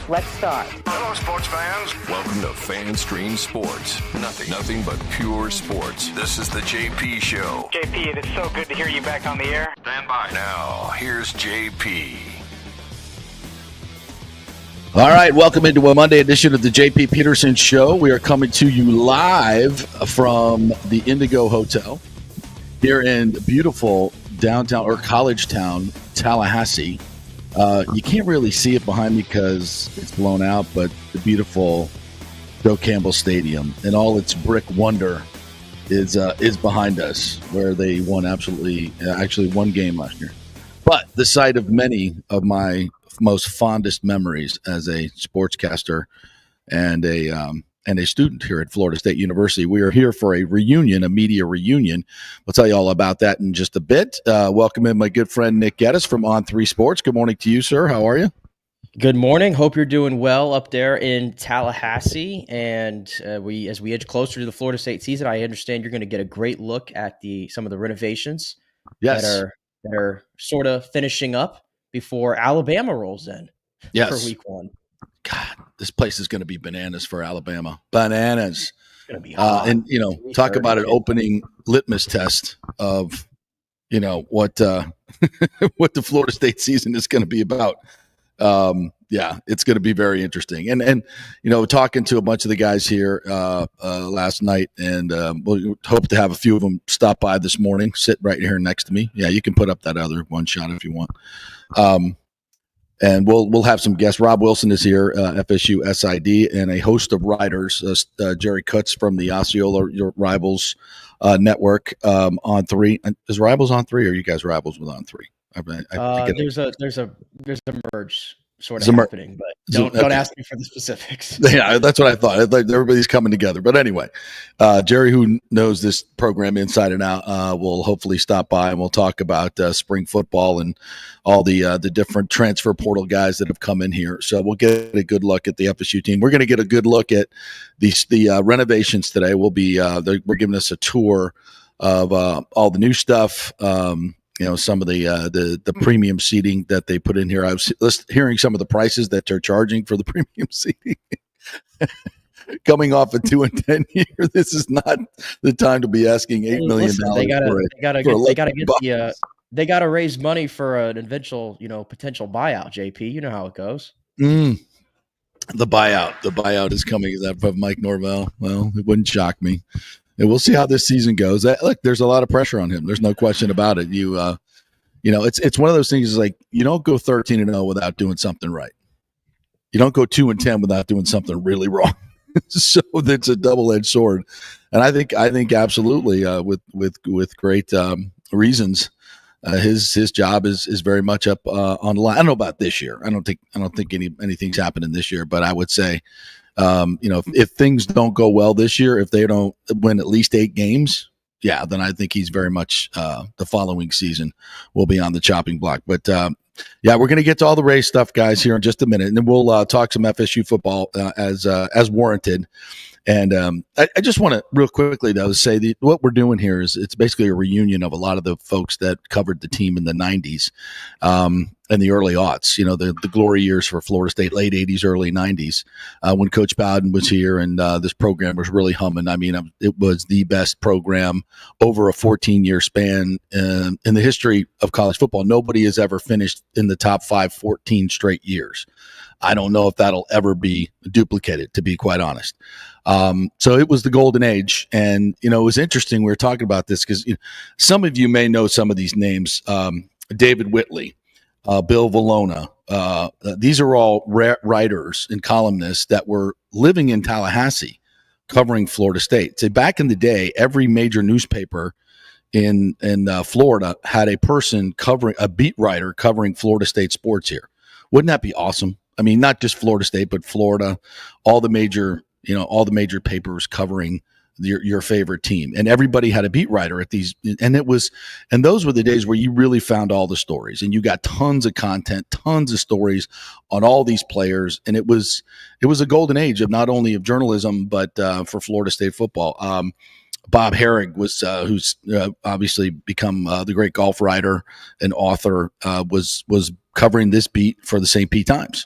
Let's start. Hello, sports fans. Welcome to FanStream Sports. Nothing but pure sports. This is the JP Show. JP, it is so good to hear you back on the air. Stand by. Now, here's JP. All right, welcome into a Monday edition of the JP Peterson Show. We are coming to you live from the Indigo Hotel here in beautiful downtown or college town, Tallahassee. You can't really see it behind me because it's blown out, but the beautiful Joe Campbell Stadium and all its brick wonder is behind us, where they won actually one game last year. But the site of many of my most fondest memories as a sportscaster and a student here at Florida State University. We are here for a reunion, a media reunion. We'll tell you all about that in just a bit. Welcome in my good friend Nick Geddes from On3 Sports. Good morning to you, sir. How are you? Good morning. Hope you're doing well up there in Tallahassee. And as we edge closer to the Florida State season, I understand you're going to get a great look at some of the renovations Yes. that are sort of finishing up before Alabama rolls in for week one. God, this place is going to be bananas for Alabama. Bananas. It's going to be hot. And, talk about an opening litmus test of, what what the Florida State season is going to be about. It's going to be very interesting. And talking to a bunch of the guys here last night, and we'll hope to have a few of them stop by this morning, sit right here next to me. Yeah, you can put up that other one shot if you want. And we'll have some guests. Rob Wilson is here, FSU SID, and a host of writers, Jerry Kutz from the Osceola Rivals Network on 3. Is Rivals on 3, or are you guys Rivals with on 3? There's a merge sort of happening, but don't ask me for the specifics. Yeah, that's what I thought. Everybody's coming together. But anyway, Jerry, who knows this program inside and out, will hopefully stop by and we'll talk about spring football and all the different transfer portal guys that have come in here. So we'll get a good look at the FSU team. We're going to get a good look at the renovations today. We'll be we're giving us a tour of all the new stuff. Some of the premium seating that they put in here. I was hearing some of the prices that they're charging for the premium seating. Coming off a 2-10 year, this is not the time to be asking $8 million. They gotta raise money for an eventual, potential buyout. JP, you know how it goes. The buyout is coming. Is that from Mike Norvell? Well, it wouldn't shock me. And we'll see how this season goes. Look, there's a lot of pressure on him. There's no question about it. It's one of those things. Is like you don't go 13-0 without doing something right. You don't go 2-10 without doing something really wrong. So it's a double-edged sword. And I think absolutely with great reasons. His job is very much up on the line. I don't know about this year. I don't think anything's happening this year. But I would say. If things don't go well this year, if they don't win at least 8 games, then I think he's very much the following season will be on the chopping block. But we're going to get to all the Rays stuff, guys, here in just a minute, and then we'll talk some FSU football as warranted. And I just want to real quickly, though, say what we're doing here is it's basically a reunion of a lot of the folks that covered the team in the 90s and the early aughts, the glory years for Florida State, late 80s, early 90s, when Coach Bowden was here and this program was really humming. I mean, it was the best program over a 14-year span in the history of college football. Nobody has ever finished in the top 5 14 straight years. I don't know if that'll ever be duplicated, to be quite honest. So it was the golden age. And, it was interesting. We were talking about this because some of you may know some of these names. David Whitley, Bill Valona. These are all writers and columnists that were living in Tallahassee covering Florida State. So back in the day, every major newspaper in Florida had a beat writer covering Florida State sports here. Wouldn't that be awesome? I mean, not just Florida State, but Florida, all the major papers covering your favorite team, and everybody had a beat writer at these. And those were the days where you really found all the stories, and you got tons of content, tons of stories on all these players. And it was a golden age of not only of journalism, but for Florida State football. Bob Herrig was, who's obviously become the great golf writer and author, was covering this beat for the St. Pete Times.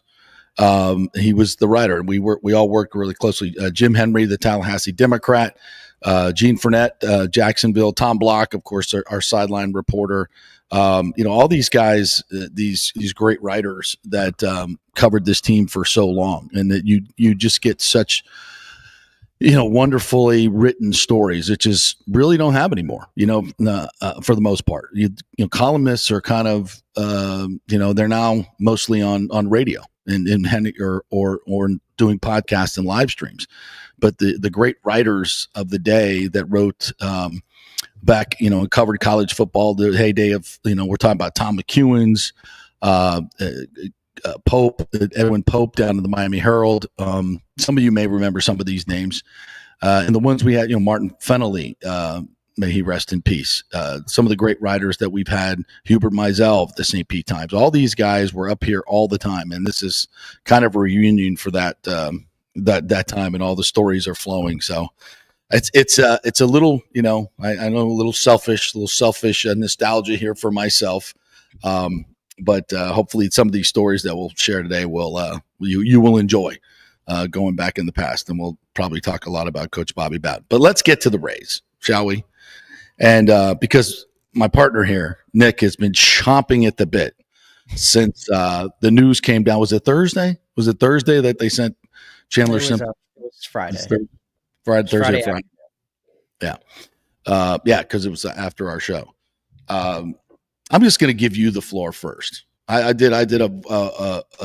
He was the writer. We all worked really closely. Jim Henry, the Tallahassee Democrat, Gene Fournette, Jacksonville, Tom Block, of course, our sideline reporter. All these guys, these great writers that covered this team for so long, and that you just get such wonderfully written stories that just really don't have anymore, for the most part. Columnists are kind of, they're now mostly on radio and or doing podcasts and live streams. But the great writers of the day that wrote back, covered college football, the heyday of, we're talking about Tom McEwen's, Pope, Edwin Pope down in the Miami Herald. Some of you may remember some of these names. And the ones we had, Martin Fennelly, may he rest in peace. Some of the great writers that we've had, Hubert Meisel of the St. Pete Times. All these guys were up here all the time. And this is kind of a reunion for that time, and all the stories are flowing. So it's a little, I know a little selfish nostalgia here for myself. But hopefully some of these stories that we'll share today you will enjoy going back in the past, and we'll probably talk a lot about Coach Bobby Bowden. But let's get to the Rays, shall we? And because my partner here, Nick, has been chomping at the bit since the news came down. Was it Thursday? Was it Thursday that they sent Chandler Simpson? It was Friday. Thursday, Friday. Yeah. Because it was after our show. I'm just going to give you the floor first. I did a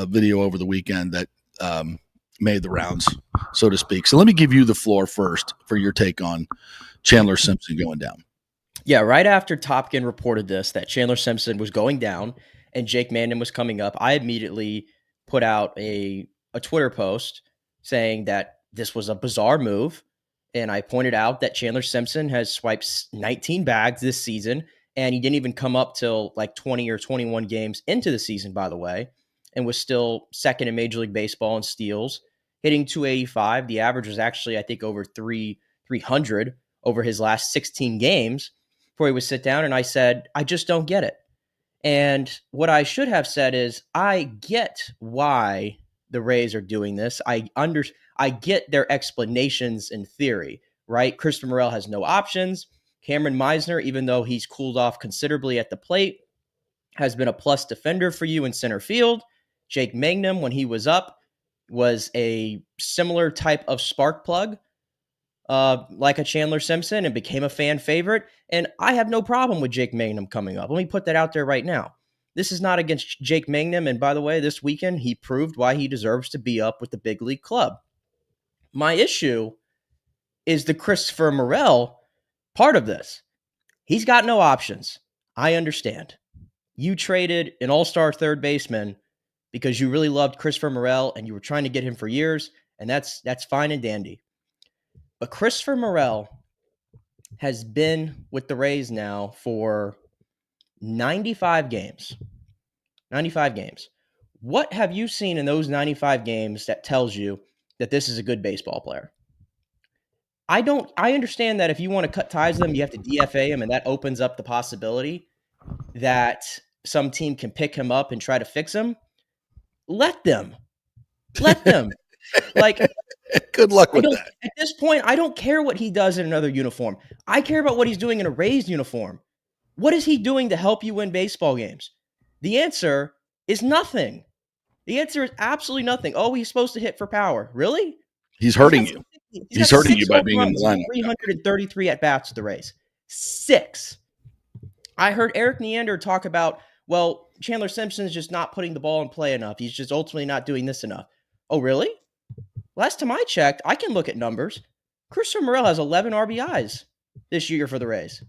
video over the weekend that made the rounds, so to speak. So let me give you the floor first for your take on Chandler Simpson going down. Yeah, right after Topkin reported this, that Chandler Simpson was going down and Jake Mangum was coming up, I immediately put out a Twitter post saying that this was a bizarre move. And I pointed out that Chandler Simpson has swiped 19 bags this season, and he didn't even come up till like 20 or 21 games into the season, by the way, and was still second in Major League Baseball in steals, hitting 285. The average was actually, I think, over 300 over his last 16 games before he would sit down. And I said, I just don't get it. And what I should have said is, I get why the Rays are doing this. I get their explanations in theory, right? Christopher Morel has no options. Cameron Meisner, even though he's cooled off considerably at the plate, has been a plus defender for you in center field. Jake Mangum, when he was up, was a similar type of spark plug, like a Chandler Simpson, and became a fan favorite. And I have no problem with Jake Mangum coming up. Let me put that out there right now. This is not against Jake Mangum. And by the way, this weekend, he proved why he deserves to be up with the big league club. My issue is the Christopher Morel part of this. He's got no options. I understand. You traded an all-star third baseman because you really loved Christopher Morel and you were trying to get him for years, and that's fine and dandy. But Christopher Morel has been with the Rays now for 95 games. 95 games. What have you seen in those 95 games that tells you that this is a good baseball player? I understand that if you want to cut ties with them, you have to DFA him, and that opens up the possibility that some team can pick him up and try to fix him. Let them. Like, good luck with that. At this point, I don't care what he does in another uniform. I care about what he's doing in a Rays uniform. What is he doing to help you win baseball games? The answer is nothing. The answer is absolutely nothing. Oh, he's supposed to hit for power. Really? He's hurting you. He's hurting you by being in the lineup. 333 at-bats with the Rays. 6. I heard Eric Neander talk about, well, Chandler Simpson's just not putting the ball in play enough. He's just ultimately not doing this enough. Oh, really? Last time I checked, I can look at numbers. Christopher Morel has 11 RBIs this year for the Rays.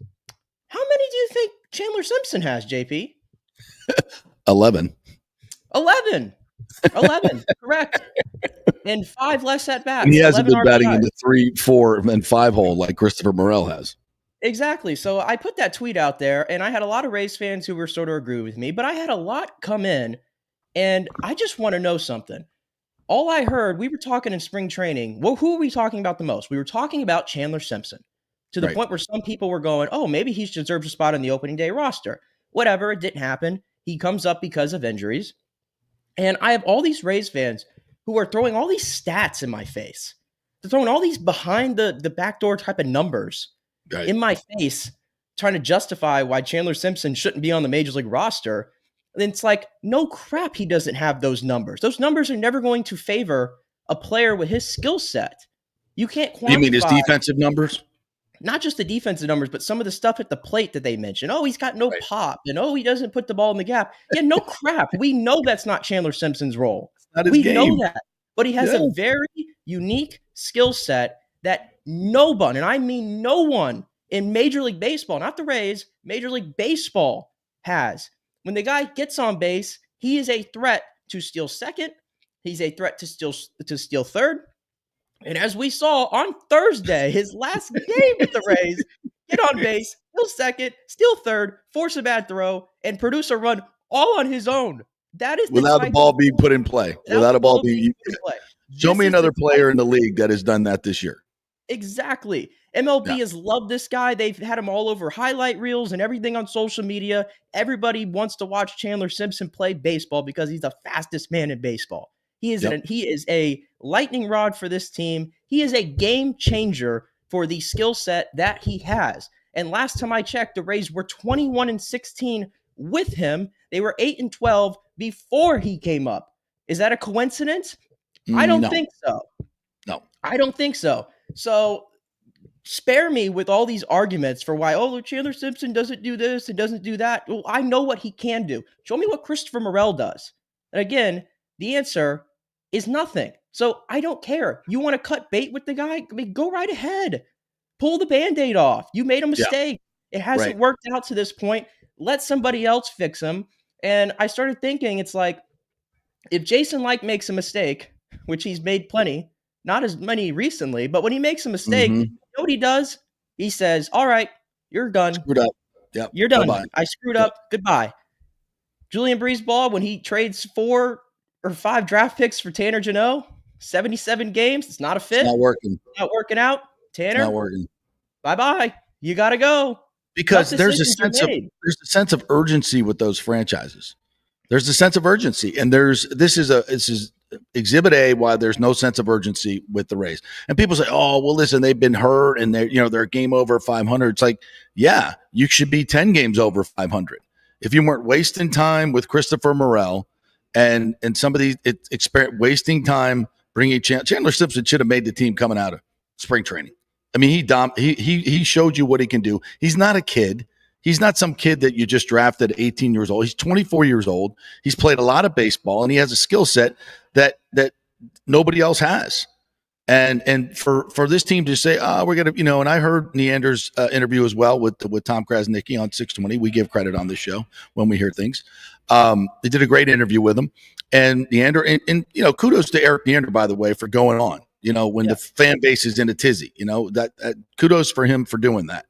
How many do you think Chandler Simpson has, JP? 11. 11, correct. And 5 less at bats. And he hasn't been RBIs. batting in the 3, 4, and 5 hole like Christopher Morel has. Exactly. So I put that tweet out there, and I had a lot of Rays fans who were sort of agree with me, but I had a lot come in, and I just want to know something. All I heard, we were talking in spring training. Well, who are we talking about the most? We were talking about Chandler Simpson, to the point where some people were going, oh, maybe he deserves a spot on the opening day roster. Whatever, it didn't happen. He comes up because of injuries. And I have all these Rays fans who are throwing all these stats in my face. They're throwing all these behind the backdoor type of numbers in my face, trying to justify why Chandler Simpson shouldn't be on the Major League roster. And it's like, no crap, he doesn't have those numbers. Those numbers are never going to favor a player with his skill set. You can't quantify. You mean his defensive numbers? Not just the defensive numbers, but some of the stuff at the plate that they mentioned. Oh, he's got no pop, and he doesn't put the ball in the gap. Yeah, no crap. We know that's not Chandler Simpson's role. We know that. But he has a very unique skill set that no one, and I mean no one in Major League Baseball, not the Rays, Major League Baseball has. When the guy gets on base, he is a threat to steal second. He's a threat to steal third. And as we saw on Thursday, his last game with the Rays, get on base, steal second, steal third, force a bad throw, and produce a run all on his own. That is without the ball being put in play. Without a ball being put in play. Show me another player in the league that has done that this year. Exactly. MLB has loved this guy. They've had him all over highlight reels and everything on social media. Everybody wants to watch Chandler Simpson play baseball because he's the fastest man in baseball. He is a lightning rod for this team. He is a game changer for the skill set that he has. And last time I checked, the Rays were 21-16 with him. They were 8-12 before he came up. Is that a coincidence? I don't think so. No. I don't think so. So spare me with all these arguments for why, Chandler Simpson doesn't do this and doesn't do that. Well, I know what he can do. Show me what Christopher Morel does. And again, the answer is nothing. So I don't care. You want to cut bait with the guy? I mean, go right ahead. Pull the Band-Aid off. You made a mistake. It hasn't worked out to this point. Let somebody else fix him. And I started thinking, it's like, if Jason Licht makes a mistake, which he's made plenty, not as many recently, but when he makes a mistake, you know what he does? He says, all right, you're done. Screwed up. Yep. You're done. Bye-bye. I screwed up. Goodbye. Julian Breezeball, when he trades 4 or 5 draft picks for Tanner Jeannot, 77 games. It's not a fit. It's not working. Not working out. Tanner, it's not working. Bye-bye. You got to go. Because there's a sense of urgency with those franchises. There's a sense of urgency, and this is exhibit A why there's no sense of urgency with the Rays. And people say, "Oh, well, listen, they've been hurt, and they're game over 500." It's like, yeah, you should be 10 games over 500 if you weren't wasting time with Christopher Morel and somebody wasting time bringing Chandler Simpson should have made the team coming out of spring training. I mean, he showed you what he can do. He's not a kid. He's not some kid that you just drafted at 18 years old. He's 24 years old. He's played a lot of baseball, and he has a skill set that nobody else has. And for this team to say, we're going to, and I heard Neander's interview as well with Tom Krasnicki on 620. We give credit on this show when we hear things. They did a great interview with him. And Neander, and kudos to Eric Neander, by the way, for going on. When the fan base is in a tizzy, that kudos for him for doing that.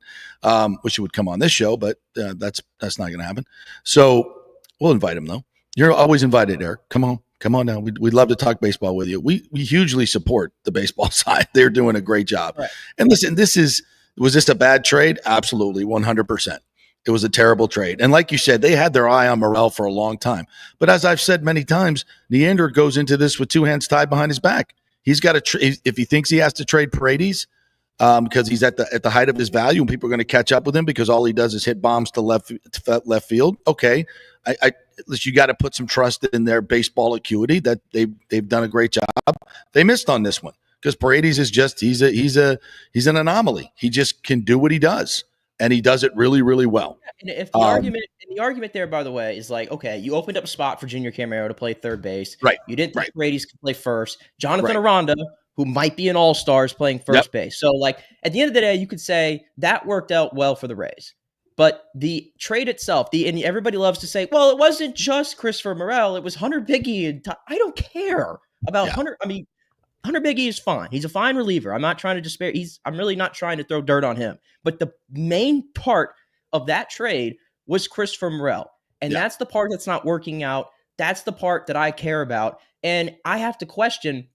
Wish he would come on this show, but that's not going to happen. So we'll invite him though. You're always invited, Eric. Come on now. We'd love to talk baseball with you. We hugely support the baseball side. They're doing a great job. Right. And listen, was this a bad trade? Absolutely, 100%. It was a terrible trade. And like you said, they had their eye on Morel for a long time. But as I've said many times, Neander goes into this with 2 hands tied behind his back. He's got to if he thinks he has to trade Paredes because he's at the height of his value and people are going to catch up with him because all he does is hit bombs to left field. Okay, at least you got to put some trust in their baseball acuity that they've done a great job. They missed on this one because Paredes is just he's an anomaly. He just can do what he does. And he does it really, really well. And if the argument there, by the way, is like, okay, you opened up a spot for Junior Camaro to play third base. Right. You didn't think Paredes could play first. Jonathan Aranda, who might be an all-star, is playing first base. So, like, at the end of the day, you could say that worked out well for the Rays. But the trade itself, and everybody loves to say, well, it wasn't just Christopher Morel. It was Hunter Biggie. And I don't care about Hunter. I mean, Hunter Biggie is fine. He's a fine reliever. I'm not trying to despair. I'm really not trying to throw dirt on him. But the main part of that trade was Christopher Morel. And that's the part that's not working out. That's the part that I care about. And I have to question,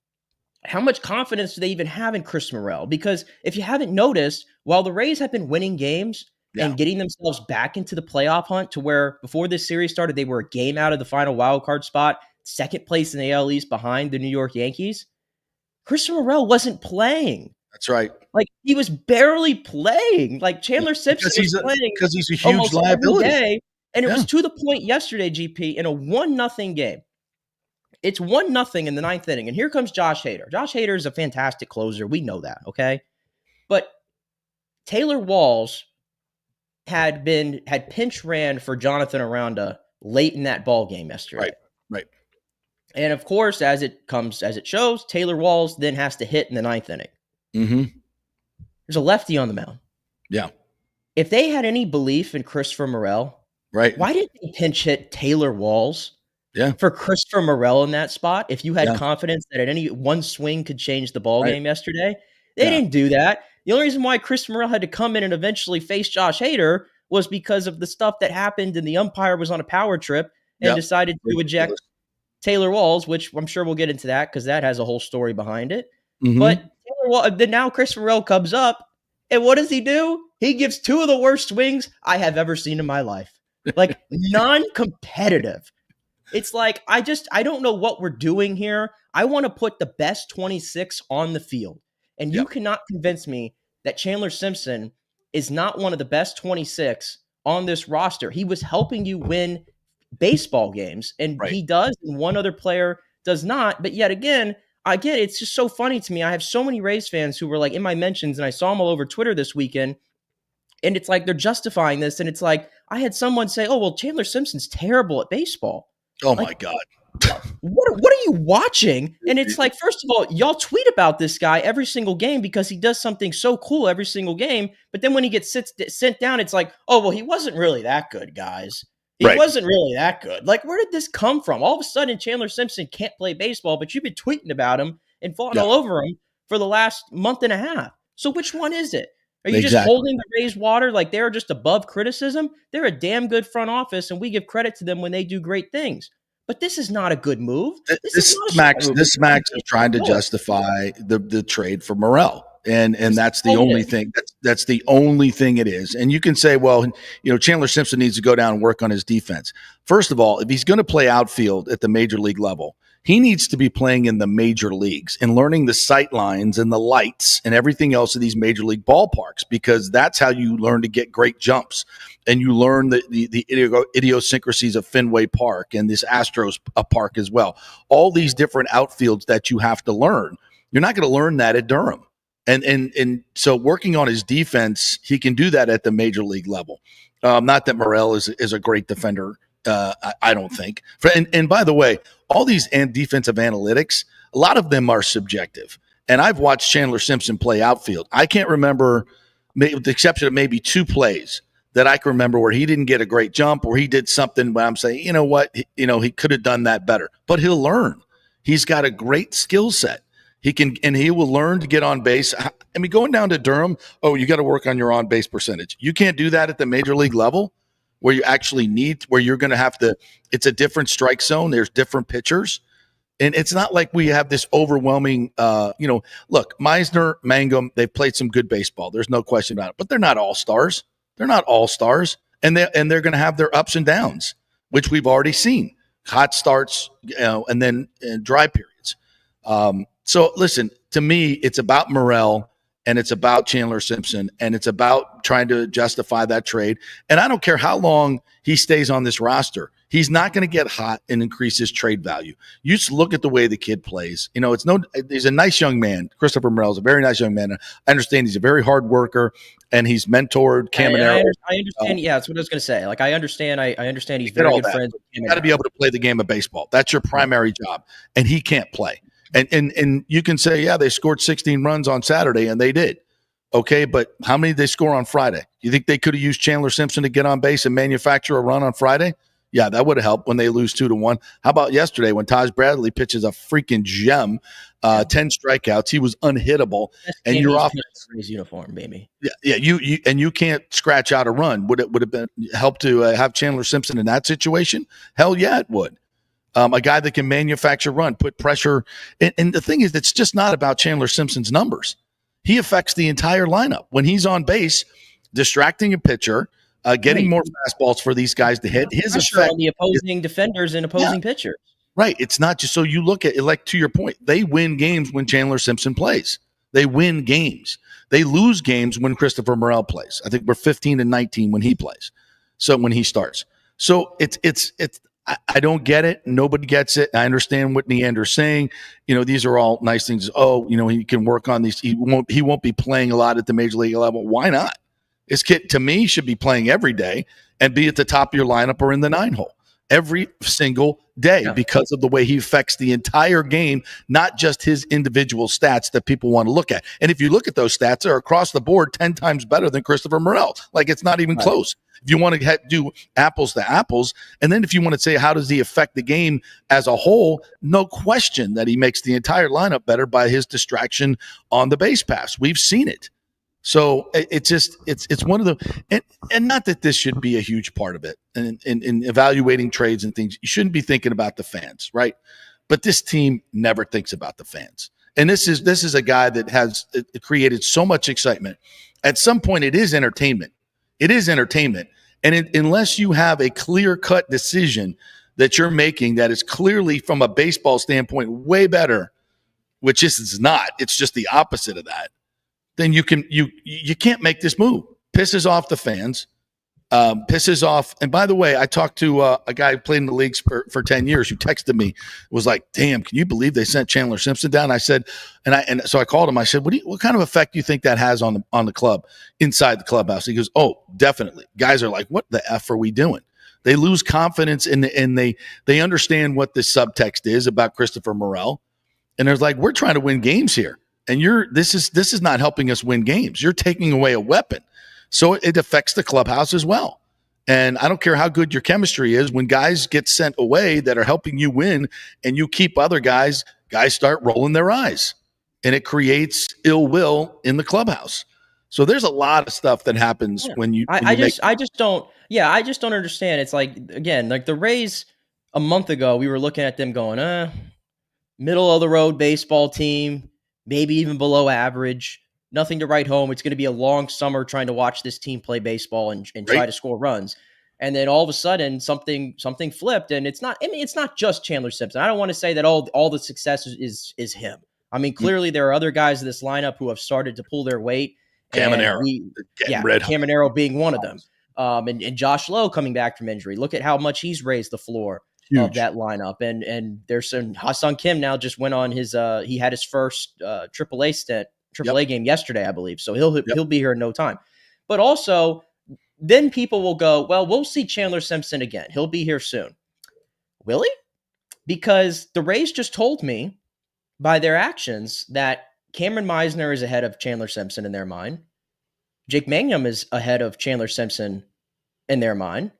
how much confidence do they even have in Chris Morel? Because if you haven't noticed, while the Rays have been winning games and getting themselves back into the playoff hunt to where before this series started, they were a game out of the final wild card spot. second place in the AL East behind the New York Yankees. Christopher Morel wasn't playing. That's right. Like, he was barely playing. Like, Chandler Simpson was playing because he's a huge almost liability. every day. And it was to the point yesterday, GP, in a 1-0 game. It's 1-0 in the ninth inning. And here comes Josh Hader. Josh Hader is a fantastic closer. We know that, okay? But Taylor Walls had pinch ran for Jonathan Aranda late in that ball game yesterday. Right. And of course, as it shows, Taylor Walls then has to hit in the ninth inning. Mm-hmm. There's a lefty on the mound. Yeah. If they had any belief in Christopher Morel, right, why didn't they pinch hit Taylor Walls? Yeah. For Christopher Morel in that spot, if you had confidence that at any one swing could change the ball game yesterday, they didn't do that. The only reason why Christopher Morel had to come in and eventually face Josh Hader was because of the stuff that happened, and the umpire was on a power trip and decided to eject Taylor Walls, which I'm sure we'll get into that because that has a whole story behind it. Mm-hmm. But then now Christopher Morel comes up, and what does he do? He gives two of the worst swings I have ever seen in my life. Like, non-competitive. It's like, I don't know what we're doing here. I want to put the best 26 on the field. And you cannot convince me that Chandler Simpson is not one of the best 26 on this roster. He was helping you win baseball games, and he does, and one other player does not. But yet again, it's just so funny to me. I have so many Rays fans who were like in my mentions, and I saw them all over Twitter this weekend. And it's like they're justifying this. And it's like, I had someone say, oh, well, Chandler Simpson's terrible at baseball. Oh, my God. What are you watching? And it's like, first of all, y'all tweet about this guy every single game because he does something so cool every single game. But then when he gets sent down, it's like, oh, well, he wasn't really that good, guys. He wasn't really that good. Like, where did this come from? All of a sudden, Chandler Simpson can't play baseball, but you've been tweeting about him and falling all over him for the last month and a half. So which one is it? Are you just holding the Rays water like they're just above criticism? They're a damn good front office, and we give credit to them when they do great things. But this is not a good move. This Max is trying to justify the trade for Morel. And that's the only thing. That's the only thing it is. And you can say, well, Chandler Simpson needs to go down and work on his defense. First of all, if he's going to play outfield at the major league level, he needs to be playing in the major leagues and learning the sight lines and the lights and everything else of these major league ballparks, because that's how you learn to get great jumps. And you learn the idiosyncrasies of Fenway Park and this Astros park as well. All these different outfields that you have to learn. You're not going to learn that at Durham. And so working on his defense, he can do that at the major league level. Not that Morel is a great defender. I don't think. And by the way, all these defensive analytics, a lot of them are subjective. And I've watched Chandler Simpson play outfield. I can't remember, with the exception of maybe two plays, that I can remember where he didn't get a great jump or he did something where I'm saying, you know what, he could have done that better. But he'll learn. He's got a great skill set. He will learn to get on base. I mean, going down to Durham, you got to work on your on base percentage. You can't do that at the major league level, where you actually where you're going to have to, it's a different strike zone. There's different pitchers. And it's not like we have this overwhelming, look, Meisner, Mangum, they've played some good baseball. There's no question about it, but they're not all stars. They're not all stars. And they're going to have their ups and downs, which we've already seen. Hot starts, and then dry periods. So listen, to me, it's about Morel. And it's about Chandler Simpson, and it's about trying to justify that trade. And I don't care how long he stays on this roster. He's not going to get hot and increase his trade value. You just look at the way the kid plays. He's a nice young man. Christopher Morel is a very nice young man. I understand he's a very hard worker, and he's mentored Caminero. I understand. Yeah, that's what I was going to say. Like, I understand. I understand he's very good friends with Caminero. You got to be able to play the game of baseball. That's your primary job, and he can't play. And you can say, yeah, they scored 16 runs on Saturday, and they did. Okay, but how many did they score on Friday? You think they could have used Chandler Simpson to get on base and manufacture a run on Friday? Yeah, that would have helped when they lose 2-1. How about yesterday when Taj Bradley pitches a freaking gem, 10 strikeouts? He was unhittable, and you're off his uniform, baby. Yeah. You can't scratch out a run. Would have been helped to have Chandler Simpson in that situation? Hell yeah, it would. A guy that can manufacture run, put pressure. And the thing is, it's just not about Chandler Simpson's numbers. He affects the entire lineup. When he's on base, distracting a pitcher, getting more fastballs for these guys to hit. His effect on the opposing defenders and opposing pitchers. Right. It's not just so you look at it, like to your point, they win games when Chandler Simpson plays. They win games. They lose games when Christopher Morel plays. I think we're 15-19 when he plays. So when he starts. So I don't get it. Nobody gets it. I understand what Neander's saying. These are all nice things. Oh, he can work on these. He won't be playing a lot at the major league level. Why not? This kid, to me, should be playing every day and be at the top of your lineup or in the 9-hole every single day because of the way he affects the entire game, not just his individual stats that people want to look at. And if you look at those stats, they're across the board 10 times better than Christopher Morel. Like, it's not even close. If you want to do apples to apples, and then if you want to say, how does he affect the game as a whole? No question that he makes the entire lineup better by his distraction on the base pass. We've seen it. So it's one of the, and not that this should be a huge part of it. And in evaluating trades and things, you shouldn't be thinking about the fans, right? But this team never thinks about the fans. And this is a guy that has created so much excitement. At some point, it is entertainment. It is entertainment. And unless you have a clear-cut decision that you're making that is clearly, from a baseball standpoint, way better, which is not. It's just the opposite of that. Then you can't make this move. Pisses off the fans, pisses off. And by the way, I talked to a guy who played in the leagues for 10 years who texted me, was like, damn, can you believe they sent Chandler Simpson down? I said, so I called him. I said, what kind of effect do you think that has on the club, inside the clubhouse? He goes, oh, definitely. Guys are like, what the F are we doing? They lose confidence and they understand what this subtext is about Christopher Morel. And they're like, we're trying to win games here. And this is not helping us win games. You're taking away a weapon. So it affects the clubhouse as well. And I don't care how good your chemistry is, when guys get sent away that are helping you win and you keep other guys start rolling their eyes. And it creates ill will in the clubhouse. So there's a lot of stuff that happens when you I just don't understand. It's like, again, like the Rays a month ago, we were looking at them going, middle of the road baseball team, maybe even below average, nothing to write home. It's going to be a long summer trying to watch this team play baseball and try to score runs. And then all of a sudden something flipped, and it's not just Chandler Simpson. I don't want to say that all the success is him. I mean, clearly there are other guys in this lineup who have started to pull their weight. Caminero being one of them. And Josh Lowe coming back from injury. Look at how much he's raised the floor of that lineup. And there's some Ha-Seong Kim now just went on his he had his first AAA game yesterday, I believe. So he'll be here in no time. But also then people will go, well, we'll see Chandler Simpson again. He'll be here soon. Will he? Because the Rays just told me by their actions that Cameron Meisner is ahead of Chandler Simpson in their mind. Jake Mangum is ahead of Chandler Simpson in their mind.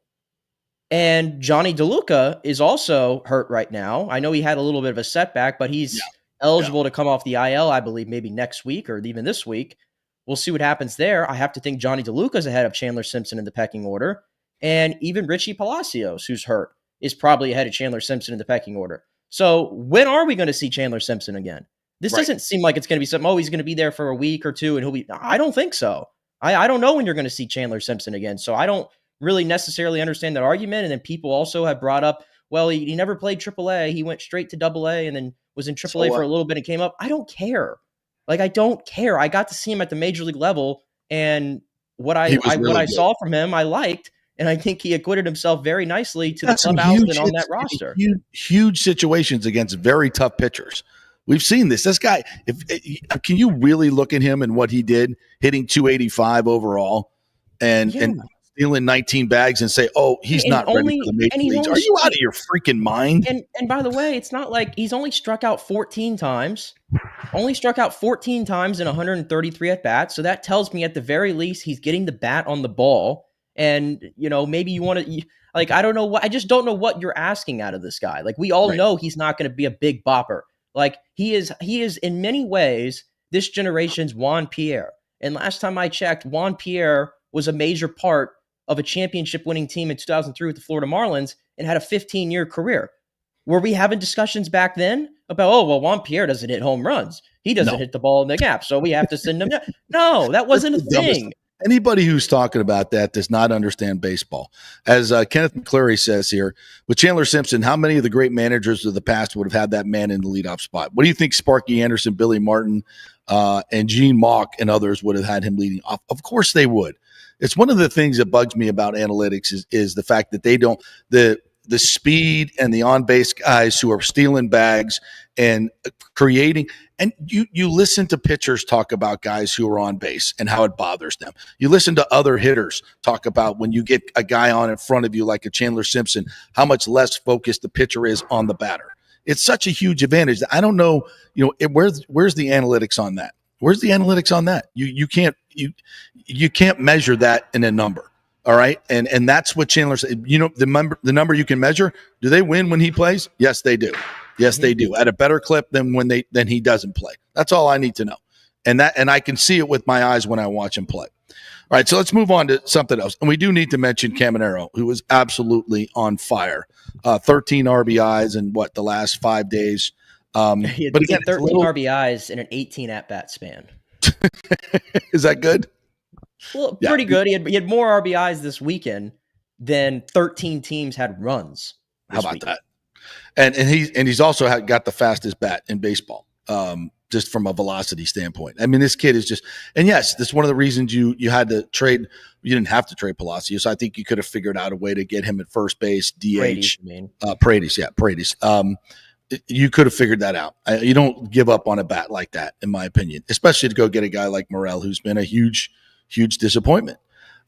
And Johnny DeLuca is also hurt right now. I know he had a little bit of a setback, but he's eligible to come off the IL, I believe, maybe next week or even this week. We'll see what happens there. I have to think Johnny DeLuca is ahead of Chandler Simpson in the pecking order. And even Richie Palacios, who's hurt, is probably ahead of Chandler Simpson in the pecking order. So when are we going to see Chandler Simpson again? This doesn't seem like it's going to be something, he's going to be there for a week or two and he'll be, I don't think so. I don't know when you're going to see Chandler Simpson again. So I don't really necessarily understand that argument. And then people also have brought up, well, he never played AAA. He went straight to AA and then was in AAA for a little bit and came up. I don't care. Like, I don't care. I got to see him at the major league level, and what I saw from him, I liked, and I think he acquitted himself very nicely to the clubhouse and on that roster. Huge situations against very tough pitchers. We've seen this. This guy, can you really look at him and what he did, hitting 285 overall and stealing 19 bags and say, oh, he's not ready for the major leagues. Are you out of your freaking mind? And by the way, it's not like he's only struck out 14 times. Only struck out 14 times in 133 at-bats. So that tells me at the very least he's getting the bat on the ball. And, maybe you want to – like, I don't know what – I just don't know what you're asking out of this guy. Like, we all know he's not going to be a big bopper. Like, he is in many ways this generation's Juan Pierre. And last time I checked, Juan Pierre was a major part of a championship-winning team in 2003 with the Florida Marlins and had a 15-year career. Were we having discussions back then about, Juan Pierre doesn't hit home runs. He doesn't hit the ball in the gap, so we have to send him down. No, that wasn't a thing. Anybody who's talking about that does not understand baseball. As Kenneth McCleary says here, with Chandler Simpson, how many of the great managers of the past would have had that man in the leadoff spot? What do you think Sparky Anderson, Billy Martin, and Gene Mauch and others would have had him leading off? Of course they would. It's one of the things that bugs me about analytics is the fact that they don't the speed and the on-base guys who are stealing bags and creating. And you listen to pitchers talk about guys who are on base and how it bothers them. You listen to other hitters talk about when you get a guy on in front of you like a Chandler Simpson, how much less focused the pitcher is on the batter. It's such a huge advantage. I don't know, where's the analytics on that? Where's the analytics on that? You can't measure that in a number. All right. And that's what Chandler said. The number you can measure, do they win when he plays? Yes, they do. Yes, they do. At a better clip than than he doesn't play. That's all I need to know. And I can see it with my eyes when I watch him play. All right, so let's move on to something else. And we do need to mention Caminero, who was absolutely on fire. 13 RBIs in the last 5 days. He had 13 RBIs in an 18 at-bat span. Is that good? Well, pretty good. He had more RBIs this weekend than 13 teams had runs. How about that? And he's also got the fastest bat in baseball, just from a velocity standpoint. I mean, this kid is just – and, yes, that's one of the reasons you had to trade – you didn't have to trade Palacios. I think you could have figured out a way to get him at first base, DH. Paredes. You could have figured that out. You don't give up on a bat like that, in my opinion, especially to go get a guy like Morel, who's been a huge disappointment.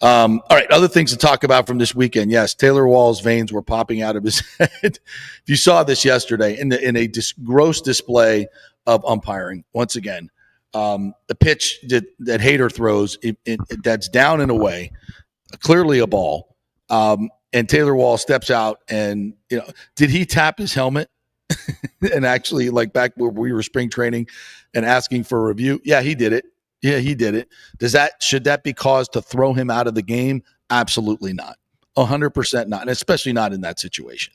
All right, other things to talk about from this weekend. Yes, Taylor Wall's veins were popping out of his head. If you saw this yesterday in a gross display of umpiring, once again, the pitch that Hader throws, that's down and away, clearly a ball, and Taylor Wall steps out and, did he tap his helmet? And actually, like back where we were spring training and asking for a review? Yeah, he did it. Yeah, he did it. Should that be cause to throw him out of the game? Absolutely not. 100% not, and especially not in that situation.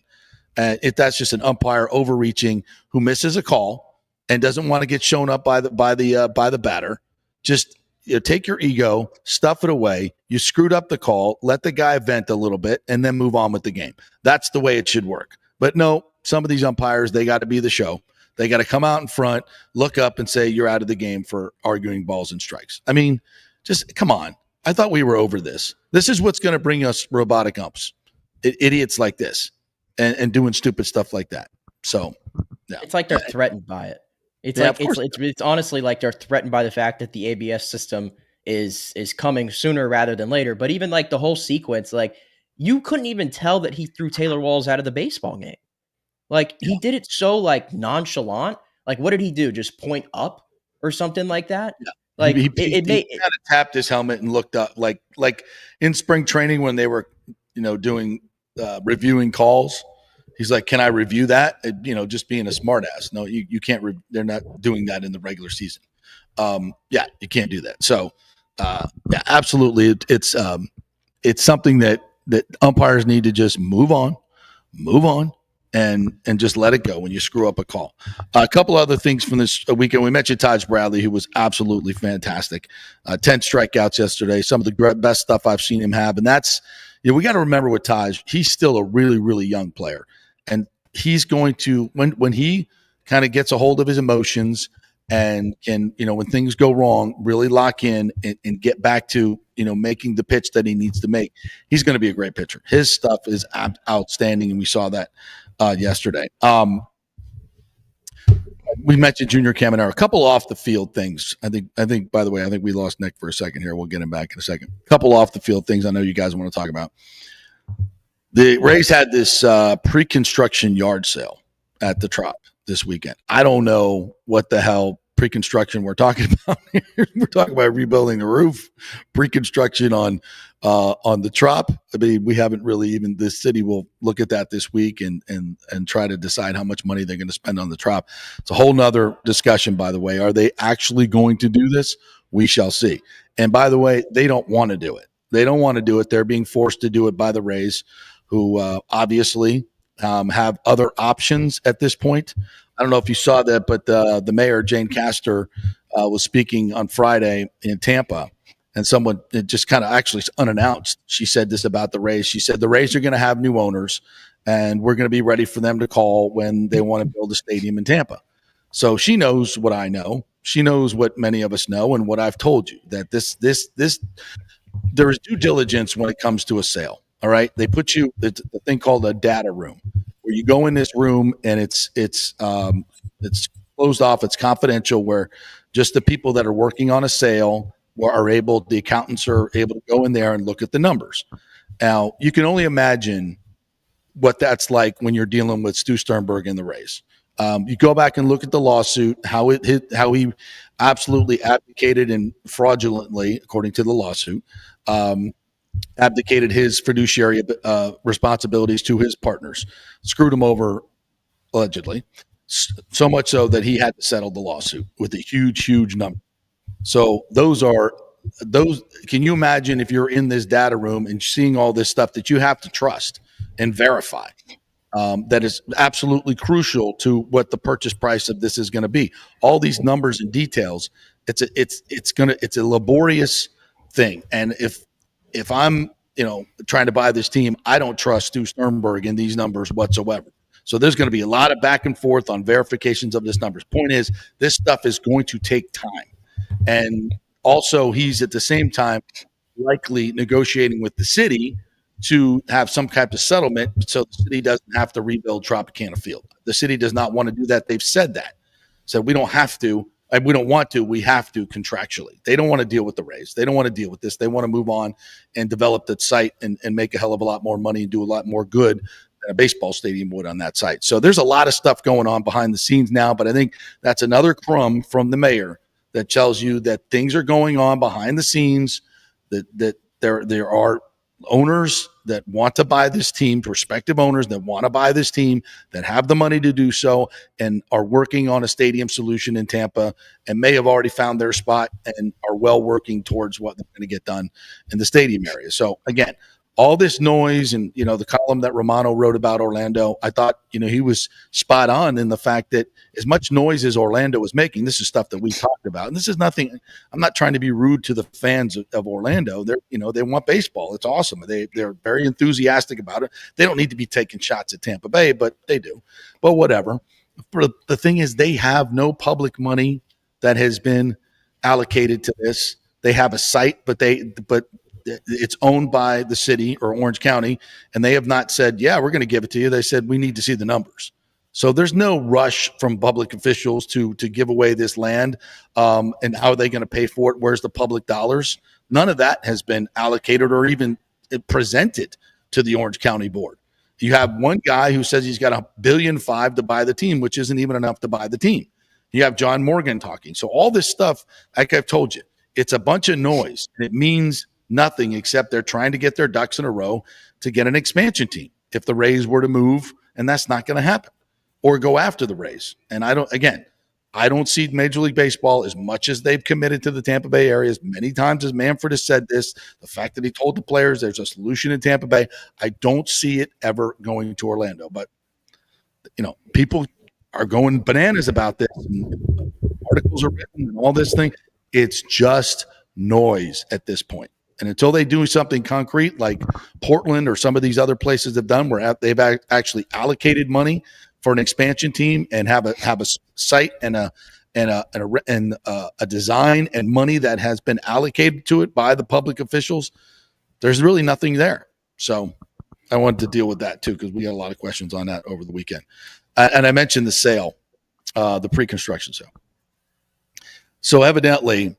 If that's just an umpire overreaching who misses a call and doesn't want to get shown up by the batter, just take your ego, stuff it away. You screwed up the call, let the guy vent a little bit, and then move on with the game. That's the way it should work. But no, some of these umpires, they got to be the show. They got to come out in front, look up, and say, you're out of the game for arguing balls and strikes. I mean, just come on. I thought we were over this. This is what's going to bring us robotic umps, idiots like this, and doing stupid stuff like that. So, yeah. It's like they're threatened by it. It's honestly like they're threatened by the fact that the ABS system is coming sooner rather than later. But even like the whole sequence, like you couldn't even tell that he threw Taylor Walls out of the baseball game. Like he did it so like nonchalant. Like what did he do? Just point up or something like that? Yeah. Like he kind of tapped his helmet and looked up, like in spring training when they were, doing reviewing calls. He's like, "Can I review that?" Just being a smartass. No, you can't. They're not doing that in the regular season. You can't do that. So, absolutely, it's something that umpires need to just move on. And just let it go when you screw up a call. A couple other things from this weekend. We mentioned Taj Bradley, who was absolutely fantastic. 10 strikeouts yesterday, some of the best stuff I've seen him have. And that's, we got to remember with Taj, he's still a really, really young player. And he's going to, when he kind of gets a hold of his emotions and can, when things go wrong, really lock in and get back to, making the pitch that he needs to make, he's going to be a great pitcher. His stuff is outstanding, and we saw that yesterday. We mentioned Junior Caminero. A couple off the field things. I think. By the way, I think we lost Nick for a second here. We'll get him back in a second. A couple off the field things I know you guys want to talk about. The Rays had this pre-construction yard sale at the Trop this weekend. I don't know what the hell pre-construction we're talking about here. We're talking about rebuilding the roof, pre-construction on the Trop. I mean, we haven't really even, the city will look at that this week and try to decide how much money they're going to spend on the Trop. It's a whole nother discussion, by the way. Are they actually going to do this? We shall see. And by the way, they don't want to do it. They don't want to do it. They're being forced to do it by the Rays, who obviously have other options at this point. I don't know if you saw that, but the mayor, Jane Castor, was speaking on Friday in Tampa, and someone it just kind of actually unannounced, she said this about the Rays. She said the Rays are going to have new owners, and we're going to be ready for them to call when they want to build a stadium in Tampa. So she knows what I know. She knows what many of us know, and what I've told you, that this there is due diligence when it comes to a sale. All right, they put you the thing called a data room, where you go in this room and it's closed off, it's confidential, where just the people that are working on a sale the accountants are able to go in there and look at the numbers. Now, you can only imagine what that's like when you're dealing with Stu Sternberg and the Rays. You go back and look at the lawsuit, how he absolutely abdicated and fraudulently, according to the lawsuit, abdicated his fiduciary responsibilities to his partners, screwed him over allegedly, so much so that he had to settle the lawsuit with a huge number. So those. Can you imagine if you're in this data room and seeing all this stuff that you have to trust and verify? That is absolutely crucial to what the purchase price of this is going to be. All these numbers and details. It's a laborious thing. And if I'm trying to buy this team, I don't trust Stu Sternberg in these numbers whatsoever. So there's going to be a lot of back and forth on verifications of this numbers. Point is, this stuff is going to take time, and also he's at the same time likely negotiating with the city to have some type of settlement so the city doesn't have to rebuild Tropicana Field. The city does not want to do that. They've said that. So we don't have to. We don't want to. We have to contractually. They don't want to deal with the Rays. They don't want to deal with this. They want to move on and develop the site and make a hell of a lot more money and do a lot more good than a baseball stadium would on that site. So there's a lot of stuff going on behind the scenes now, but I think that's another crumb from the mayor that tells you that things are going on behind the scenes, that there are owners that want to buy this team, prospective owners that want to buy this team, that have the money to do so, and are working on a stadium solution in Tampa, and may have already found their spot and are well working towards what they're going to get done in the stadium area. So again, all this noise and, the column that Romano wrote about Orlando, I thought, he was spot on in the fact that as much noise as Orlando was making, this is stuff that we talked about. And this is nothing, I'm not trying to be rude to the fans of Orlando. They want baseball. It's awesome. They're very enthusiastic about it. They don't need to be taking shots at Tampa Bay, but they do. But whatever. The thing is, they have no public money that has been allocated to this. They have a site, but it's owned by the city or Orange County, and they have not said, yeah, we're going to give it to you. They said, we need to see the numbers. So there's no rush from public officials to give away this land. And how are they going to pay for it? Where's the public dollars? None of that has been allocated or even presented to the Orange County board. You have one guy who says he's got $1.5 billion to buy the team, which isn't even enough to buy the team. You have John Morgan talking. So all this stuff, like I've told you, it's a bunch of noise, and it means nothing except they're trying to get their ducks in a row to get an expansion team if the Rays were to move, and that's not going to happen, or go after the Rays. And I don't see Major League Baseball, as much as they've committed to the Tampa Bay area, as many times as Manfred has said this, the fact that he told the players there's a solution in Tampa Bay, I don't see it ever going to Orlando. But, people are going bananas about this, and articles are written and all this thing. It's just noise at this point. And until they do something concrete like Portland or some of these other places have done, where they've actually allocated money for an expansion team and have a site and a design and money that has been allocated to it by the public officials, there's really nothing there. So I wanted to deal with that too, because we got a lot of questions on that over the weekend. And I mentioned the sale, the pre-construction sale. So evidently,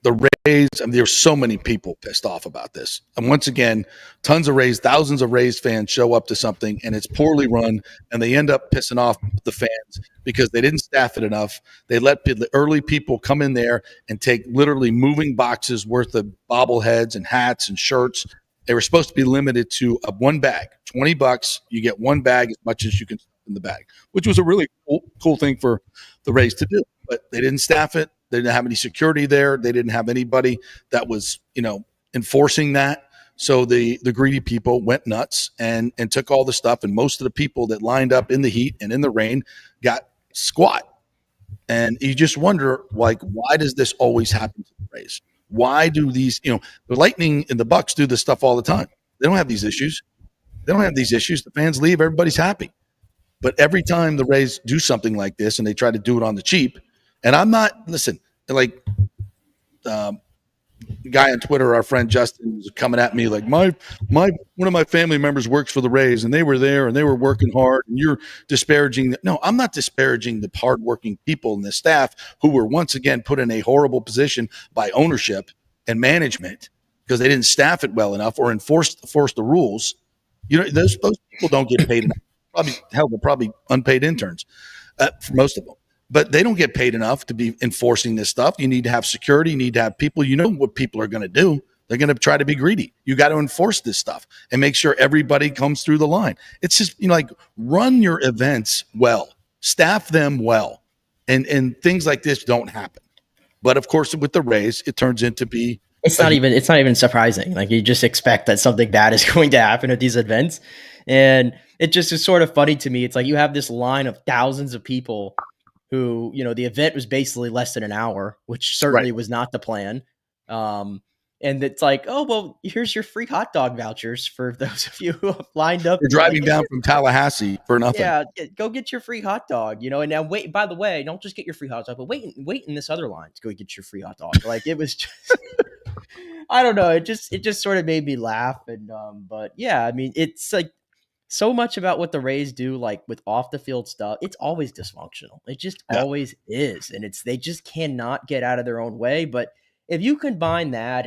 the Rays, there's so many people pissed off about this. And once again, thousands of Rays fans show up to something and it's poorly run, and they end up pissing off the fans because they didn't staff it enough. They let the early people come in there and take literally moving boxes worth of bobbleheads and hats and shirts. They were supposed to be limited to one bag, $20. You get one bag, as much as you can in the bag, which was a really cool thing for the Rays to do. But they didn't staff it. They didn't have any security there. They didn't have anybody that was, enforcing that. So the greedy people went nuts and took all the stuff. And most of the people that lined up in the heat and in the rain got squat. And you just wonder, why does this always happen to the Rays? Why do these, the Lightning and the Bucks do this stuff all the time? They don't have these issues. The fans leave, everybody's happy. But every time the Rays do something like this and they try to do it on the cheap, and I'm not, listen, like the guy on Twitter, our friend Justin, was coming at me like, my one of my family members works for the Rays and they were there and they were working hard and you're disparaging. No, I'm not disparaging the hardworking people and the staff who were once again put in a horrible position by ownership and management because they didn't staff it well enough or enforce the rules. Those people don't get paid enough. They're probably unpaid interns for most of them. But they don't get paid enough to be enforcing this stuff. You need to have security. You need to have people. You know what people are going to do. They're going to try to be greedy. You got to enforce this stuff and make sure everybody comes through the line. It's just, run your events well, staff them well, and things like this don't happen. But of course, with the Rays, it turns into be. It's not even surprising. Like, you just expect that something bad is going to happen at these events. And it just is sort of funny to me. It's like you have this line of thousands of people who, the event was basically less than an hour, which certainly was not the plan. And it's like, oh, well, here's your free hot dog vouchers for those of you who have lined up. You're driving down from Tallahassee for nothing. Yeah, go get your free hot dog, and now wait, by the way, don't just get your free hot dog, but wait in this other line to go get your free hot dog. Like, it was just, I don't know. It just sort of made me laugh. And, but yeah, I mean, it's like, so much about what the Rays do, like with off the field stuff, it's always dysfunctional. It just always is. And they just cannot get out of their own way. But if you combine that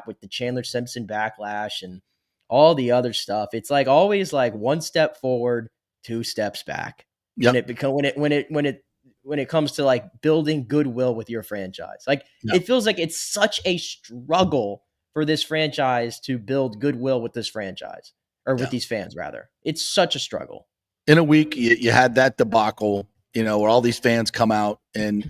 with the Chandler Simpson backlash and all the other stuff, it's like always like one step forward, two steps back. Yep. And when it comes to like building goodwill with your franchise, like it feels like it's such a struggle for this franchise to build goodwill with this franchise. Or with these fans, rather. It's such a struggle. In a week, you had that debacle, where all these fans come out and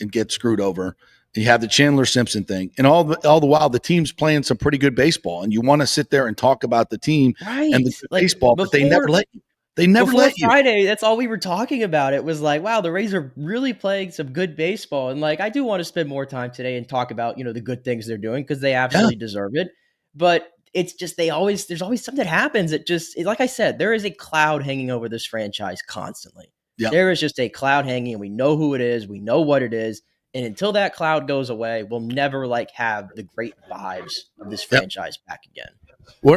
get screwed over. And you have the Chandler Simpson thing. And all the while, the team's playing some pretty good baseball. And you want to sit there and talk about the team and the baseball, but they never let you. They never let you. Friday, that's all we were talking about. It was like, wow, the Rays are really playing some good baseball. And like, I do want to spend more time today and talk about, the good things they're doing because they absolutely deserve it. But it's just there's always something that happens. Like I said, there is a cloud hanging over this franchise constantly. Yeah. There is just a cloud hanging, and we know who it is. We know what it is. And until that cloud goes away, we'll never have the great vibes of this franchise back again.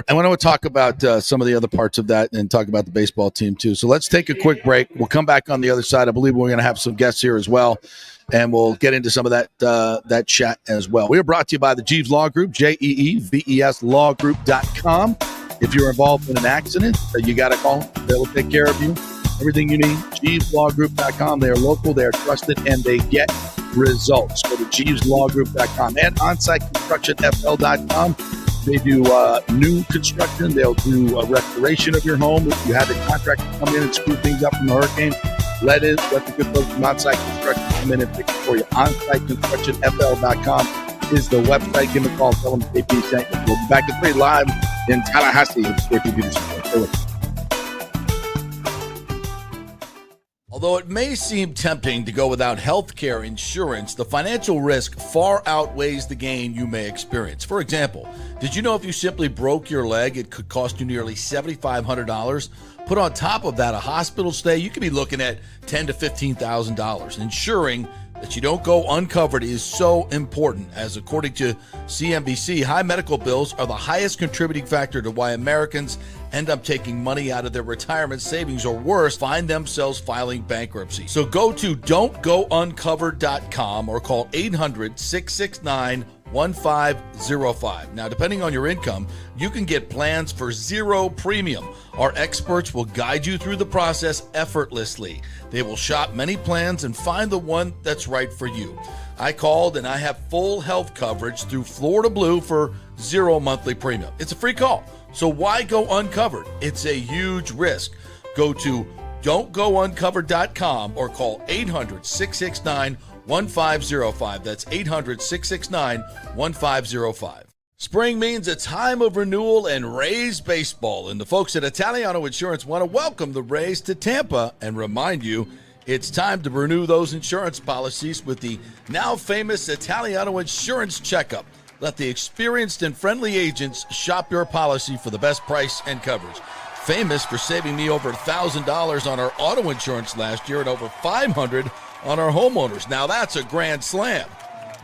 I want to talk about some of the other parts of that and talk about the baseball team too. So let's take a quick break. We'll come back on the other side. I believe we're going to have some guests here as well. And we'll get into some of that chat as well. We are brought to you by the Jeeves Law Group, JEEVES lawgroup.com. If you're involved in an accident, you got to call them. They will take care of you. Everything you need, JeevesLawGroup.com. They are local, they are trusted, and they get results. Go to JeevesLawGroup.com and OnSiteConstructionFL.com. They do new construction. They'll do a restoration of your home. If you had the contractor come in and screw things up from the hurricane, let the good folks from On-Site Construction come in and fix it for you. OnSiteConstructionFL.com is the website. Give them a call. Tell them JP sent you. We'll be back at 3 live in Tallahassee. Although it may seem tempting to go without health care insurance, the financial risk far outweighs the gain you may experience. For example, did you know if you simply broke your leg, it could cost you nearly $7,500? Put on top of that a hospital stay, you could be looking at $10,000 to $15,000. Ensuring that you don't go uncovered is so important, as according to CNBC, high medical bills are the highest contributing factor to why Americans end up taking money out of their retirement savings, or worse, find themselves filing bankruptcy. So go to don'tgouncovered.com or call 800-669-1505. Now, depending on your income, you can get plans for zero premium. Our experts will guide you through the process effortlessly. They will shop many plans and find the one that's right for you. I called and I have full health coverage through Florida Blue for zero monthly premium. It's a free call. So why go uncovered? It's a huge risk. Go to don'tgouncovered.com or call 800-669-1505. That's 800-669-1505. Spring means a time of renewal and Rays baseball, and the folks at Italiano Insurance want to welcome the Rays to Tampa and remind you It's time to renew those insurance policies with the now famous Italiano Insurance Checkup. Let the experienced and friendly agents shop your policy for the best price and coverage. Famous for saving me over $1,000 on our auto insurance last year and over $500 on our homeowners. Now that's a grand slam.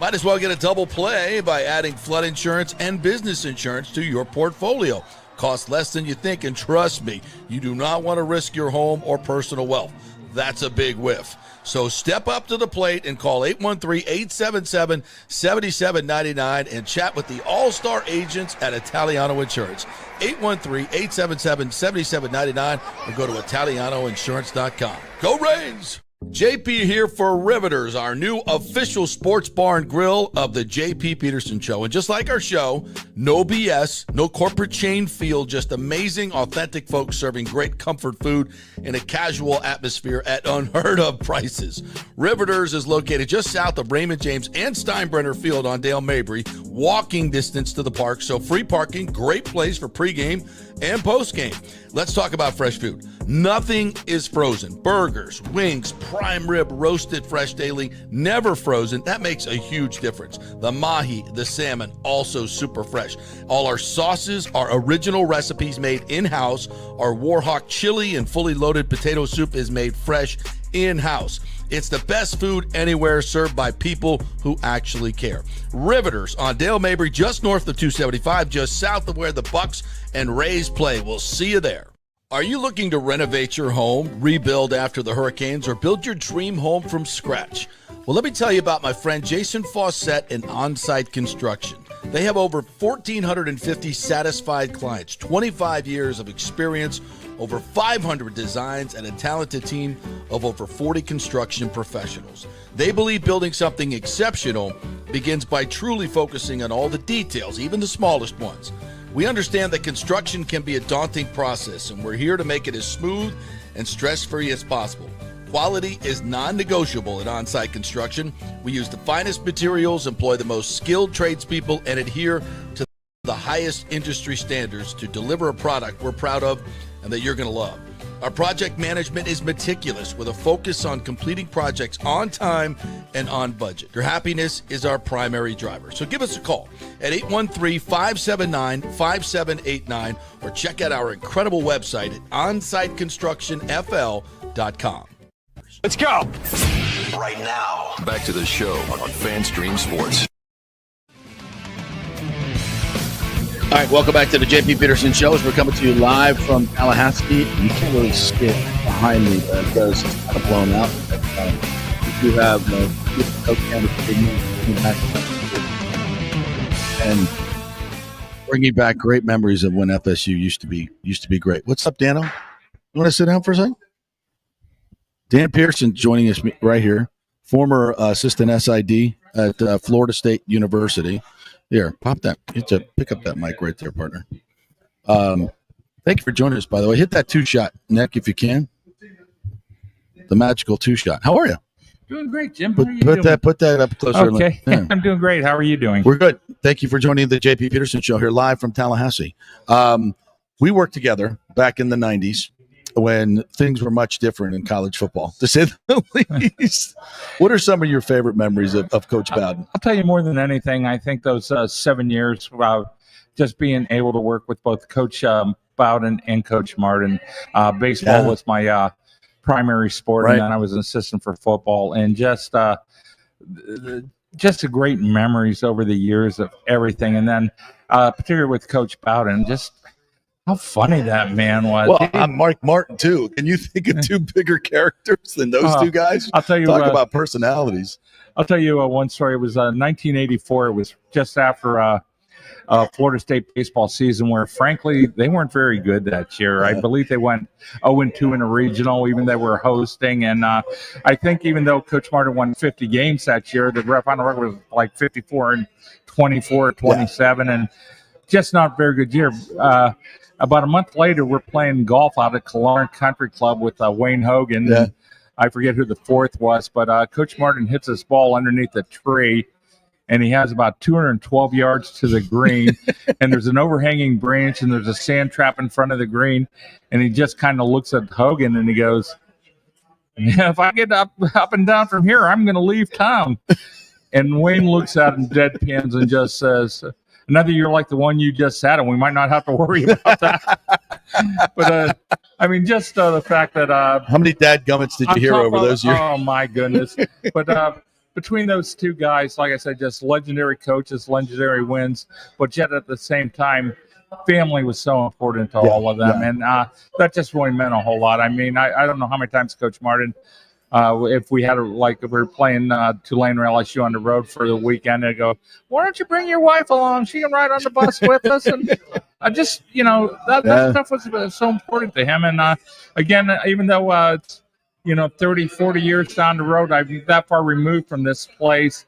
Might as well get a double play by adding flood insurance and business insurance to your portfolio. Costs less than you think, and trust me, you do not want to risk your home or personal wealth. That's a big whiff. So step up to the plate and call 813-877-7799 and chat with the all-star agents at Italiano Insurance. 813-877-7799 or go to ItalianoInsurance.com. Go Rays! JP here for Riveters, our new official sports bar and grill of the JP Peterson Show. And just like our show, no BS, no corporate chain feel, just amazing, authentic folks serving great comfort food in a casual atmosphere at unheard of prices. Riveters is located just south of Raymond James and Steinbrenner Field on Dale Mabry, walking distance to the park, so free parking, great place for pregame and postgame. Let's talk about fresh food. Nothing is frozen. Burgers, wings, prime rib, roasted fresh daily, never frozen. That makes a huge difference. The mahi, the salmon, also super fresh. All our sauces are original recipes made in-house. Our Warhawk chili and fully loaded potato soup is made fresh in-house. It's the best food anywhere, served by people who actually care. Riveters on Dale Mabry, just north of 275, just south of where the Bucks and Rays play. We'll see you there. Are you looking to renovate your home, rebuild after the hurricanes, or build your dream home from scratch? Well, let me tell you about my friend Jason Fawcett and On-Site Construction. They have over 1,450 satisfied clients, 25 years of experience, over 500 designs, and a talented team of over 40 construction professionals. They believe building something exceptional begins by truly focusing on all the details, even the smallest ones. We understand that construction can be a daunting process, and we're here to make it as smooth and stress-free as possible. Quality is non-negotiable at On-Site Construction. We use the finest materials, employ the most skilled tradespeople, and adhere to the highest industry standards to deliver a product we're proud of and that you're going to love. Our project management is meticulous with a focus on completing projects on time and on budget. Your happiness is our primary driver. So give us a call at 813-579-5789 or check out our incredible website at onsiteconstructionfl.com. Let's go. Right now, back to the show on FanStream Sports. All right, welcome back to the JP Peterson Show. We're coming to you live from Tallahassee. You can't really see it behind me because it's kind of blown out. We do have and bringing back great memories of when FSU used to be great. What's up, Dano? You want to sit down for a second? Dan Pearson joining us right here, former assistant SID at Florida State University. Here, pop that. Pick up that mic right there, partner. Thank you for joining us, by the way. Hit that two-shot, Nick, if you can. The magical two-shot. How are you? Doing great, Jim. How are you doing? Put that up closer. Okay. Yeah. I'm doing great. How are you doing? We're good. Thank you for joining the JP Peterson Show here live from Tallahassee. We worked together back in the 90s when things were much different in college football, to say the least. What are some of your favorite memories of Coach Bowden? I'll tell you more than anything, I think those 7 years, just being able to work with both Coach Bowden and Coach Martin. Baseball was my primary sport, and then I was an assistant for football, and just the great memories over the years of everything. And then particularly with Coach Bowden, just how funny that man was. Well, I'm Mark Martin, too. Can you think of two bigger characters than those two guys? I'll tell you. Talk about personalities. I'll tell you one story. It was 1984. It was just after Florida State baseball season where, frankly, they weren't very good that year. I believe they went 0-2 in a regional, even though they were hosting. And I think even though Coach Martin won 50 games that year, the final record was like 54-24, 27, and just not a very good year. About a month later, we're playing golf out at Killarn Country Club with Wayne Hogan. Yeah. I forget who the fourth was, but Coach Martin hits this ball underneath a tree, and he has about 212 yards to the green, and there's an overhanging branch, and there's a sand trap in front of the green, and he just kind of looks at Hogan, and he goes, if I get up and down from here, I'm going to leave town. And Wayne looks at him deadpans and just says, another year like the one you just had, and we might not have to worry about that. But, I mean, just the fact that how many dadgummits did you hear over those years? Oh, my goodness. But between those two guys, like I said, just legendary coaches, legendary wins, but yet at the same time, family was so important to all of them. And that just really meant a whole lot. I mean, I don't know how many times Coach Martin, if we had if we were playing Tulane or LSU on the road for the weekend, I'd go, why don't you bring your wife along? She can ride on the bus with us. And I just, that stuff was so important to him. And again, even though it's, 30, 40 years down the road, I'm that far removed from this place,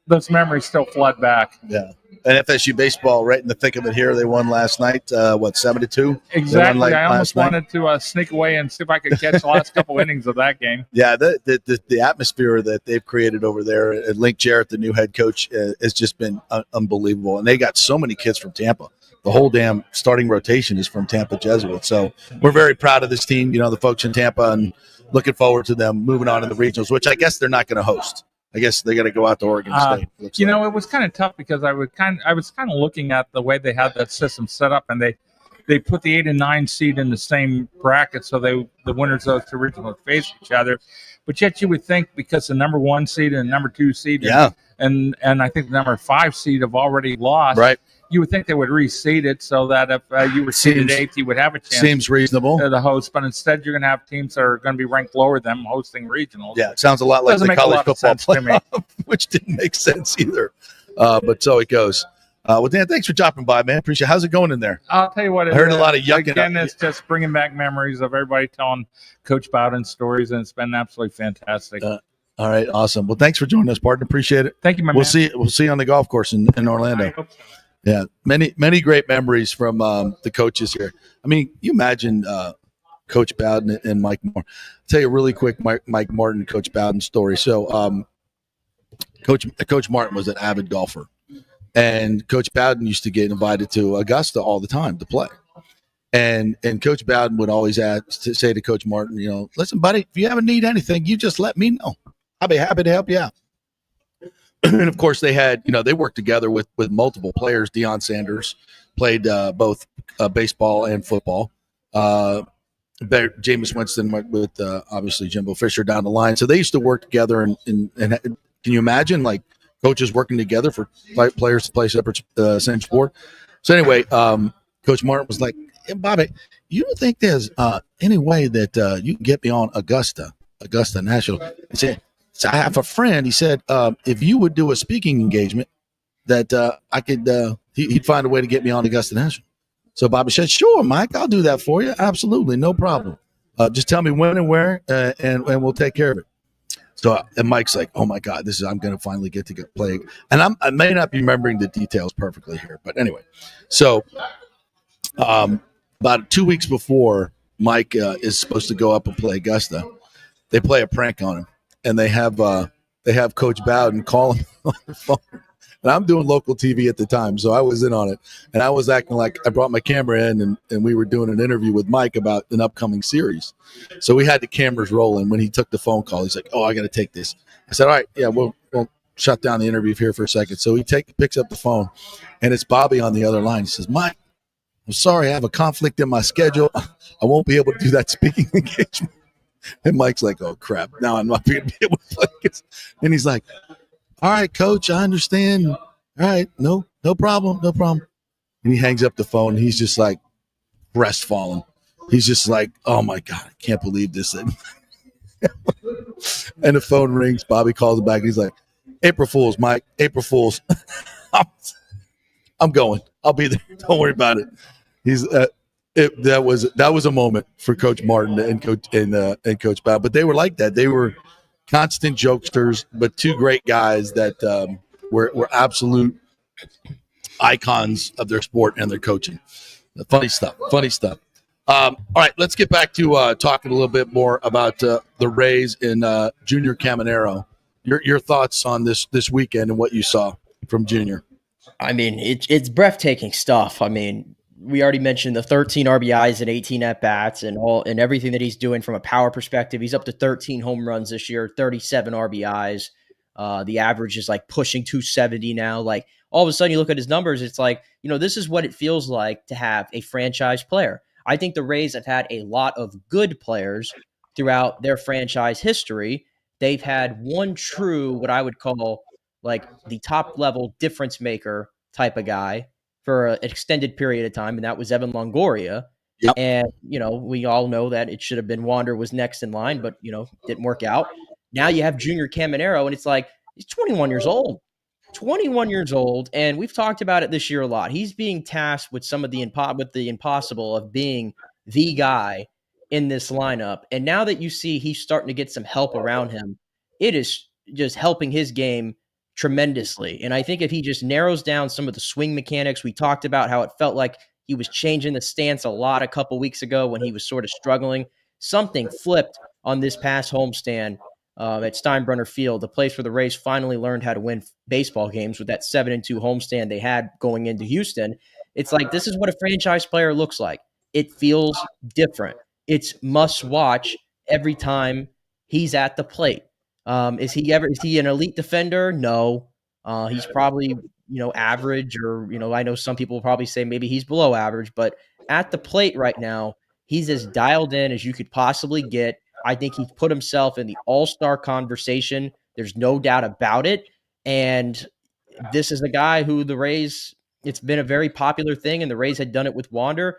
those memories still flood back. Yeah. And FSU baseball, right in the thick of it here. They won last night, 7-2? Exactly. I almost wanted to sneak away and see if I could catch the last couple innings of that game. Yeah, the atmosphere that they've created over there, and Link Jarrett, the new head coach, has just been unbelievable. And they got so many kids from Tampa. The whole damn starting rotation is from Tampa Jesuit. So we're very proud of this team, the folks in Tampa, and looking forward to them moving on to the regionals, which I guess they're not going to host. I guess they got to go out to Oregon State. It was kind of tough because I was kind of looking at the way they had that system set up, and they put the 8 and 9 seed in the same bracket, so the winners of those two regionals face each other. But yet you would think because the number 1 seed and the number 2 seed, and I think the number 5 seed have already lost. Right. You would think they would reseed it so that if you were seeded 8th, you would have a chance. Seems reasonable. To host, but instead you're going to have teams that are going to be ranked lower than them hosting regionals. Yeah, it sounds a lot like the college football playoff, which didn't make sense either. But so it goes. Well, Dan, thanks for dropping by, man. Appreciate it. How's it going in there? I'll tell you what. I heard a lot of yucking. Again, it's just bringing back memories of everybody telling Coach Bowden stories, and it's been absolutely fantastic. All right, awesome. Well, thanks for joining us, partner. Appreciate it. Thank you, my man. We'll see you on the golf course in Orlando. I hope so. Yeah, many great memories from the coaches here. I mean, you imagine Coach Bowden and Mike Moore. I'll tell you a really quick Mike Martin, Coach Bowden story. So Coach Martin was an avid golfer, and Coach Bowden used to get invited to Augusta all the time to play. And Coach Bowden would always say to Coach Martin, listen, buddy, if you ever need anything, you just let me know. I'll be happy to help you out. And of course, they had, they worked together with multiple players. Deion Sanders played both baseball and football. Jameis Winston went with obviously Jimbo Fisher down the line. So they used to work together. And can you imagine like coaches working together for players to play separate same sport? So anyway, Coach Martin was like, hey, Bobby, you don't think there's any way that you can get me on Augusta National? I said, so I have a friend. He said, if you would do a speaking engagement, that I could, he'd find a way to get me on Augusta National. So Bobby said, sure, Mike, I'll do that for you. Absolutely. No problem. Just tell me when and where, and we'll take care of it. So and Mike's like, oh my God, I'm going to finally get to play. And I may not be remembering the details perfectly here, but anyway. So about 2 weeks before Mike is supposed to go up and play Augusta, they play a prank on him. And they have Coach Bowden call him on the phone. And I'm doing local TV at the time, so I was in on it. And I was acting like I brought my camera in, and we were doing an interview with Mike about an upcoming series. So we had the cameras rolling. When he took the phone call, he's like, oh, I got to take this. I said, all right, yeah, we'll shut down the interview here for a second. So he picks up the phone, and it's Bobby on the other line. He says, Mike, I'm sorry, I have a conflict in my schedule. I won't be able to do that speaking engagement. And Mike's like, oh, crap. Now I'm not going to be able to play this. And he's like, all right, Coach, I understand. All right, no problem. And he hangs up the phone. And he's just like crestfallen. He's just like, oh, my God, I can't believe this. And the phone rings. Bobby calls him back. And he's like, April Fools, Mike, April Fools. I'm going. I'll be there. Don't worry about it. He's that was a moment for Coach Martin and Coach Bowden. But they were like that. They were constant jokesters, but two great guys that were absolute icons of their sport and their coaching. Funny stuff. All right, let's get back to talking a little bit more about the Rays and Junior Caminero. Your thoughts on this weekend and what you saw from Junior? I mean, it's breathtaking stuff. I mean, we already mentioned the 13 RBIs and 18 at bats and everything that he's doing from a power perspective. He's up to 13 home runs this year, 37 RBIs. The average is like pushing 270 now. Like all of a sudden you look at his numbers, it's like, this is what it feels like to have a franchise player. I think the Rays have had a lot of good players throughout their franchise history. They've had one true, what I would call like the top level difference maker type of guy for an extended period of time, and that was Evan Longoria. Yep. And, we all know that it should have been Wander was next in line, but, didn't work out. Now you have Junior Caminero, and it's like he's 21 years old. 21 years old, and we've talked about it this year a lot. He's being tasked with some of the impossible of being the guy in this lineup. And now that you see he's starting to get some help around him, it is just helping his game tremendously. And I think if he just narrows down some of the swing mechanics, we talked about how it felt like he was changing the stance a lot a couple weeks ago when he was sort of struggling. Something flipped on this past homestand at Steinbrenner Field, the place where the Rays finally learned how to win baseball games with that 7-2 homestand they had going into Houston. It's like, this is what a franchise player looks like. It feels different. It's must watch every time he's at the plate. Is he an elite defender? No. He's probably, average, or, I know some people will probably say maybe he's below average, but at the plate right now, he's as dialed in as you could possibly get. I think he's put himself in the all-star conversation. There's no doubt about it. And this is a guy who the Rays, it's been a very popular thing, and the Rays had done it with Wander,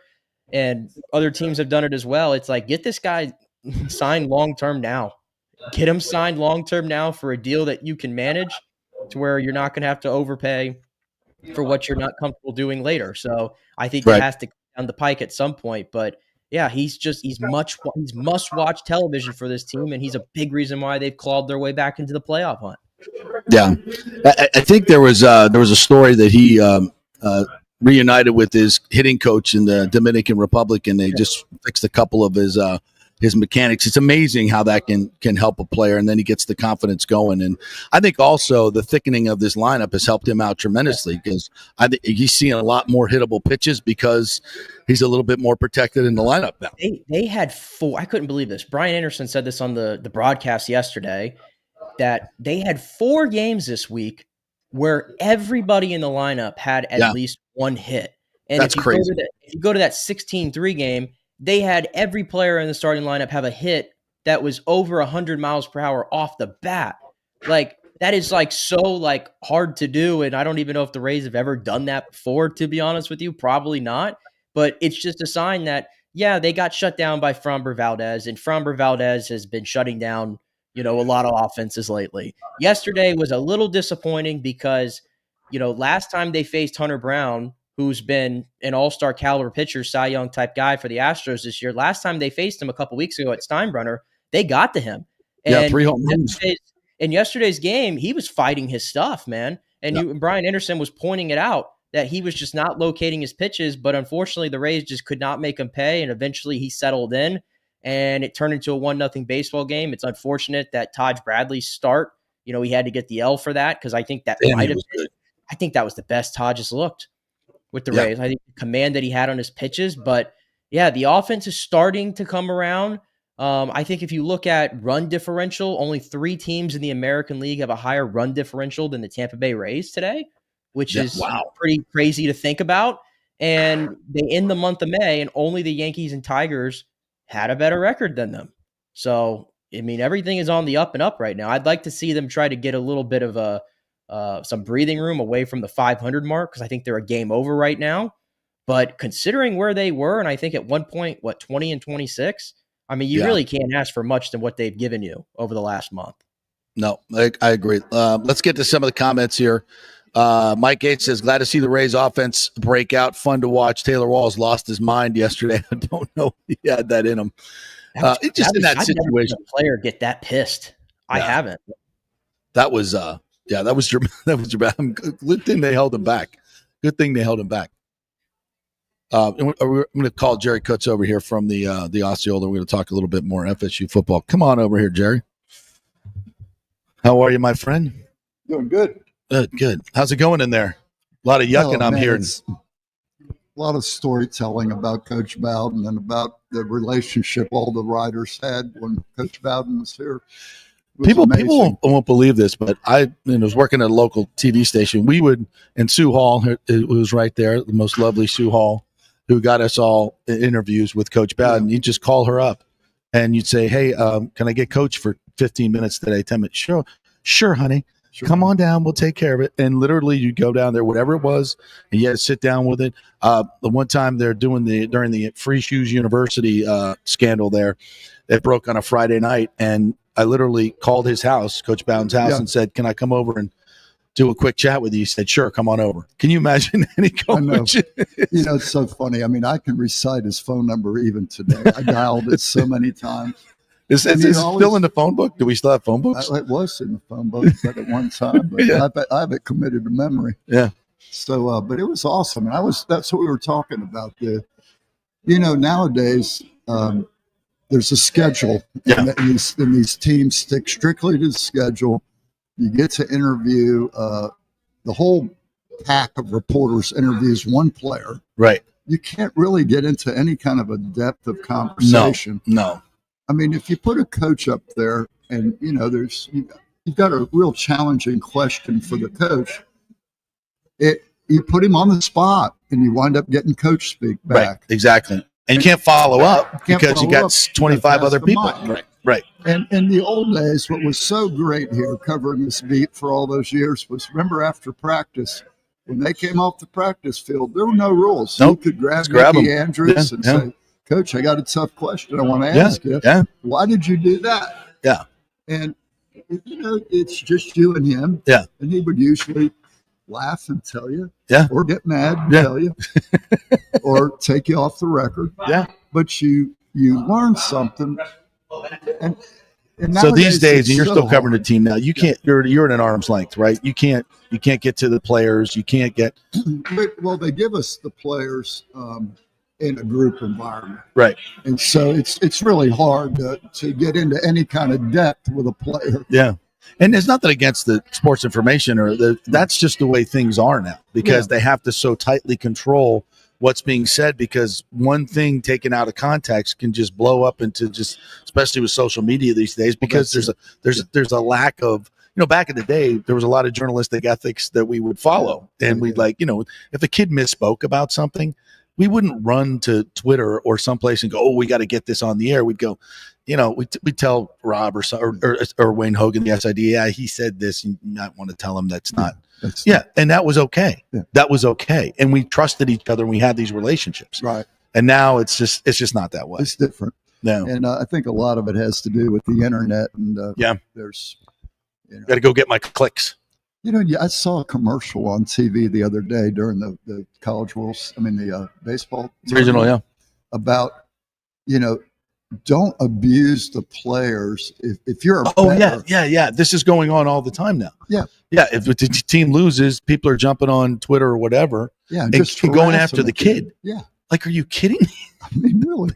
and other teams have done it as well. It's like, get this guy signed long-term now. Get him signed long-term now for a deal that you can manage to where you're not going to have to overpay for what you're not comfortable doing later. So I think it has to come down the pike at some point. But yeah, he's must-watch television for this team, and he's a big reason why they've clawed their way back into the playoff hunt. Yeah, I think there was a story that he reunited with his hitting coach in the Dominican Republic, and they just fixed a couple of his mechanics. It's amazing how that can help a player, and then he gets the confidence going. And I think also the thickening of this lineup has helped him out tremendously, because I think he's seeing a lot more hittable pitches because he's a little bit more protected in the lineup now. They had 4. I couldn't believe this. Brian Anderson said this on the broadcast yesterday, that they had 4 games this week where everybody in the lineup had at least one hit. And that's crazy. If you go to that 16-3 game, they had every player in the starting lineup have a hit that was over 100 miles per hour off the bat. Like, that is like so like hard to do. And I don't even know if the Rays have ever done that before, to be honest with you. Probably not. But it's just a sign that, yeah, they got shut down by Framber Valdez, and Framber Valdez has been shutting down, a lot of offenses lately. Yesterday was a little disappointing because, last time they faced Hunter Brown, who's been an all-star caliber pitcher, Cy Young type guy for the Astros this year. Last time they faced him a couple weeks ago at Steinbrenner, they got to him. And 3 home runs. In yesterday's game, he was fighting his stuff, man. And Brian Anderson was pointing it out that he was just not locating his pitches, but unfortunately the Rays just could not make him pay, and eventually he settled in, and it turned into a 1-0 baseball game. It's unfortunate that Taj Bradley's start, he had to get the L for that, because I think that I think that was the best Taj has looked with the Rays. I think the command that he had on his pitches, but yeah, the offense is starting to come around. I think if you look at run differential, only 3 teams in the American League have a higher run differential than the Tampa Bay Rays today, which is pretty crazy to think about. And they end the month of May, and only the Yankees and Tigers had a better record than them. So, I mean, everything is on the up and up right now. I'd like to see them try to get a little bit of some breathing room away from the 500 mark, because I think they're a game over right now. But considering where they were, and I think at one point, 20 and 26, I mean, you really can't ask for much than what they've given you over the last month. No, I agree. Let's get to some of the comments here. Mike Gates says, glad to see the Rays offense break out. Fun to watch. Taylor Walls lost his mind yesterday. I don't know if he had that in him. In that situation. Never seen a player get that pissed. I haven't. That was that was dramatic. Good thing they held him back. I'm going to call Jerry Kutz over here from the Osceola. We're going to talk a little bit more FSU football. Come on over here, Jerry. How are you, my friend? Doing good. Good. How's it going in there? A lot of yucking I'm hearing. storytelling about Coach Bowden and about the relationship all the writers had when Coach Bowden was here. People won't believe this, but I was working at a local TV station. We would, and Sue Hall, it was right there, the most lovely Sue Hall, who got us all interviews with Coach Bowden. You'd just call her up and you'd say, hey, can I get Coach for 15 minutes today, 10 minutes? Sure, honey. Sure. Come on down. We'll take care of it. And literally you go down there, whatever it was, and you had to sit down with it. The one time they're during the Free Shoes University scandal there, it broke on a Friday night, and I literally called his house, Coach Bowden's house, and said, can I come over and do a quick chat with you? He said, sure, come on over. Can you imagine any coach? It's so funny. I mean, I can recite his phone number even today. I dialed it so many times. Is it still in the phone book? Do we still have phone books? It was in the phone book at one time, but I have it committed to memory. Yeah. So, but it was awesome. And that's what we were talking about. Nowadays, there's a schedule, and these teams stick strictly to the schedule. You get to interview the whole pack of reporters interviews one player. Right. You can't really get into any kind of a depth of conversation. No. I mean, if you put a coach up there, and you've got a real challenging question for the coach, you put him on the spot, and you wind up getting coach speak back. Right. Exactly. And you can't follow up because you got 25 other people. Right. And in the old days, what was so great here covering this beat for all those years was, remember, after practice, when they came off the practice field, there were no rules. Nope. You could grab Mickey Andrews and say, Coach, I got a tough question I want to ask you. Yeah. Why did you do that? Yeah. And, it's just you and him. Yeah. And he would usually laugh and tell you. Yeah. Or get mad and tell you. Or take you off the record. Yeah. But you learn something. And so these days, and you're still covering the team now, you can't, you're at an arm's length, right? You can't get to the players. You can't get. Well, they give us the players in a group environment. Right. And so it's really hard to get into any kind of depth with a player. Yeah. And there's nothing against the sports information that's just the way things are now, because they have to so tightly control what's being said, because one thing taken out of context can just blow up into especially with social media these days, because there's a lack of, back in the day, there was a lot of journalistic ethics that we would follow. And we'd if a kid misspoke about something, we wouldn't run to Twitter or someplace and go, oh, we got to get this on the air. We'd go, we tell Rob or Wayne Hogan, the SID, he said this, and you might want to tell him that's not. And that was okay. Yeah. That was okay. And we trusted each other, and we had these relationships. Right. And now it's just not that way. It's different. No. And I think a lot of it has to do with the internet. And there's, got to go get my clicks. I saw a commercial on TV the other day during the College World, the baseball regional, about, don't abuse the players. If you're this is going on all the time now. Yeah. If the team loses, people are jumping on Twitter or whatever, and just going after the kid. Yeah. Like, are you kidding me? I mean, really?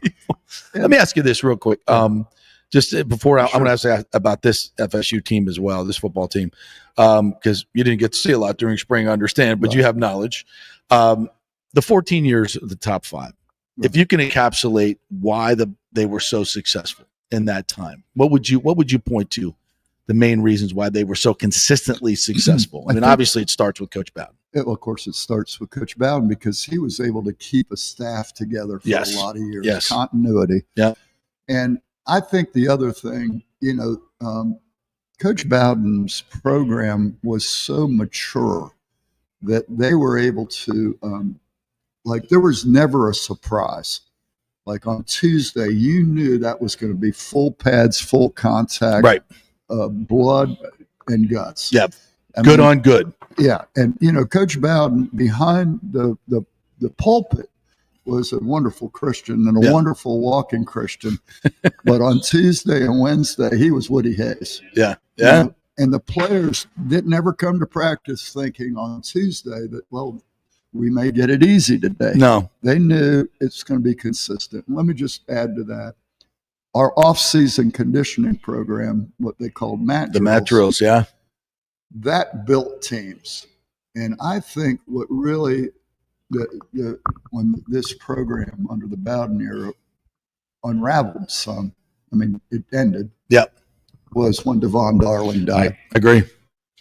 Let me ask you this real quick. Just before I'm going to ask about this FSU team as well, this football team, because you didn't get to see a lot during spring, I understand, but you have knowledge. The 14 years of the top five, if you can encapsulate why they were so successful in that time, what would you point to the main reasons why they were so consistently successful? I mean, obviously it starts with Coach Bowden. Of course, it starts with Coach Bowden, because he was able to keep a staff together for a lot of years. Yes. Continuity. Yeah. And I think the other thing, Coach Bowden's program was so mature that they were able to, there was never a surprise. Like on Tuesday, you knew that was going to be full pads, full contact, right? Blood and guts. Yeah, good on good. Yeah, and Coach Bowden behind the pulpit was a wonderful Christian and a wonderful walking Christian, but on Tuesday and Wednesday he was Woody Hayes. Yeah. And the players didn't ever come to practice thinking on Tuesday that, well, we may get it easy today. No. They knew it's going to be consistent. Let me just add to that. Our off-season conditioning program, what they called mat drills. The mat drills, that built teams. And I think what really when this program under the Bowden era unraveled some, I mean, it ended. Yep. Was when Devon Darling died. I agree.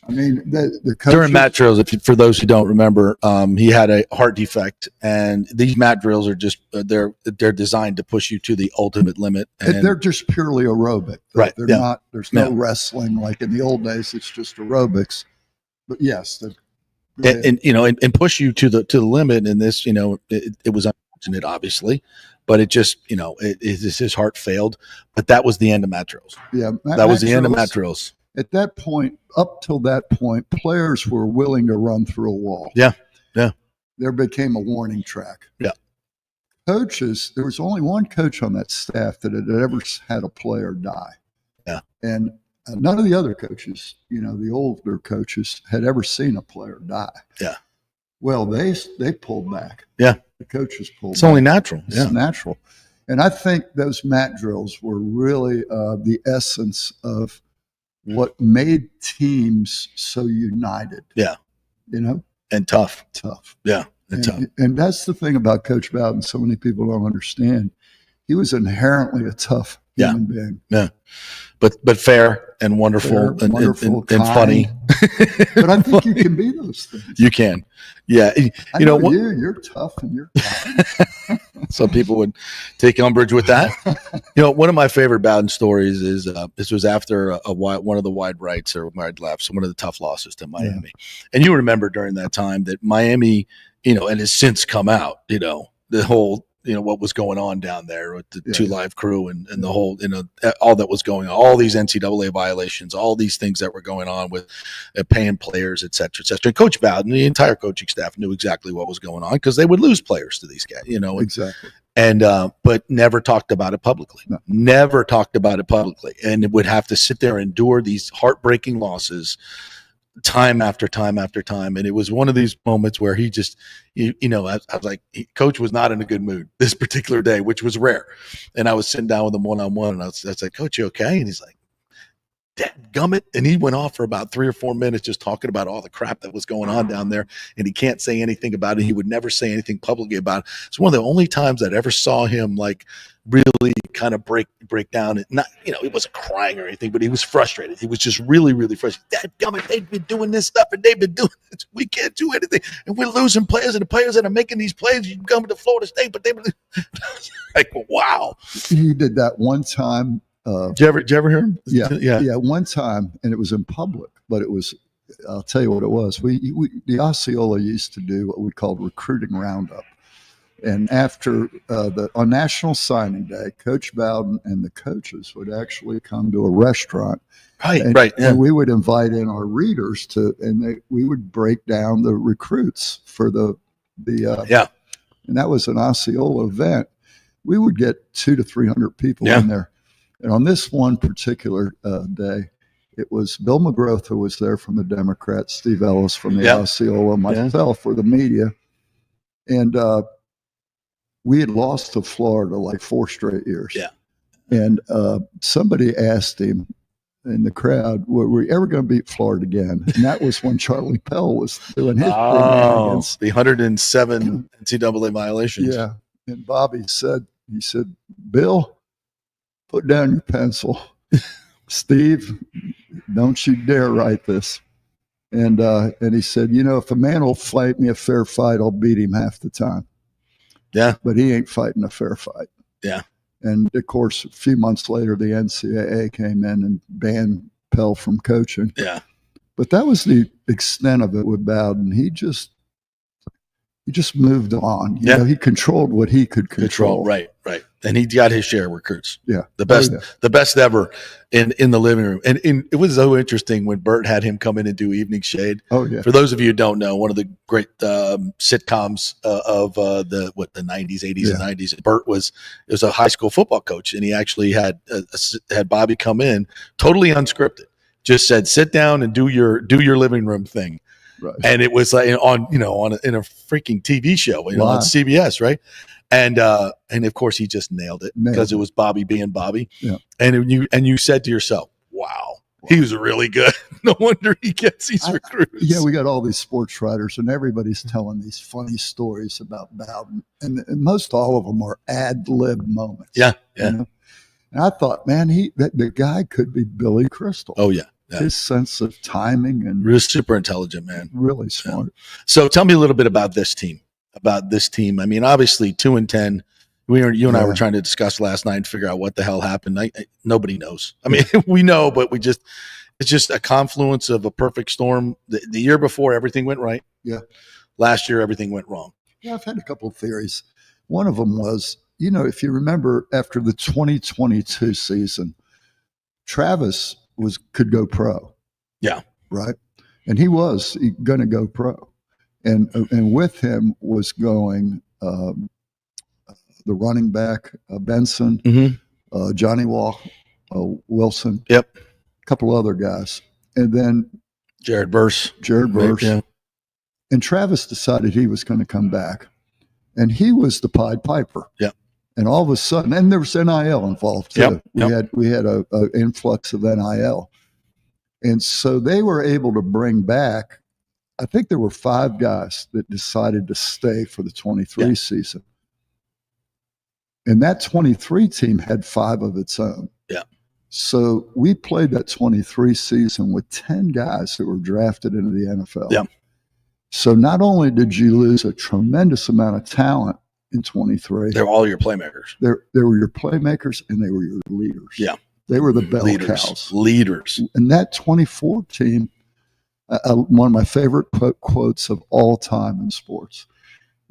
I mean, the coaches, During mat drills, for those who don't remember, he had a heart defect, and these mat drills are just they're designed to push you to the ultimate limit. And they're just purely aerobic. Right. They're not. There's no wrestling like in the old days. It's just aerobics. But yes, and push you to the limit. And this, it was unfortunate, obviously, but it just, his heart failed. But that was the end of mat drills. Yeah, that was the end of mat drills. At that point, up till that point, players were willing to run through a wall. Yeah, yeah. There became a warning track. Yeah. Coaches, there was only one coach on that staff that had ever had a player die. Yeah. And none of the other coaches, the older coaches, had ever seen a player die. Yeah. Well, they pulled back. Yeah. The coaches pulled back. It's only natural. It's natural. And I think those mat drills were really the essence of what made teams so united. Yeah. And tough. Yeah. And that's the thing about Coach Bowden. So many people don't understand. He was inherently a tough human being. Yeah. But fair and wonderful, and funny. But I think you can be those things. You can. Yeah. You're tough and you're kind. Some people would take umbrage with that. One of my favorite Bowden stories is this was after one of the wide rights or wide lefts, one of the tough losses to Miami. Yeah. And you remember during that time that Miami, and has since come out, the whole, what was going on down there with the 2 Live Crew and the whole, all that was going on, all these NCAA violations, all these things that were going on with paying players, et cetera, et cetera. And Coach Bowden, the entire coaching staff knew exactly what was going on because they would lose players to these guys, Exactly. And, but never talked about it publicly. No. Never talked about it publicly. And would have to sit there and endure these heartbreaking losses time after time after time. And it was one of these moments where he just, I was like, Coach was not in a good mood this particular day, which was rare. And I was sitting down with him one-on-one, and I was like, Coach, you okay? And he's like, dadgummit. And he went off for about 3 or 4 minutes just talking about all the crap that was going on down there. And he can't say anything about it. He would never say anything publicly about it. It's one of the only times I'd ever saw him like really kind of break down. And not, he wasn't crying or anything, but he was frustrated. He was just really, really frustrated. Dadgummit, they've been doing this stuff and they've been doing it. We can't do anything. And we're losing players, and the players that are making these plays, you come to Florida State, but they've been like, wow. He did that one time. Did you ever hear him? Yeah. One time, and it was in public, but it was. I'll tell you what it was. The Osceola used to do what we called recruiting roundup, and after on National Signing Day, Coach Bowden and the coaches would actually come to a restaurant, and we would invite in our readers we would break down the recruits for the and that was an Osceola event. We would get 200 to 300 people in there. And on this one particular day, it was Bill McGrath who was there from the Democrats, Steve Ellis from the Osceola, myself for the media. And we had lost to Florida like 4 straight years. Yeah. And somebody asked him in the crowd, were we ever going to beat Florida again? And that was when Charlie Pell was doing his the 107 NCAA violations. Yeah. And Bobby said, Bill, put down your pencil. Steve, don't you dare write this. And he said, if a man will fight me a fair fight, I'll beat him half the time. Yeah. But he ain't fighting a fair fight. Yeah. And, of course, a few months later, the NCAA came in and banned Pell from coaching. Yeah. But that was the extent of it with Bowden. He just moved on. You know, he controlled what he could control. Right. And he got his share of recruits. Yeah. The best ever in the living room. And it was so interesting when Bert had him come in and do Evening Shade. Oh, yeah. For those of you who don't know, one of the great sitcoms of the 90s, 80s and 90s. Bert was a high school football coach, and he actually had Bobby come in totally unscripted. Just said, sit down and do your living room thing. Right. And it was like in a freaking TV show, on CBS, right? And of course he just nailed it because it was Bobby being Bobby. Yeah. And you said to yourself, wow, he was really good. No wonder he gets these recruits. Yeah, we got all these sports writers, and everybody's telling these funny stories about Bowden, and most all of them are ad lib moments. Yeah. You know? And I thought, man, the guy could be Billy Crystal. Oh yeah. His sense of timing and Really super intelligent, man. Really smart. Yeah. So tell me a little bit about this team. I mean, obviously 2-10. You and I were trying to discuss last night and figure out what the hell happened. Nobody knows. I mean, we know, but it's just a confluence of a perfect storm. The year before, everything went right. Yeah. Last year, everything went wrong. Yeah, I've had a couple of theories. One of them was, if you remember after the 2022 season, Travis could go pro. Yeah. Right. And he was going to go pro. And with him was going the running back, Benson, Johnny Wilson. Yep. A couple other guys. And then Jared Verse. Yeah. And Travis decided he was going to come back. And he was the Pied Piper. Yeah. And all of a sudden, and there was NIL involved too. Yep. We had a influx of NIL. And so they were able to bring back, I think there were 5 guys that decided to stay for the 23 season. And that 23 team had 5 of its own. Yeah. So we played that 23 season with 10 guys that were drafted into the NFL. Yeah. So not only did you lose a tremendous amount of talent in 23. They're all your playmakers. They were your playmakers and they were your leaders. Yeah. They were the bell cows. Leaders. And that 24 team, one of my favorite quotes of all time in sports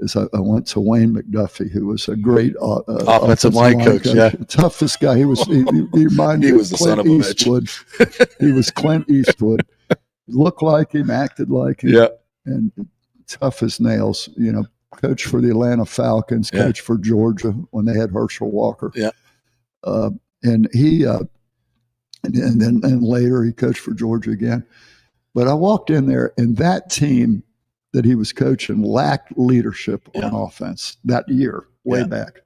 is I went to Wayne McDuffie, who was a great offensive line coach. Yeah. Toughest guy. He reminded me was of the son of a Eastwood. He was Clint Eastwood. Looked like him, acted like him. Yeah. And tough as nails, coach for the Atlanta Falcons, coach for Georgia when they had Herschel Walker. Yeah. And he, and then later he coached for Georgia again. But I walked in there, and that team that he was coaching lacked leadership on offense that year, way back.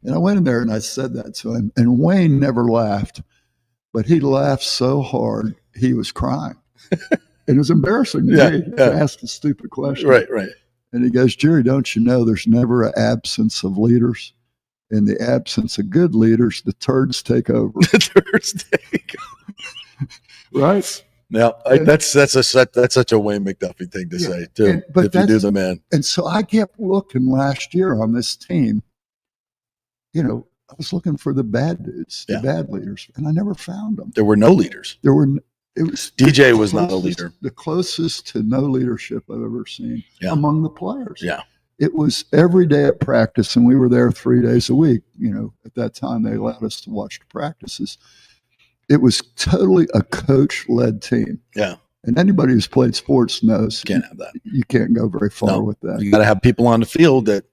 And I went in there and I said that to him. And Wayne never laughed, but he laughed so hard he was crying. It was embarrassing to me to ask a stupid question. Right. And he goes, Jerry, don't you know there's never an absence of leaders? In the absence of good leaders, the turds take over. Right? Now, that's such a Wayne McDuffie thing to say, too, if you do the man. And so I kept looking last year on this team. I was looking for the bad dudes, the bad leaders, and I never found them. There were no leaders. It was DJ was not a leader. The closest to no leadership I've ever seen among the players. Yeah. It was every day at practice, and we were there 3 days a week. At that time, they allowed us to watch the practices. It was totally a coach-led team. Yeah. And anybody who's played sports knows you can't have that. You can't go very far with that. You got to have people on the field that,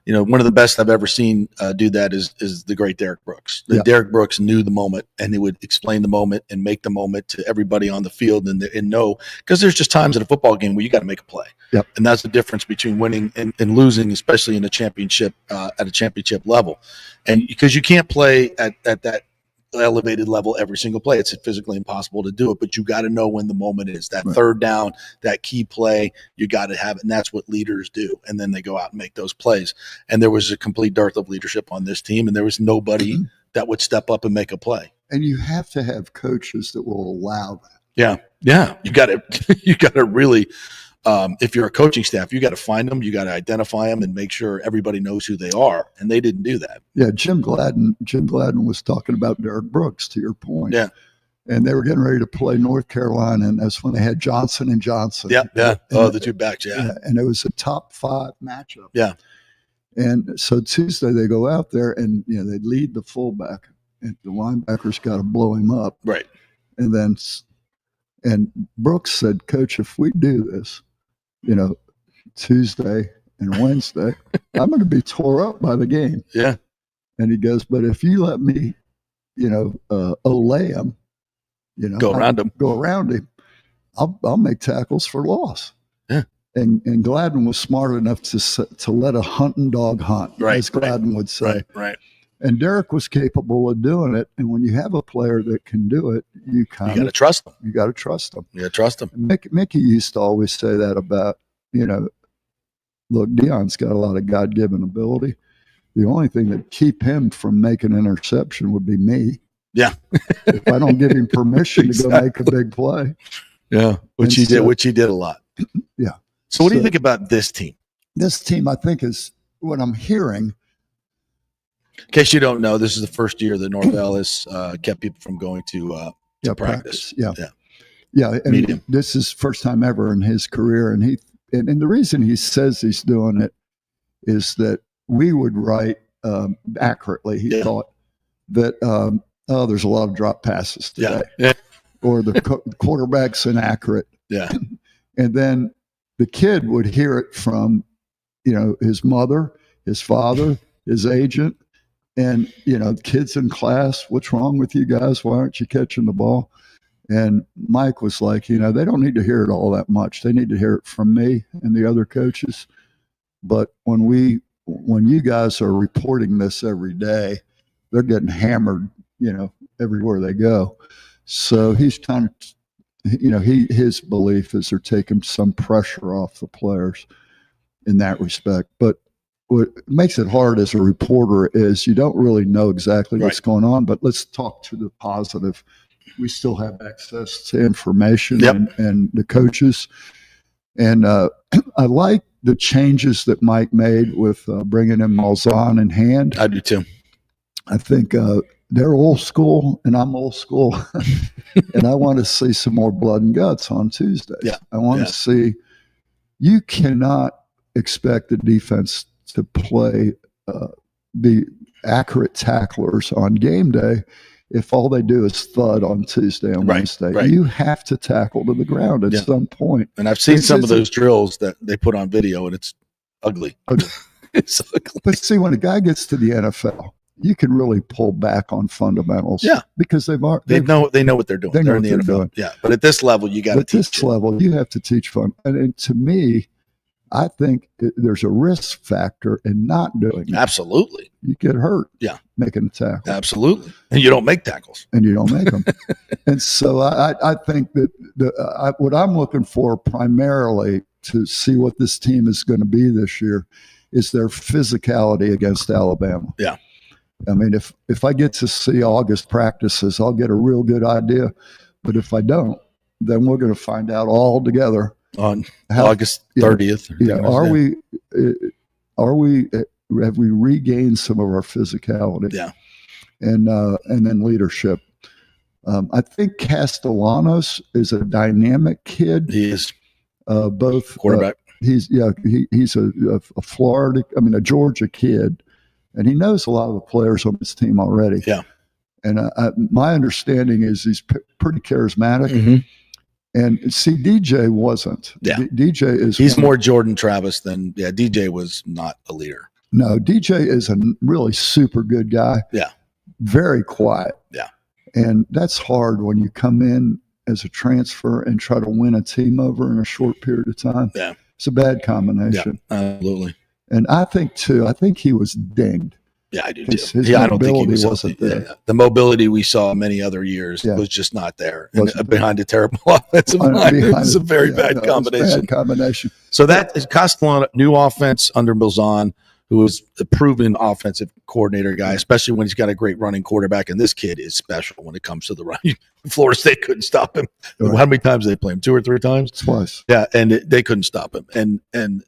one of the best I've ever seen do that is the great Derek Brooks. Derek Brooks knew the moment, and he would explain the moment and make the moment to everybody on the field and know, because there's just times in a football game where you got to make a play. Yep. And that's the difference between winning and losing, especially in a championship, at a championship level. And because you can't play at that elevated level every single play, it's physically impossible to do it, but you got to know when the moment is. That third down, that key play, you got to have it, and that's what leaders do. And then they go out and make those plays. And there was a complete dearth of leadership on this team, and there was nobody that would step up and make a play. And you have to have coaches that will allow that. Yeah. You got to really, if you're a coaching staff, you got to find them, you got to identify them, and make sure everybody knows who they are. And they didn't do that. Yeah, Jim Gladden was talking about Derek Brooks, to your point. Yeah. And they were getting ready to play North Carolina, and that's when they had Johnson and Johnson. Yeah. And the two backs. Yeah. And it was a top 5 matchup. Yeah. And so Tuesday they go out there and they lead the fullback, and the linebackers got to blow him up. Right. And Brooks said, Coach, if we do this, Tuesday and Wednesday, I'm going to be tore up by the game. Yeah. And he goes, but if you let me, olay him, go around him, I'll make tackles for loss. Yeah. And Gladden was smart enough to let a hunting dog hunt, as Gladden would say. Right. And Derek was capable of doing it. And when you have a player that can do it, you got to trust them. You got to trust them. You got to trust them. Mickey used to always say that about, look, Deion's got a lot of God-given ability. The only thing that keep him from making an interception would be me. Yeah. If I don't give him permission to go make a big play. Yeah. Which he did a lot. Yeah. So what do you think about this team? This team, I think, is what I'm hearing. In case you don't know, this is the first year that Norvell has kept people from going to practice. Yeah. And this is first time ever in his career. And the reason he says he's doing it is that we would write accurately. He thought that, there's a lot of drop passes today. Yeah. Or the quarterback's inaccurate. Yeah. And then the kid would hear it from, his mother, his father, his agent, and, kids in class, what's wrong with you guys? Why aren't you catching the ball? And Mike was like, they don't need to hear it all that much. They need to hear it from me and the other coaches. But when you guys are reporting this every day, they're getting hammered, everywhere they go. So he's trying to, his belief is they're taking some pressure off the players in that respect. But what makes it hard as a reporter is you don't really know exactly what's going on. But let's talk to the positive. We still have access to information and the coaches. And I like the changes that Mike made with bringing in Malzahn in hand. I do too. I think they're old school and I'm old school. And I want to see some more blood and guts on Tuesdays. Yeah. I want to see, you cannot expect the defense to play, be accurate tacklers on game day if all they do is thud on Tuesday and Wednesday. Right. You have to tackle to the ground at some point. And I've seen some of those drills that they put on video, and it's ugly. It's ugly. But see, when a guy gets to the NFL, you can really pull back on fundamentals. Yeah, because they know what they're doing. They're in the NFL. Yeah, but at this level, you got to teach. At this level, you have to teach fun. And to me, I think there's a risk factor in not doing it. Absolutely. You get hurt making a tackle. Absolutely. And you don't make tackles. And you don't make them. And so I think that what I'm looking for primarily to see what this team is going to be this year is their physicality against Alabama. Yeah. I mean, if I get to see August practices, I'll get a real good idea. But if I don't, then we're going to find out all together on August 30th. Have we regained some of our physicality? Yeah. And then leadership. I think Castellanos is a dynamic kid. He is both quarterback. He's a Florida, a Georgia kid, and he knows a lot of the players on his team already. Yeah. And my understanding is he's pretty charismatic. Mm-hmm. And see, DJ wasn't. Yeah. DJ is. He's more Jordan Travis than, DJ was not a leader. No, DJ is a really super good guy. Yeah. Very quiet. Yeah. And that's hard when you come in as a transfer and try to win a team over in a short period of time. Yeah. It's a bad combination. Yeah, absolutely. And I think he was dinged. Yeah, I do too. His I don't think he wasn't there. Yeah. The mobility we saw many other years was just not there. And behind a terrible offensive line. It's a very bad combination. So that is Castellano, new offense under Malzahn, who is a proven offensive coordinator guy, especially when he's got a great running quarterback. And this kid is special when it comes to the run. Florida State couldn't stop him. Right. How many times did they play him? 2 or 3 times? Twice. Yeah, and they couldn't stop him. And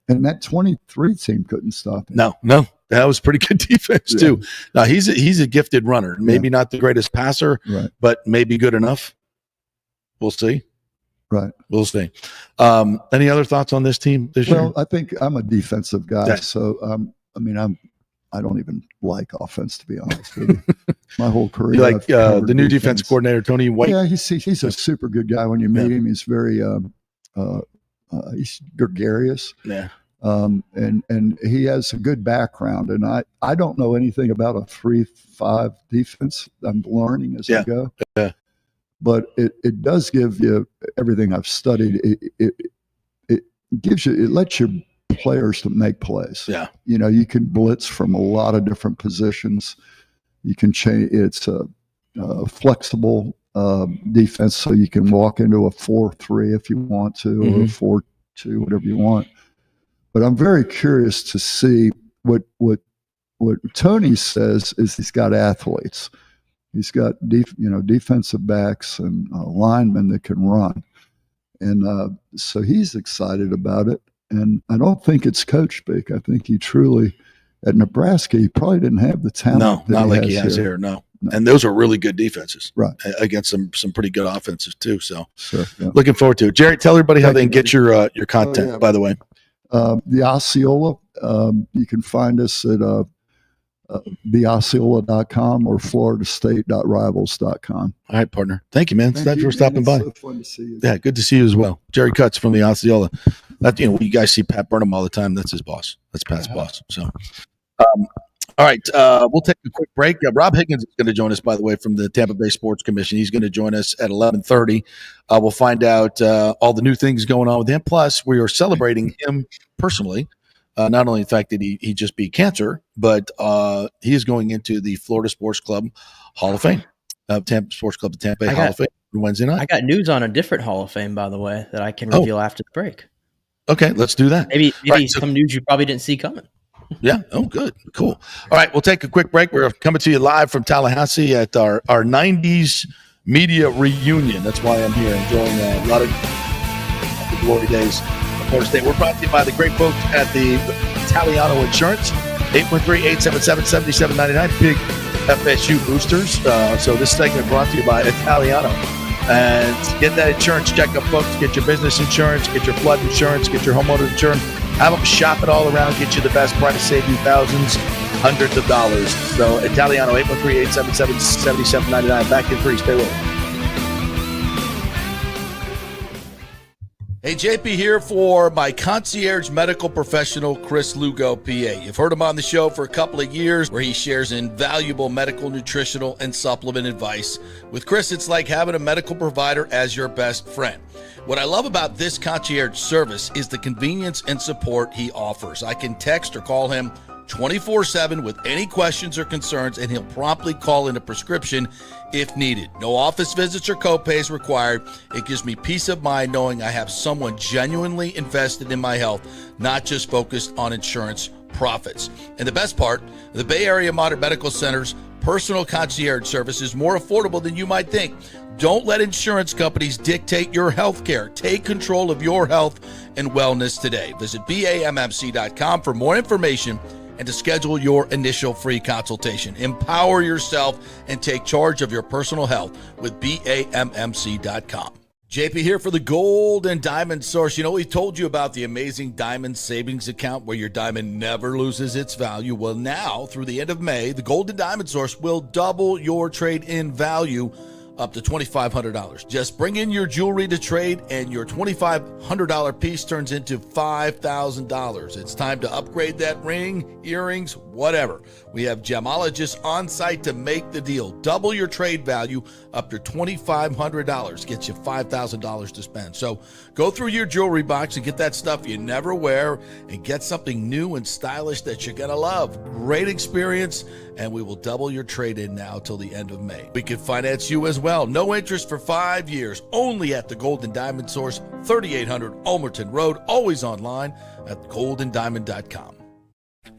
that 23 team couldn't stop him. No. That was pretty good defense too. Now he's a gifted runner. Maybe not the greatest passer, but maybe good enough. We'll see. Right. We'll see. Any other thoughts on this team this year? Well, I think I'm a defensive guy, so I don't even like offense, to be honest with you. My whole career, you like the new defense coordinator, Tony White. Yeah, he's a super good guy. When you meet him, he's very he's gregarious. Yeah. And he has a good background, and I don't know anything about a 3-5 defense. I'm learning as I go. Yeah. But it does give you everything I've studied. It lets your players to make plays. Yeah. You can blitz from a lot of different positions. You can change. It's a flexible defense, so you can walk into a 4-3 if you want to, or 4-2, whatever you want. But I'm very curious to see what Tony says is he's got athletes. He's got defensive backs and linemen that can run, and so he's excited about it. And I don't think it's coach speak. I think he truly, at Nebraska, he probably didn't have the talent. No, not like he has here. No. And those are really good defenses, right? Against some pretty good offenses too. So, yeah. Looking forward to it. Jerry, tell everybody how they can get your content. By the way, the Osceola. You can find us at theosceola.com or floridastate.rivals.com. All right, partner. Thank you, man. Thanks for stopping by. So fun to see you. Yeah, good to see you as well. Jerry Cutts from the Osceola. That, you guys see Pat Burnham all the time. That's his boss. That's Pat's boss. So, all right, we'll take a quick break. Rob Higgins is going to join us, by the way, from the Tampa Bay Sports Commission. He's going to join us at 11:30. We'll find out all the new things going on with him. Plus, we are celebrating him personally. Not only the fact that he just beat cancer, but he is going into the Florida Sports Club Hall of Fame, Tampa Sports Club, the Tampa Bay Hall of Fame Wednesday night. I got news on a different Hall of Fame, by the way, that I can reveal after the break. Okay, let's do that. Maybe some news you probably didn't see coming. Yeah. Oh, good. Cool. All right, we'll take a quick break. We're coming to you live from Tallahassee at our 90s media reunion. That's why I'm here, enjoying a lot of the glory days. Florida State. We're brought to you by the great folks at the Italiano Insurance, 813-877-7799, big FSU boosters. So this segment brought to you by Italiano. And get that insurance checkup, folks. Get your business insurance, get your flood insurance, get your homeowner insurance. Have them shop it all around, get you the best price, save you thousands, hundreds of dollars. So Italiano, 813-877-7799. Back in 3. Stay with us. Hey, JP here for my concierge medical professional, Chris Lugo, PA. You've heard him on the show for a couple of years where he shares invaluable medical, nutritional, and supplement advice. With Chris, it's like having a medical provider as your best friend. What I love about this concierge service is the convenience and support he offers. I can text or call him 24/7 with any questions or concerns, and he'll promptly call in a prescription if needed. No office visits or copays required. It gives me peace of mind knowing I have someone genuinely invested in my health, not just focused on insurance profits. And the best part, the Bay Area Modern Medical Center's personal concierge service is more affordable than you might think. Don't let insurance companies dictate your health care. Take control of your health and wellness today. Visit BAMMC.com for more information and to schedule your initial free consultation. Empower yourself and take charge of your personal health with BAMMC.com. JP here for the Gold and Diamond Source. We've told you about the amazing Diamond Savings Account where your diamond never loses its value. Well, now, through the end of May, the Gold and Diamond Source will double your trade-in value up to $2,500. Just bring in your jewelry to trade and your $2,500 piece turns into $5,000. It's time to upgrade that ring, earrings, whatever. We have gemologists on site to make the deal. Double your trade value up to $2,500. Gets you $5,000 to spend. So go through your jewelry box and get that stuff you never wear and get something new and stylish that you're going to love. Great experience, and we will double your trade-in now till the end of May. We can finance you as well. No interest for 5 years. Only at the Gold and Diamond Source, 3800 Ulmerton Road. Always online at goldanddiamond.com.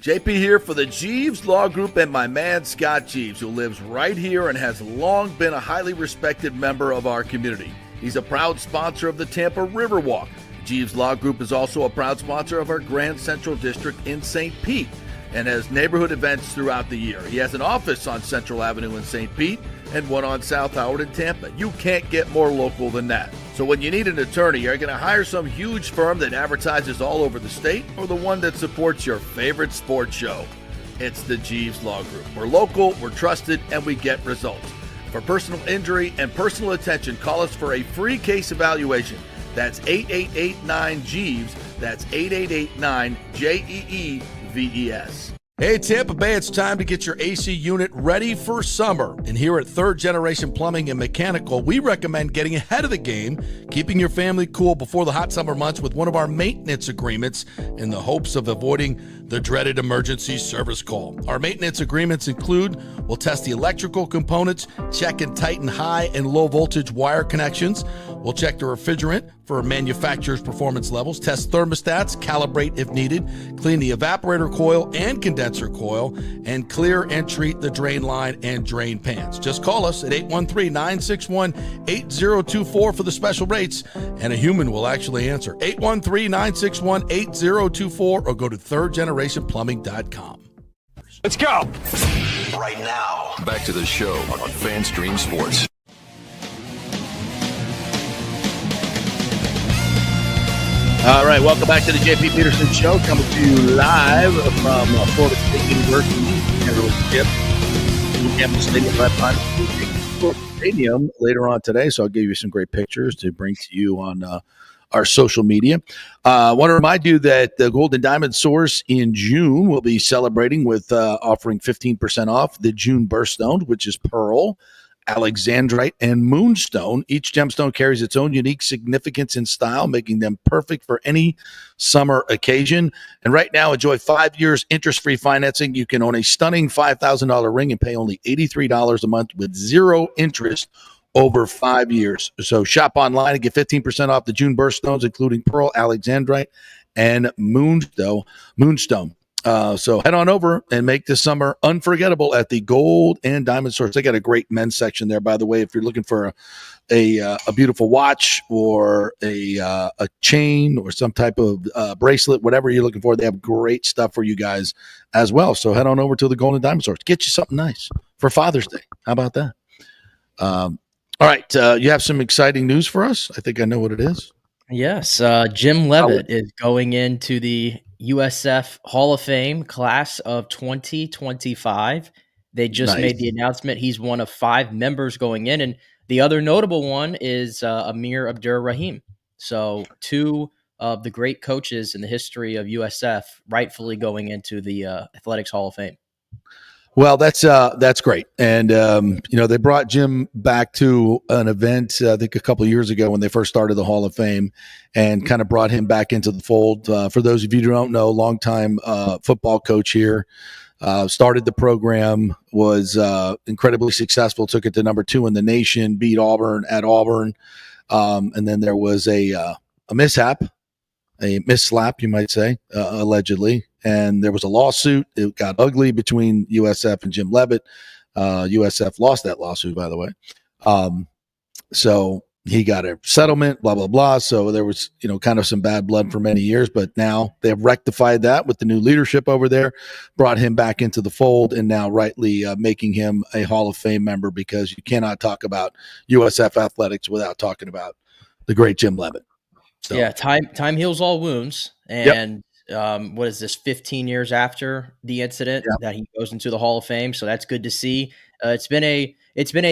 JP here for the Jeeves Law Group and my man Scott Jeeves, who lives right here and has long been a highly respected member of our community. He's a proud sponsor of the Tampa Riverwalk. Jeeves Law Group is also a proud sponsor of our Grand Central District in St. Pete and has neighborhood events throughout the year. He has an office on Central Avenue in St. Pete and one on South Howard in Tampa. You can't get more local than that. So when you need an attorney, are you going to hire some huge firm that advertises all over the state or the one that supports your favorite sports show? It's the Jeeves Law Group. We're local, we're trusted, and we get results. For personal injury and personal attention, call us for a free case evaluation. That's 8889-JEEVES. That's 8889-JEEVES. Hey, Tampa Bay, it's time to get your AC unit ready for summer. And here at Third Generation Plumbing and Mechanical, we recommend getting ahead of the game, keeping your family cool before the hot summer months with one of our maintenance agreements in the hopes of avoiding the dreaded emergency service call. Our maintenance agreements include, we'll test the electrical components, check and tighten high and low voltage wire connections. We'll check the refrigerant for manufacturer's performance levels, test thermostats, calibrate if needed, clean the evaporator coil and condenser coil, and clear and treat the drain line and drain pans. Just call us at 813-961-8024 for the special rates, and a human will actually answer. 813-961-8024 or go to thirdgenerationplumbing.com. Let's go. Right now, back to the show on FanStream Sports. All right, welcome back to the JP Peterson Show, coming to you live from Florida State University, Campus Stadium, right behind Florida Stadium later on today. So I'll give you some great pictures to bring to you on our social media. I want to remind you that the Golden Diamond Source in June will be celebrating with offering 15% off the June birthstone, which is pearl, alexandrite, and moonstone. Each gemstone carries its own unique significance and style, making them perfect for any summer occasion. And right now, enjoy 5 years interest-free financing. You can own a stunning $5,000 ring and pay only $83 a month with zero interest over 5 years. So shop online and get 15% off the June birthstones, including pearl, alexandrite, and moonstone. So head on over and make this summer unforgettable at the Gold and Diamond Source. They got a great men's section there, by the way. If you're looking for a beautiful watch or a chain or some type of bracelet, whatever you're looking for, they have great stuff for you guys as well. So head on over to the Gold and Diamond Source. Get you something nice for Father's Day. How about that? All right. You have some exciting news for us. I think I know what it is. Yes, Jim Leavitt is going into the USF Hall of Fame class of 2025. They just made the announcement. He's one of 5 members going in, and the other notable one is Amir Abdur-Rahim. So 2 of the great coaches in the history of USF rightfully going into the Athletics Hall of Fame. Well, that's great. And, they brought Jim back to an event, I think a couple of years ago when they first started the Hall of Fame and kind of brought him back into the fold. For those of you who don't know, longtime football coach here, started the program, was incredibly successful, took it to number 2 in the nation, beat Auburn at Auburn. And then there was a mishap, a misslap, you might say, allegedly. And there was a lawsuit. It got ugly between USF and Jim Leavitt. USF lost that lawsuit, by the way. So he got a settlement, blah, blah, blah. So there was, kind of some bad blood for many years. But now they have rectified that with the new leadership over there, brought him back into the fold, and now rightly making him a Hall of Fame member, because you cannot talk about USF athletics without talking about the great Jim Leavitt. So. Yeah, time heals all wounds. And what is this, 15 years after the incident that he goes into the Hall of Fame. So that's good to see. It's been a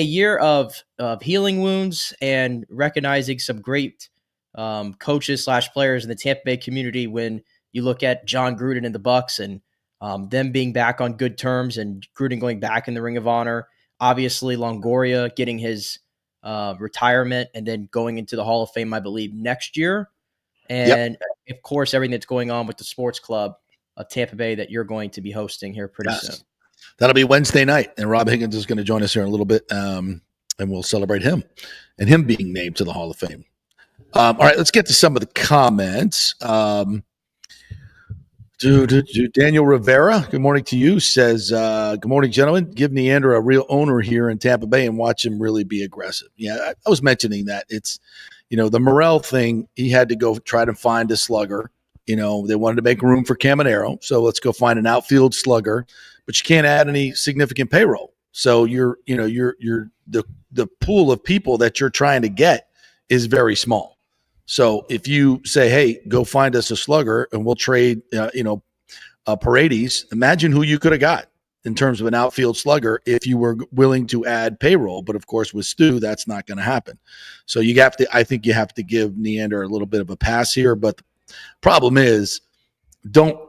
year of healing wounds and recognizing some great coaches / players in the Tampa Bay community. When you look at John Gruden and the Bucks and them being back on good terms, and Gruden going back in the Ring of Honor, obviously Longoria getting his retirement and then going into the Hall of Fame, I believe, next year. And of course, everything that's going on with the sports club of Tampa Bay that you're going to be hosting here pretty soon. That'll be Wednesday night. And Rob Higgins is going to join us here in a little bit. And we'll celebrate him and him being named to the Hall of Fame. All right, let's get to some of the comments. Daniel Rivera, good morning to you, says, good morning, gentlemen. Give Neander a real owner here in Tampa Bay and watch him really be aggressive. Yeah, I was mentioning that. It's, the Morrell thing, he had to go try to find a slugger. They wanted to make room for Caminero, so let's go find an outfield slugger. But you can't add any significant payroll. So you're the pool of people that you're trying to get is very small. So if you say, hey, go find us a slugger and we'll trade, Paredes, imagine who you could have got in terms of an outfield slugger if you were willing to add payroll. But of course, with Stu, that's not going to happen. So I think you have to give Neander a little bit of a pass here. But the problem is, don't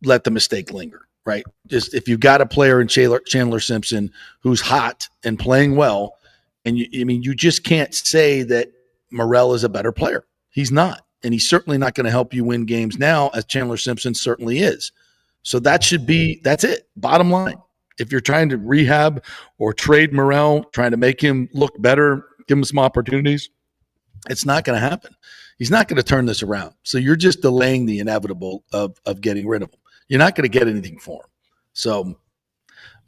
let the mistake linger, right? Just if you've got a player in Chandler Simpson who's hot and playing well, and you just can't say that Morel is a better player. He's not, and he's certainly not going to help you win games now, as Chandler Simpson certainly is. So that's it. Bottom line. If you're trying to rehab or trade Morel, trying to make him look better, give him some opportunities, it's not going to happen. He's not going to turn this around. So you're just delaying the inevitable of getting rid of him. You're not going to get anything for him. So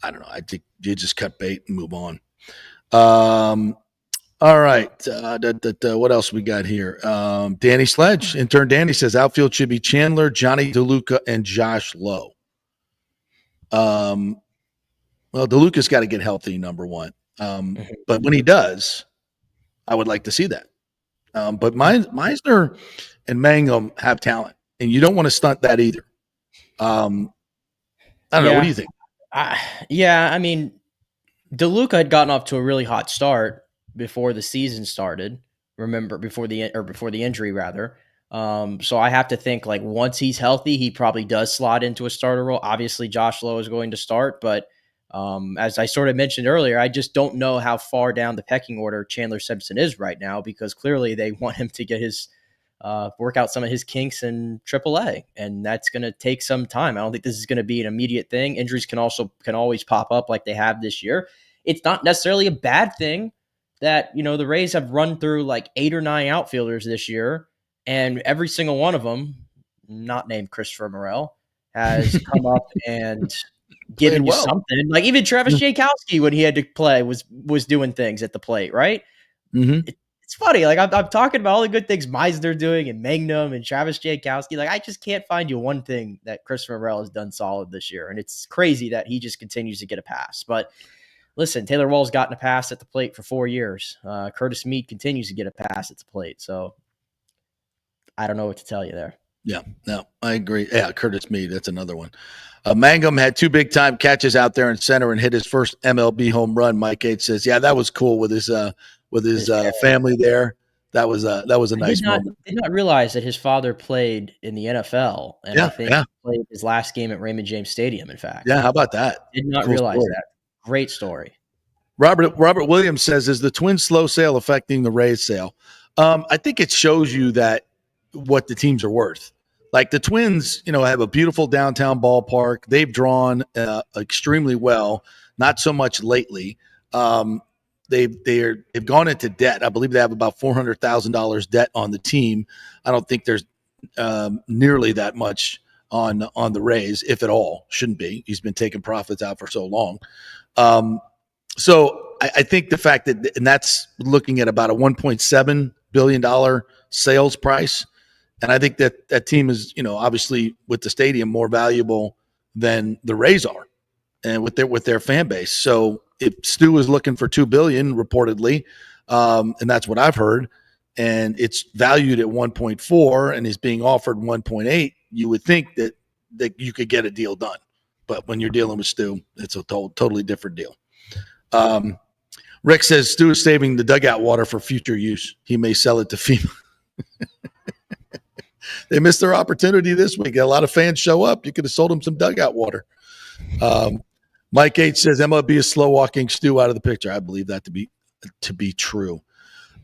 I don't know. I think you just cut bait and move on. All right. What else we got here? Danny Sledge, intern Danny says outfield should be Chandler, Johnny DeLuca, and Josh Lowe. Well, DeLuca's got to get healthy, number one. But when he does, I would like to see that. But Meisner and Mangum have talent, and you don't want to stunt that either. I don't know. What do you think? I mean, DeLuca had gotten off to a really hot start before the season started. Remember, before the injury, rather. So I have to think, like, once he's healthy, he probably does slot into a starter role. Obviously, Josh Lowe is going to start, but as I sort of mentioned earlier, I just don't know how far down the pecking order Chandler Simpson is right now, because clearly they want him to get his work out some of his kinks in AAA, and that's going to take some time. I don't think this is going to be an immediate thing. Injuries can always pop up like they have this year. It's not necessarily a bad thing that, the Rays have run through like 8 or 9 outfielders this year, and every single one of them, not named Christopher Morel, has come up and given you something. Like even Travis Jankowski, when he had to play, was doing things at the plate, right? Mm-hmm. It's funny. Like I'm talking about all the good things Meisner doing and Magnum and Travis Jankowski. Like I just can't find you one thing that Christopher Morel has done solid this year. And it's crazy that he just continues to get a pass. But listen, Taylor Wall's gotten a pass at the plate for 4 years. Curtis Mead continues to get a pass at the plate. So I don't know what to tell you there. Yeah, no, I agree. Yeah, Curtis Mead, that's another one. Mangum had 2 big-time catches out there in center and hit his first MLB home run. Mike H says, "Yeah, that was cool with his family there. That was a nice moment." Did not realize that his father played in the NFL, and I think he played his last game at Raymond James Stadium. In fact, yeah, how about that? Did not realize that. Great story. Robert Williams says, "Is the Twins' slow sale affecting the Rays sale?" I think it shows you that what the teams are worth. Like the Twins, have a beautiful downtown ballpark. They've drawn extremely well. Not so much lately. They've gone into debt. I believe they have about $400,000 debt on the team. I don't think there's nearly that much on the Rays, if at all. Shouldn't be. He's been taking profits out for so long. So I think the fact that, and that's looking at about a $1.7 billion sales price. And I think that team is, obviously with the stadium more valuable than the Rays are, and with their fan base. So if Stu is looking for $2 billion reportedly, and that's what I've heard, and it's valued at 1.4 and is being offered 1.8, you would think that you could get a deal done. But when you're dealing with Stu, it's a totally different deal. Rick says Stu is saving the dugout water for future use. He may sell it to FEMA. They missed their opportunity this week. A lot of fans show up. You could have sold them some dugout water. Mike H says MLB is slow walking Stu out of the picture. I believe that to be true.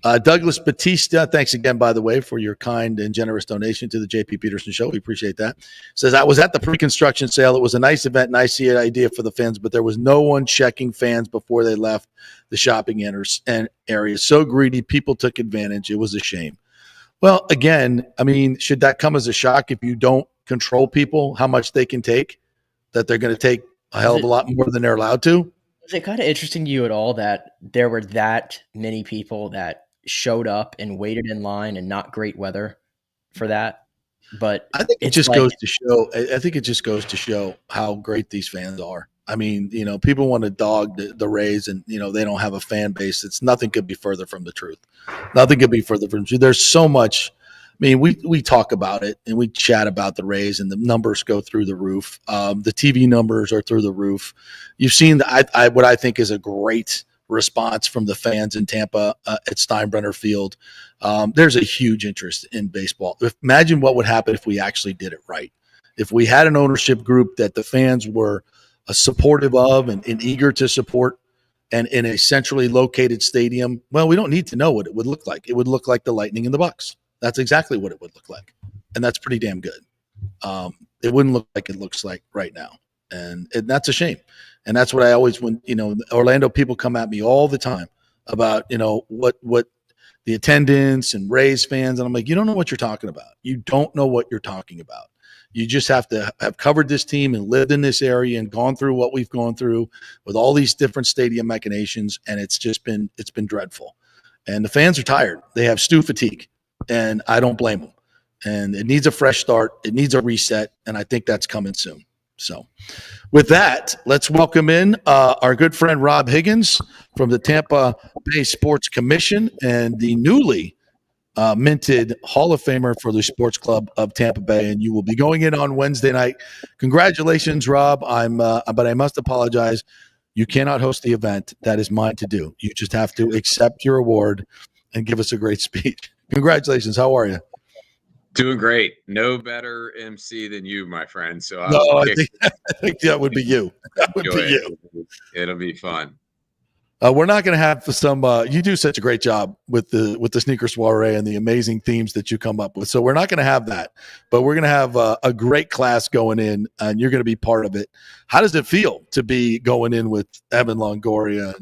Douglas Batista, thanks again, by the way, for your kind and generous donation to the JP Peterson Show. We appreciate that. Says, I was at the pre-construction sale. It was a nice event, nice idea for the fans, but there was no one checking fans before they left the shopping area. So greedy, people took advantage. It was a shame. Well, again, I mean, should that come as a shock if you don't control people, how much they can take, that they're going to take a hell of a lot more than they're allowed to? Is it kind of interesting to you at all that there were that many people that showed up and waited in line and not great weather for that? But I think it just goes to show. I think it just goes to show how great these fans are. I mean, people want to dog the Rays, and they don't have a fan base. It's nothing could be further from the truth. Nothing could be further from the truth. There's so much. I mean, we talk about it and we chat about the Rays, and the numbers go through the roof. The TV numbers are through the roof. You've seen what I think is a great response from the fans in Tampa at Steinbrenner Field. There's a huge interest in baseball. Imagine what would happen if we actually did it right. if we had an ownership group that the fans were supportive of and eager to support, and in a centrally located stadium, well, we don't need to know what it would look like. It would look like the Lightning and the Bucks. That's exactly what it would look like, and that's pretty damn good. It wouldn't look like it looks like right now, and that's a shame. And that's what I always, when Orlando people come at me all the time about what the attendance and Rays fans, and I'm like, you don't know what you're talking about. You don't know what you're talking about. You just have to have covered this team and lived in this area and gone through what we've gone through with all these different stadium machinations, and it's been dreadful. And the fans are tired. They have stew fatigue, and I don't blame them. And it needs a fresh start. It needs a reset, and I think that's coming soon. So with that, let's welcome in our good friend Rob Higgins from the Tampa Bay Sports Commission and the newly minted Hall of Famer for the Sports Club of Tampa Bay, and you will be going in on Wednesday night. Congratulations, Rob. But I must apologize. You cannot host the event. That is mine to do. You just have to accept your award and give us a great speech. Congratulations. How are you? Doing great. No better MC than you, my friend. So I think that would be you. That would be you. It'll be fun. We're not going to have some. You do such a great job with the sneaker soiree and the amazing themes that you come up with. So we're not going to have that, but we're going to have a great class going in, and you're going to be part of it. How does it feel to be going in with Evan Longoria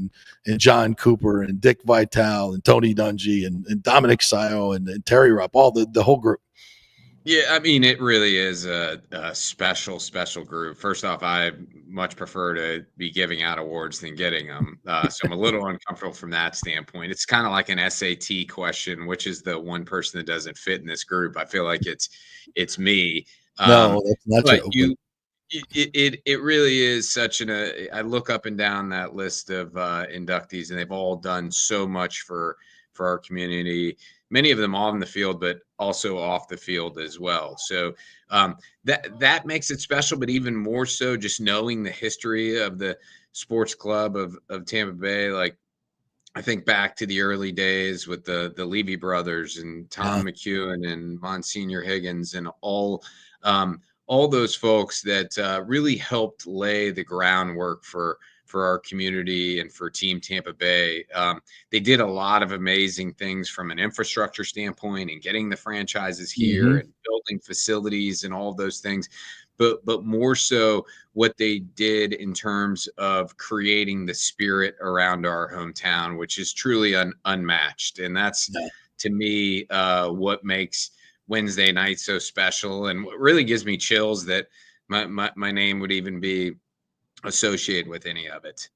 and John Cooper and Dick Vitale and Tony Dungy and Dominic Sayo and Terry Rupp, all the whole group? Yeah, I mean, it really is a special group. First off, I much prefer to be giving out awards than getting them. So I'm a little uncomfortable from that standpoint. It's kind of like an SAT question, which is the one person that doesn't fit in this group. I feel like it's me. No, that's not true. It really is such I look up and down that list of inductees, and they've all done so much for our community. Many of them on the field, but also off the field as well. So that makes it special, but even more so just knowing the history of the sports club of Tampa Bay. Like, I think back to the early days with the Levy brothers and Tom McEwen and Monsignor Higgins and all those folks that really helped lay the groundwork for our community and for Team Tampa Bay. They did a lot of amazing things from an infrastructure standpoint and getting the franchises here and building facilities and all of those things. But more so what they did in terms of creating the spirit around our hometown, which is truly unmatched. And that's, to me, what makes Wednesday night so special, and what really gives me chills that my name would even be associated with any of it.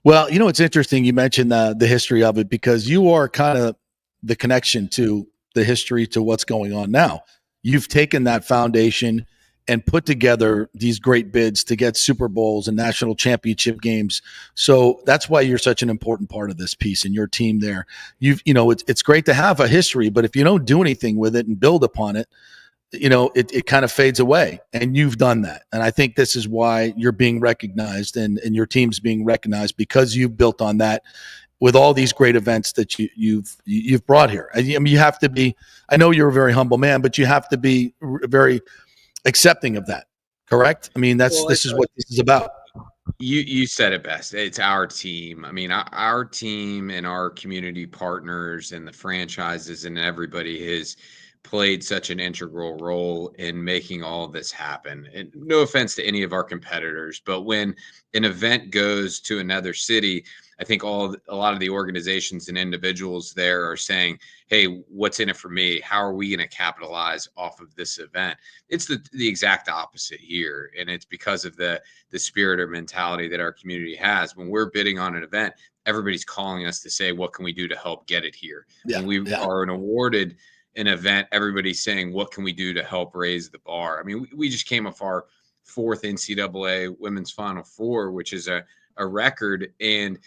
Well, it's interesting you mentioned the history of it, because you are kind of the connection to the history to what's going on now. You've taken that foundation and put together these great bids to get Super Bowls and national championship games. So that's why you're such an important part of this piece and your team there. It's great to have a history, but if you don't do anything with it and build upon it, it kind of fades away, and you've done that. And I think this is why you're being recognized and your team's being recognized, because you've built on that with all these great events that you've brought here. I mean, you have to be, I know you're a very humble man, but you have to be very accepting of that. Correct? I mean, this is what this is about. You said it best. It's our team. I mean, our team and our community partners and the franchises and everybody has played such an integral role in making all of this happen. And no offense to any of our competitors, but when an event goes to another city, I think a lot of the organizations and individuals there are saying, hey, what's in it for me? How are we going to capitalize off of this event? It's the exact opposite here. And it's because of the spirit or mentality that our community has. When we're bidding on an event, everybody's calling us to say, what can we do to help get it here? When we are awarded an event, everybody's saying, what can we do to help raise the bar? I mean, we just came off our 4th NCAA Women's Final Four, which is a record, and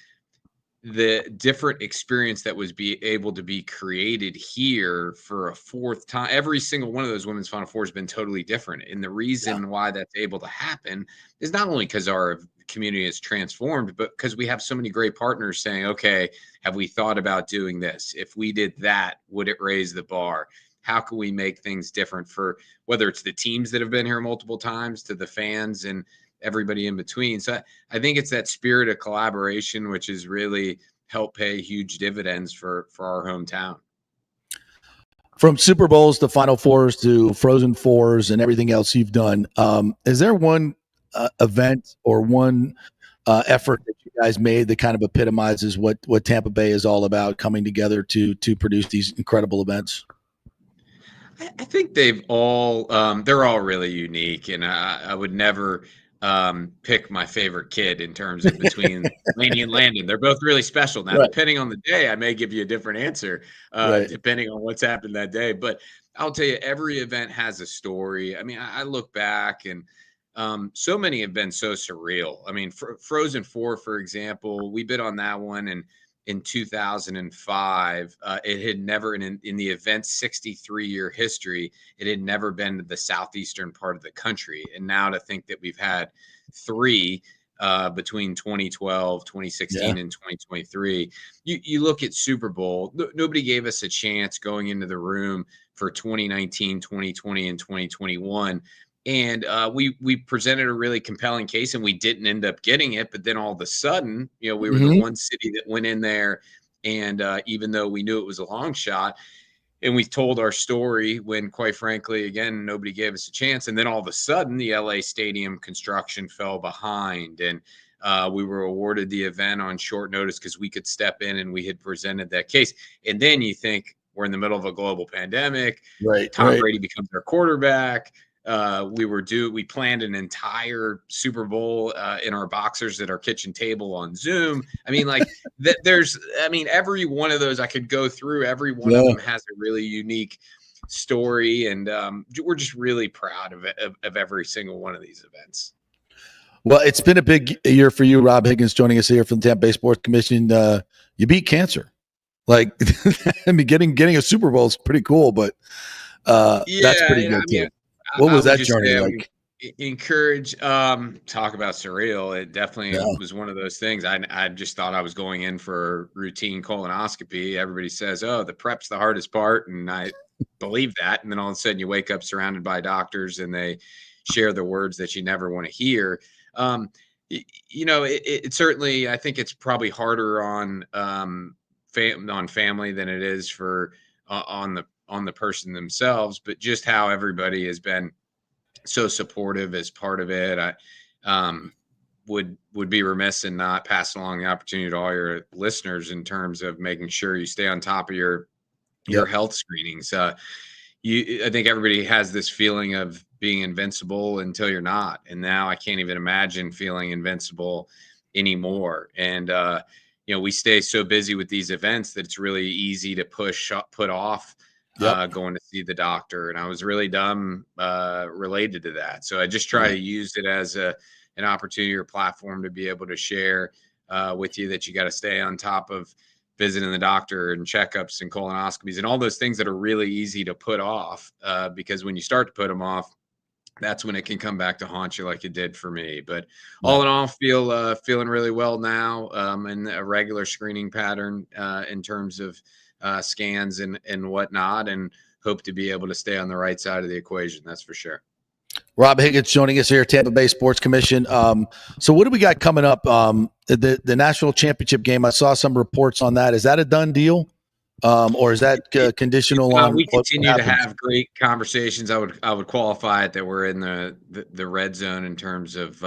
the different experience that was able to be created here for a 4th time. Every single one of those Women's Final Four has been totally different. And the reason why that's able to happen is not only because our community is transformed, but because we have so many great partners saying, okay, have we thought about doing this? If we did that, would it raise the bar? how can we make things different for whether it's the teams that have been here multiple times to the fans and everybody in between. So I think it's that spirit of collaboration, which has really helped pay huge dividends for our hometown. From Super Bowls to Final Fours to Frozen Fours and everything else you've done, is there one event or one effort that you guys made that kind of epitomizes what Tampa Bay is all about, coming together to produce these incredible events? I think they've all they're all really unique, and I would never pick my favorite kid in terms of between Laney and Landon. They're both really special. Now, Right. depending on the day, I may give you a different answer, Right. depending on what's happened that day. But I'll tell you, every event has a story. I mean, I look back and so many have been so surreal. I mean, Frozen 4, for example, we bid on that one, and in 2005, it had never in the event's 63-year history, it had never been to the southeastern part of the country. And now to think that we've had 3 between 2012, 2016, and 2023. You look at Super Bowl, nobody gave us a chance going into the room for 2019, 2020, and 2021. And we presented a really compelling case, and we didn't end up getting it. But then all of a sudden, we were the one city that went in there. And even though we knew it was a long shot, and we told our story when, quite frankly, again, nobody gave us a chance. And then all of a sudden, the LA Stadium construction fell behind. And we were awarded the event on short notice because we could step in and we had presented that case. And then you think we're in the middle of a global pandemic. Right. Tom Brady becomes our quarterback. We planned an entire Super Bowl in our boxers at our kitchen table on Zoom. I mean, like every one of those I could go through. Every one of them has a really unique story, and we're just really proud of every single one of these events. Well, it's been a big year for you, Rob Higgins, joining us here from the Tampa Bay Sports Commission. You beat cancer. Like, I mean, getting a Super Bowl is pretty cool, but that's pretty good too. What was that journey like? Encourage, talk about surreal. It definitely was one of those things. I just thought I was going in for routine colonoscopy. Everybody says, oh, the prep's the hardest part. And I believe that. And then all of a sudden you wake up surrounded by doctors and they share the words that you never want to hear. It certainly, I think it's probably harder on family than it is for on the person themselves, but just how everybody has been so supportive as part of it. I would be remiss in not passing along the opportunity to all your listeners in terms of making sure you stay on top of your health screenings. I think everybody has this feeling of being invincible until you're not. And now I can't even imagine feeling invincible anymore. And, we stay so busy with these events that it's really easy to put off going to see the doctor. And I was really dumb related to that. So I just try to use it as an opportunity or platform to be able to share with you that you got to stay on top of visiting the doctor and checkups and colonoscopies and all those things that are really easy to put off because when you start to put them off, that's when it can come back to haunt you like it did for me. But all in all, feeling really well now in a regular screening pattern in terms of scans and whatnot, and hope to be able to stay on the right side of the equation. That's for sure. Rob Higgins joining us here, Tampa Bay Sports Commission. So what do we got coming up? The national championship game. I saw some reports on that. Is that a done deal? Or is that conditional on? We continue to have great conversations. I would qualify it that we're in the red zone in terms of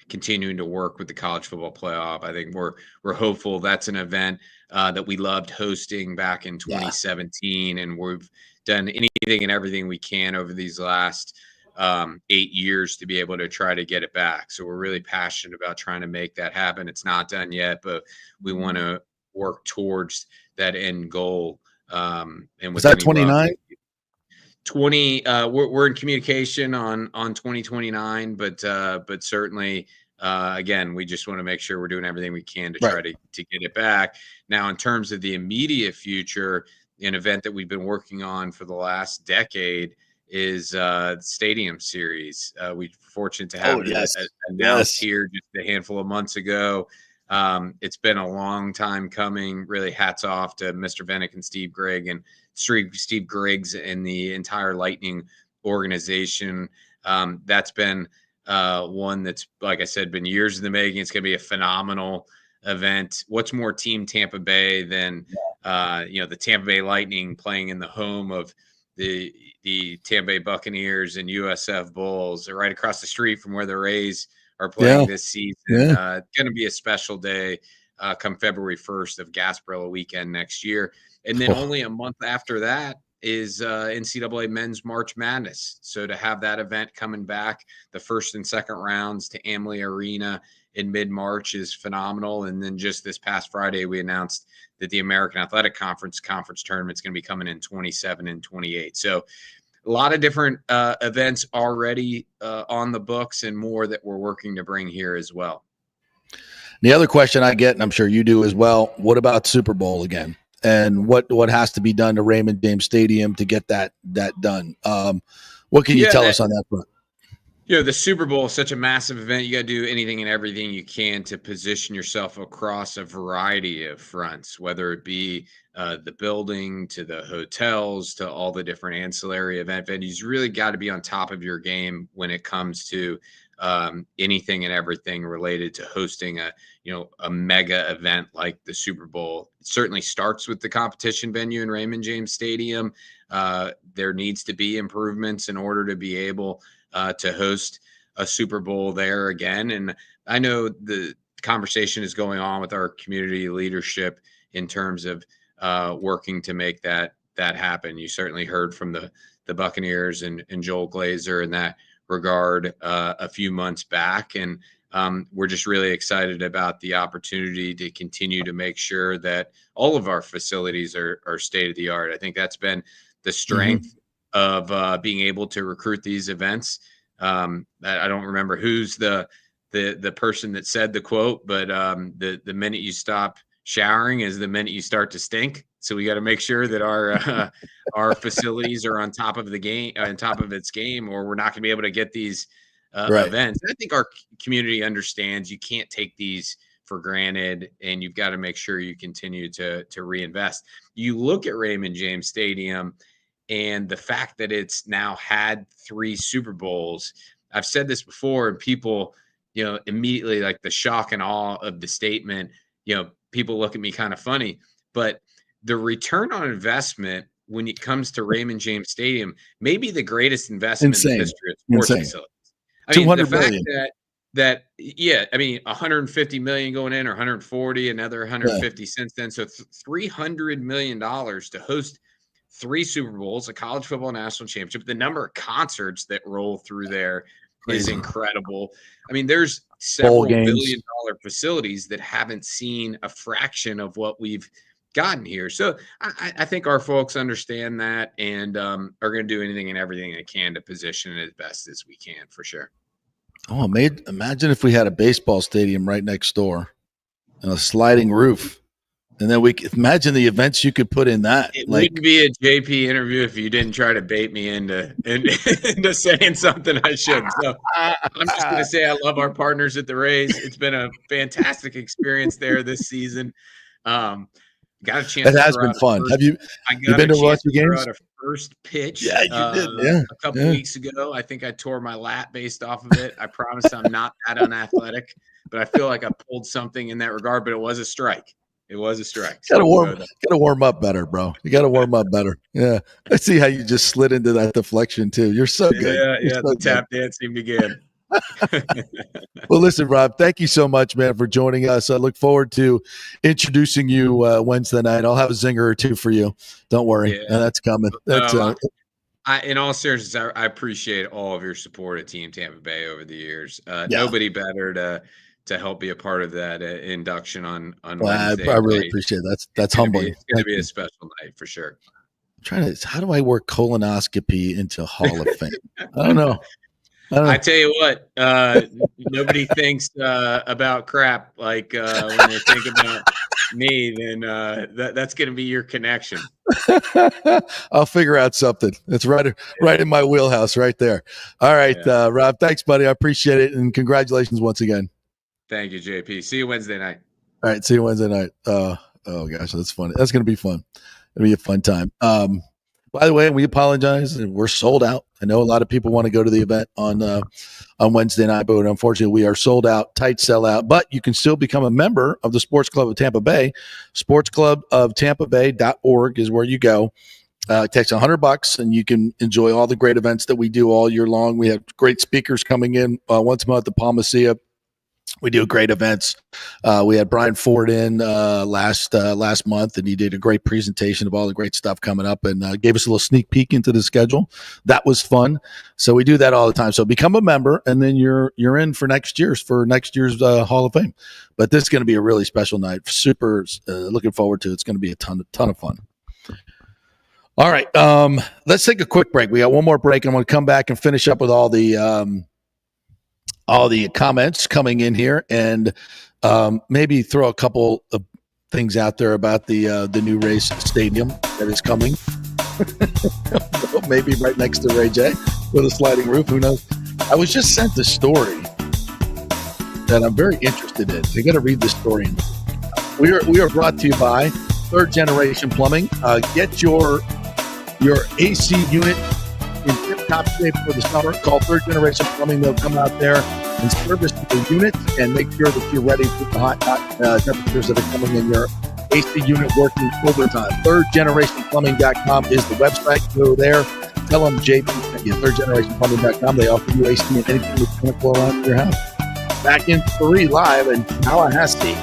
continuing to work with the college football playoff. I think we're hopeful. That's an event that we loved hosting back in 2017, and we've done anything and everything we can over these last 8 years to be able to try to get it back. So we're really passionate about trying to make that happen. It's not done yet, but we want to work towards that end goal. And was that 29? 20? We're in communication on 2029, but certainly again, we just want to make sure we're doing everything we can to try to get it back. Now, in terms of the immediate future, an event that we've been working on for the last decade is the Stadium Series. We're fortunate to have announced here just a handful of months ago. It's been a long time coming. Really, hats off to Mr. Vennick and Steve Griggs and the entire Lightning organization. That's been one that's, like I said, been years in the making. It's going to be a phenomenal event. What's more Team Tampa Bay than the Tampa Bay Lightning playing in the home of the Tampa Bay Buccaneers and USF Bulls? They're right across the street from where the Rays are playing this season. It's going to be a special day come February 1st of Gasparilla weekend next year. And then only a month after that is NCAA Men's March Madness. So to have that event coming back, the first and second rounds to Amalie Arena in mid-March is phenomenal. And then just this past Friday, we announced that the American Athletic Conference tournament is going to be coming in 27 and 28. So a lot of different events already on the books and more that we're working to bring here as well. The other question I get, and I'm sure you do as well, what about Super Bowl again? And what has to be done to Raymond James Stadium to get that done? What can you tell us on that front? The Super Bowl is such a massive event. You got to do anything and everything you can to position yourself across a variety of fronts, whether it be the building to the hotels to all the different ancillary event venues. You really got to be on top of your game when it comes to anything and everything related to hosting a mega event like the Super Bowl. It certainly starts with the competition venue in Raymond James Stadium. There needs to be improvements in order to be able to host a Super Bowl there again. And I know the conversation is going on with our community leadership in terms of working to make that happen. You certainly heard from the Buccaneers and Joel Glazer in that regard a few months back. And we're just really excited about the opportunity to continue to make sure that all of our facilities are state of the art. I think that's been the strength of being able to recruit these events. I don't remember who's the person that said the quote, but the minute you stop showering is the minute you start to stink. So we got to make sure that our facilities are on top of its game, or we're not going to be able to get these events. I think our community understands you can't take these for granted, and you've got to make sure you continue to reinvest. You look at Raymond James Stadium and the fact that it's now had 3 Super Bowls. I've said this before, and people, immediately, like, the shock and awe of the statement, people look at me kind of funny, but the return on investment when it comes to Raymond James Stadium may be the greatest investment in the history of sports facilities. I mean, the fact that 150 million going in, or 140, another 150 since then. So $300 million to host 3 Super Bowls, a college football national championship. The number of concerts that roll through there is incredible. I mean, there's several billion-dollar facilities that haven't seen a fraction of what we've gotten here. So I think our folks understand that and are going to do anything and everything they can to position it as best as we can, for sure. Oh, imagine if we had a baseball stadium right next door and a sliding roof. And then imagine the events you could put in that. It wouldn't be a JP interview if you didn't try to bait me into saying something I shouldn't. So I'm just going to say I love our partners at the Rays. It's been a fantastic experience there this season. Got a chance. It has been fun. Have you been to watch the games? A first pitch. Yeah, you did. Yeah, a couple weeks ago. I think I tore my lat based off of it. I promise I'm not that unathletic, but I feel like I pulled something in that regard. But it was a strike. It was a strike. Got to warm up better, bro. You got to warm up better. Yeah, I see how you just slid into that deflection too. You're so good. Yeah. The tap dancing began. Well, listen, Rob, thank you so much, man, for joining us. I look forward to introducing you Wednesday night. I'll have a zinger or 2 for you. Don't worry. That's coming. That's in all seriousness, I appreciate all of your support of Team Tampa Bay over the years. Nobody better to help be a part of that induction on Wednesday. I really appreciate that. That's humbling. It's going to be a special night for sure. I'm trying to. How do I work colonoscopy into Hall of Fame? I don't know. I tell you what, nobody thinks about crap like when they think about me. Then that's going to be your connection. I'll figure out something. It's right in my wheelhouse, right there. All right, Rob. Thanks, buddy. I appreciate it, and congratulations once again. Thank you, JP. See you Wednesday night. All right, see you Wednesday night. Oh gosh, that's fun. That's going to be fun. It'll be a fun time. By the way, we apologize. We're sold out. I know a lot of people want to go to the event on Wednesday night, but unfortunately, we are sold out, tight sellout. But you can still become a member of the Sports Club of Tampa Bay. SportsClubOfTampaBay.org is where you go. It takes $100, and you can enjoy all the great events that we do all year long. We have great speakers coming in once a month at Palmacia. We do great events. We had Brian Ford in last month, and he did a great presentation of all the great stuff coming up, and gave us a little sneak peek into the schedule. That was fun. So we do that all the time. So become a member, and then you're in for next year's Hall of Fame. But this is going to be a really special night. Super looking forward to it. It's going to be a ton of fun. All right, let's take a quick break. We got one more break. I'm going to come back and finish up with all the comments coming in here, and maybe throw a couple of things out there about the new Rays Stadium that is coming. Maybe right next to Ray J with a sliding roof. Who knows? I was just sent a story that I'm very interested in. So you got to read this story. We are brought to you by Third Generation Plumbing. Get your AC unit in tip-top shape for the summer. Call Third Generation Plumbing. They'll come out there and service the unit and make sure that you're ready for the hot temperatures that are coming in your AC unit working overtime. ThirdGenerationPlumbing.com is the website. Go there. Tell them JP sent you. ThirdGenerationPlumbing.com. They offer you AC and anything mechanical around your house. Back in 3 live in Tallahassee.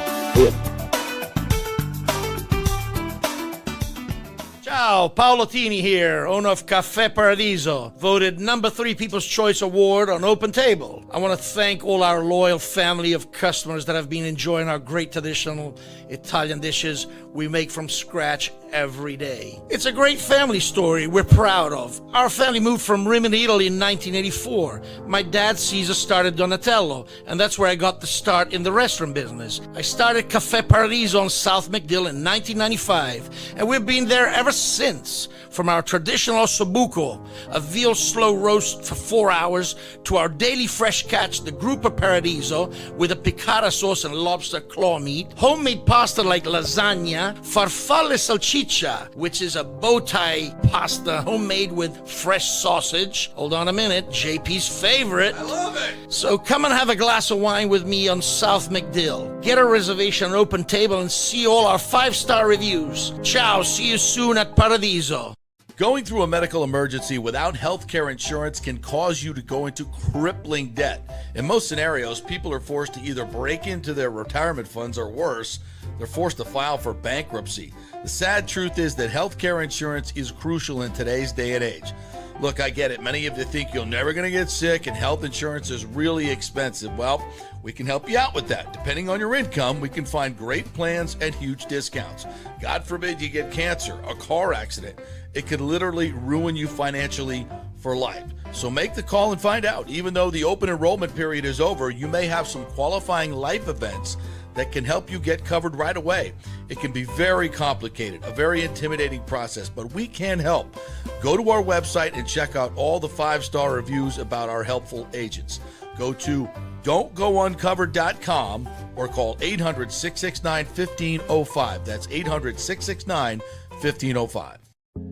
Ciao, Paolo Tini here, owner of Caffè Paradiso, voted number 3 People's Choice Award on Open Table. I want to thank all our loyal family of customers that have been enjoying our great traditional Italian dishes we make from scratch every day. It's a great family story we're proud of. Our family moved from Rimini, Italy in 1984. My dad, Caesar, started Donatello, and that's where I got the start in the restaurant business. I started Caffè Paradiso on South McDill in 1995, and we've been there ever since. From our traditional ossobuco, a veal slow roast for 4 hours, to our daily fresh catch, the Gruppo Paradiso, with a piccata sauce and lobster claw meat, homemade pasta like lasagna, farfalle salchicha, which is a bow tie pasta homemade with fresh sausage. Hold on a minute, JP's favorite. I love it. So come and have a glass of wine with me on South McDill. Get a reservation on Open Table and see all our 5-star reviews. Ciao, see you soon at Paradiso. Going through a medical emergency without health care insurance can cause you to go into crippling debt. In most scenarios, people are forced to either break into their retirement funds or worse, they're forced to file for bankruptcy. The sad truth is that health care insurance is crucial in today's day and age. Look, I get it. Many of you think you're never going to get sick and health insurance is really expensive. Well, we can help you out with that. Depending on your income, we can find great plans and huge discounts. God forbid you get cancer, a car accident. It could literally ruin you financially for life. So make the call and find out. Even though the open enrollment period is over, you may have some qualifying life events that can help you get covered right away. It can be very complicated, a very intimidating process, but we can help. Go to our website and check out all the 5-star reviews about our helpful agents. Go to don'tgouncovered.com or call 800-669-1505. That's 800-669-1505.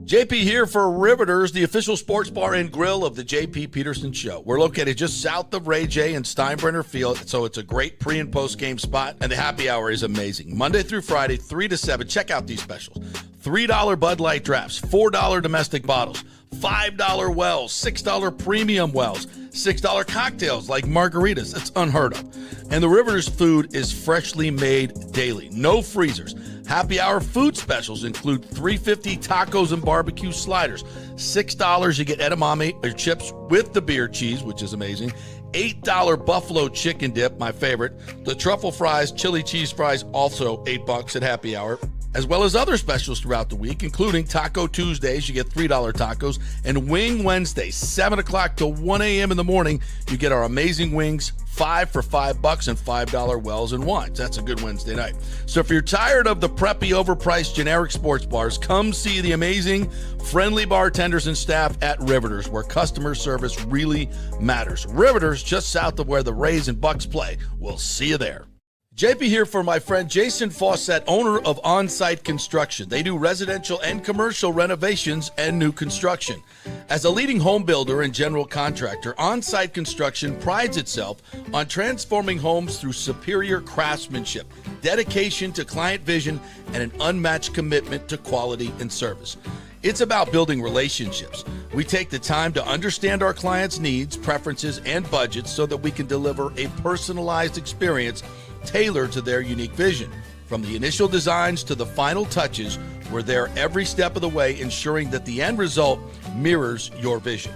JP here for Riveters, the official sports bar and grill of the JP Peterson Show. We're located just south of Ray J and Steinbrenner Field, so it's a great pre- and post-game spot, and the happy hour is amazing. Monday through Friday, 3 to 7. Check out these specials. $3 Bud Light drafts, $4 domestic bottles, $5 wells, $6 premium wells, $6 cocktails like margaritas. That's unheard of. And the Riveters food is freshly made daily. No freezers. Happy hour food specials include $3.50 tacos and barbecue sliders. $6 you get edamame or chips with the beer cheese, which is amazing. $8 buffalo chicken dip, my favorite. The truffle fries, chili cheese fries, also $8 at happy hour. As well as other specials throughout the week, including Taco Tuesdays, you get $3 tacos, and Wing Wednesdays, 7 o'clock to 1 a.m. in the morning, you get our amazing wings, 5 for $5 and $5 wells and wines. That's a good Wednesday night. So if you're tired of the preppy, overpriced, generic sports bars, come see the amazing, friendly bartenders and staff at Riveters, where customer service really matters. Riveters, just south of where the Rays and Bucks play. We'll see you there. JP here for my friend Jason Fawcett, owner of On-Site Construction. They do residential and commercial renovations and new construction. As a leading home builder and general contractor, On-Site Construction prides itself on transforming homes through superior craftsmanship, dedication to client vision, and an unmatched commitment to quality and service. It's about building relationships. We take the time to understand our clients' needs, preferences, and budgets so that we can deliver a personalized experience tailored to their unique vision. From the initial designs to the final touches, we're there every step of the way, ensuring that the end result mirrors your vision.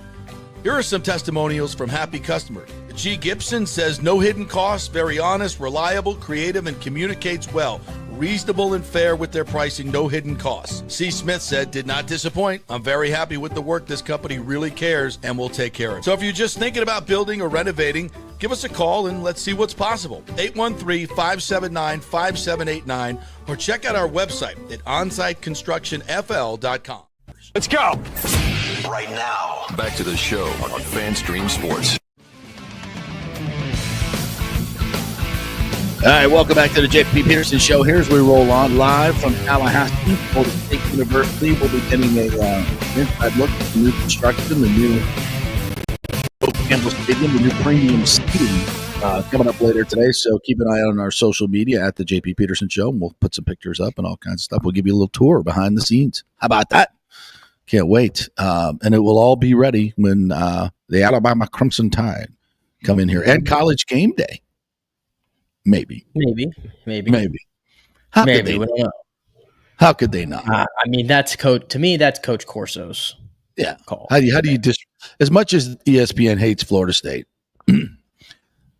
Here are some testimonials from happy customers. G. Gibson says, no hidden costs, very honest, reliable, creative, and communicates well. Reasonable and fair with their pricing, no hidden costs. C. Smith said, did not disappoint. I'm very happy with the work. This company really cares and will take care of it. So if you're just thinking about building or renovating, give us a call and let's see what's possible. 813-579-5789 or check out our website at onsiteconstructionfl.com. Let's go. Right now, back to the show on FanStream Sports. All right, welcome back to the JP Peterson Show. Here's where we roll on live from Tallahassee. Florida State University will be getting a inside look at the new construction, the new Campbell Stadium, the new premium seating coming up later today. So keep an eye out on our social media at the JP Peterson Show. And we'll put some pictures up and all kinds of stuff. We'll give you a little tour behind the scenes. How about that? Can't wait. And it will all be ready when the Alabama Crimson Tide come in here and College Game Day. Maybe. How could they not? How could they not? I mean, that's Coach Corso's call. How do you as much as ESPN hates Florida State,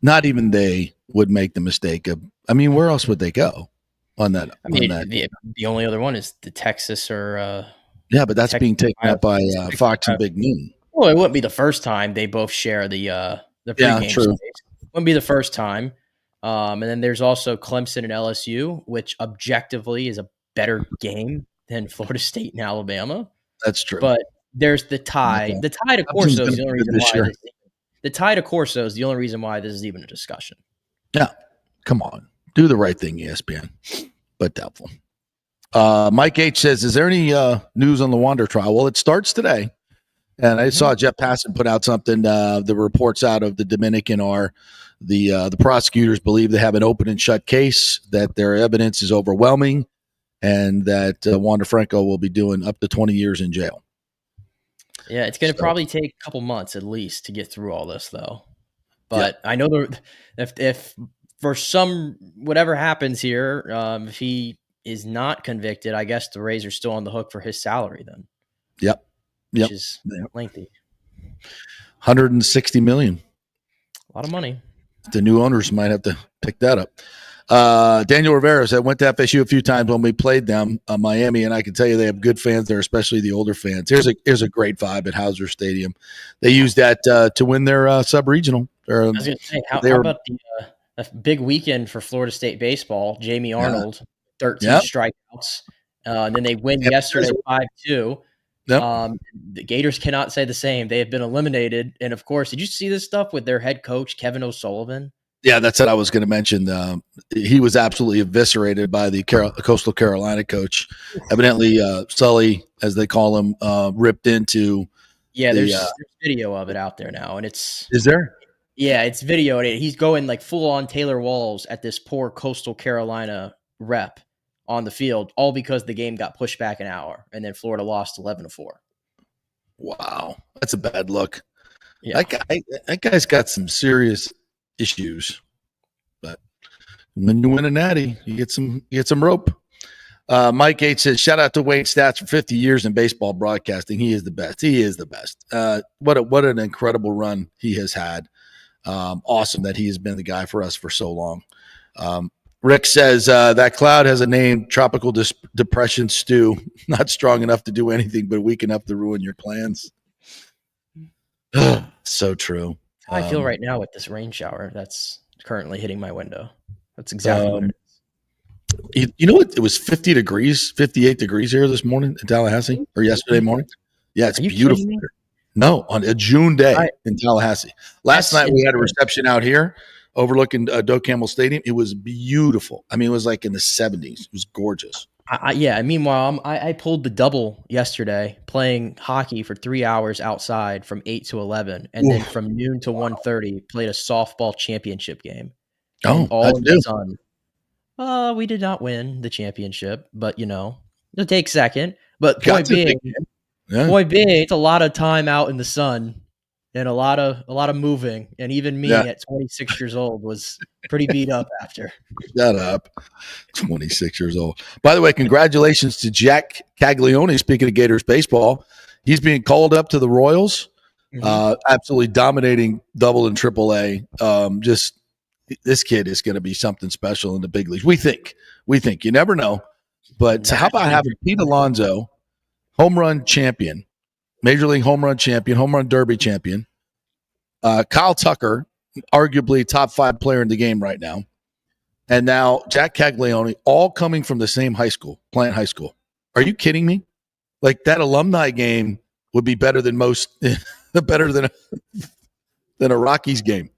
not even they would make the mistake of. I mean, where else would they go on that? The only other one is the Texas or. But that's being taken up by Fox and Big Noon. Well, it wouldn't be the first time they both share the pregame true. stage. Wouldn't be the first time. And then there's also Clemson and LSU, which objectively is a better game than Florida State and Alabama. That's true. But there's the tie. The tie to Corso is the only reason why. The tie to Corso is the only reason why this is even a discussion. Yeah, come on, do the right thing, ESPN, but doubtful. Mike H says, "Is there any news on the Wander trial?" Well, it starts today, and I saw Jeff Passan put out something. The reports out of the Dominican are. The prosecutors believe they have an open and shut case, that their evidence is overwhelming, and that Wander Franco will be doing up to 20 years in jail. Yeah, it's going to probably take a couple months at least to get through all this, though. But I know if for whatever happens here, if he is not convicted, I guess the Rays are still on the hook for his salary then. Yep. Which is lengthy. $160 million. A lot of money. The new owners might have to pick that up. Daniel Rivera said, went to FSU a few times when we played them, Miami, and I can tell you they have good fans there, especially the older fans. Here's a great vibe at Hauser Stadium. They used that to win their sub-regional. I was going to say, how about a big weekend for Florida State baseball? Jamie Arnold, 13 strikeouts. And then they win yesterday 5-2. Yep. The Gators cannot say the same. They have been eliminated. And, of course, did you see this stuff with their head coach, Kevin O'Sullivan? Yeah, that's what I was going to mention. He was absolutely eviscerated by the Coastal Carolina coach. Evidently, Sully, as they call him, ripped into. Yeah, there's video of it out there now. And it's. Is there? Yeah, it's video. He's going like full on Taylor Walls at this poor Coastal Carolina rep on the field, all because the game got pushed back an hour, and then Florida lost 11-4. Wow, that's a bad look. Yeah, that guy's got some serious issues, but when you win a natty, you get some rope. Mike H says, "Shout out to Wayne Stats for 50 years in baseball broadcasting. He is the best. He is the best. What an incredible run he has had. Awesome that he has been the guy for us for so long." Rick says, that cloud has a name, Tropical Depression Stew. Not strong enough to do anything, but weak enough to ruin your plans. So true. I feel right now with this rain shower that's currently hitting my window. That's exactly what it is. You know what? It was 50 degrees, 58 degrees here this morning in Tallahassee, or yesterday morning. Yeah, it's beautiful here. No, on a June day in Tallahassee. Last night we had a reception out here. overlooking Doak Campbell Stadium. It was beautiful. I mean, it was like in the 70s. It was gorgeous. Meanwhile, I pulled the double yesterday, playing hockey for 3 hours outside from 8 to 11, and then from noon to 1:30 played a softball championship game. And all in the sun. We did not win the championship, but it'll take second. But point being, it's a lot of time out in the sun and a lot of moving. And even me at 26 years old was pretty beat up after. Shut up. 26 years old. By the way, congratulations to Jack Caglione. Speaking of Gators baseball, he's being called up to the Royals. Absolutely dominating double and triple A. This kid is going to be something special in the big leagues. We think. You never know. But how about having Pete Alonso, home run champion, Major League home run champion, home run derby champion, Kyle Tucker, arguably top 5 player in the game right now, and now Jack Caglione, all coming from the same high school, Plant High School. Are you kidding me? Like, that alumni game would be better than better than a Rockies game.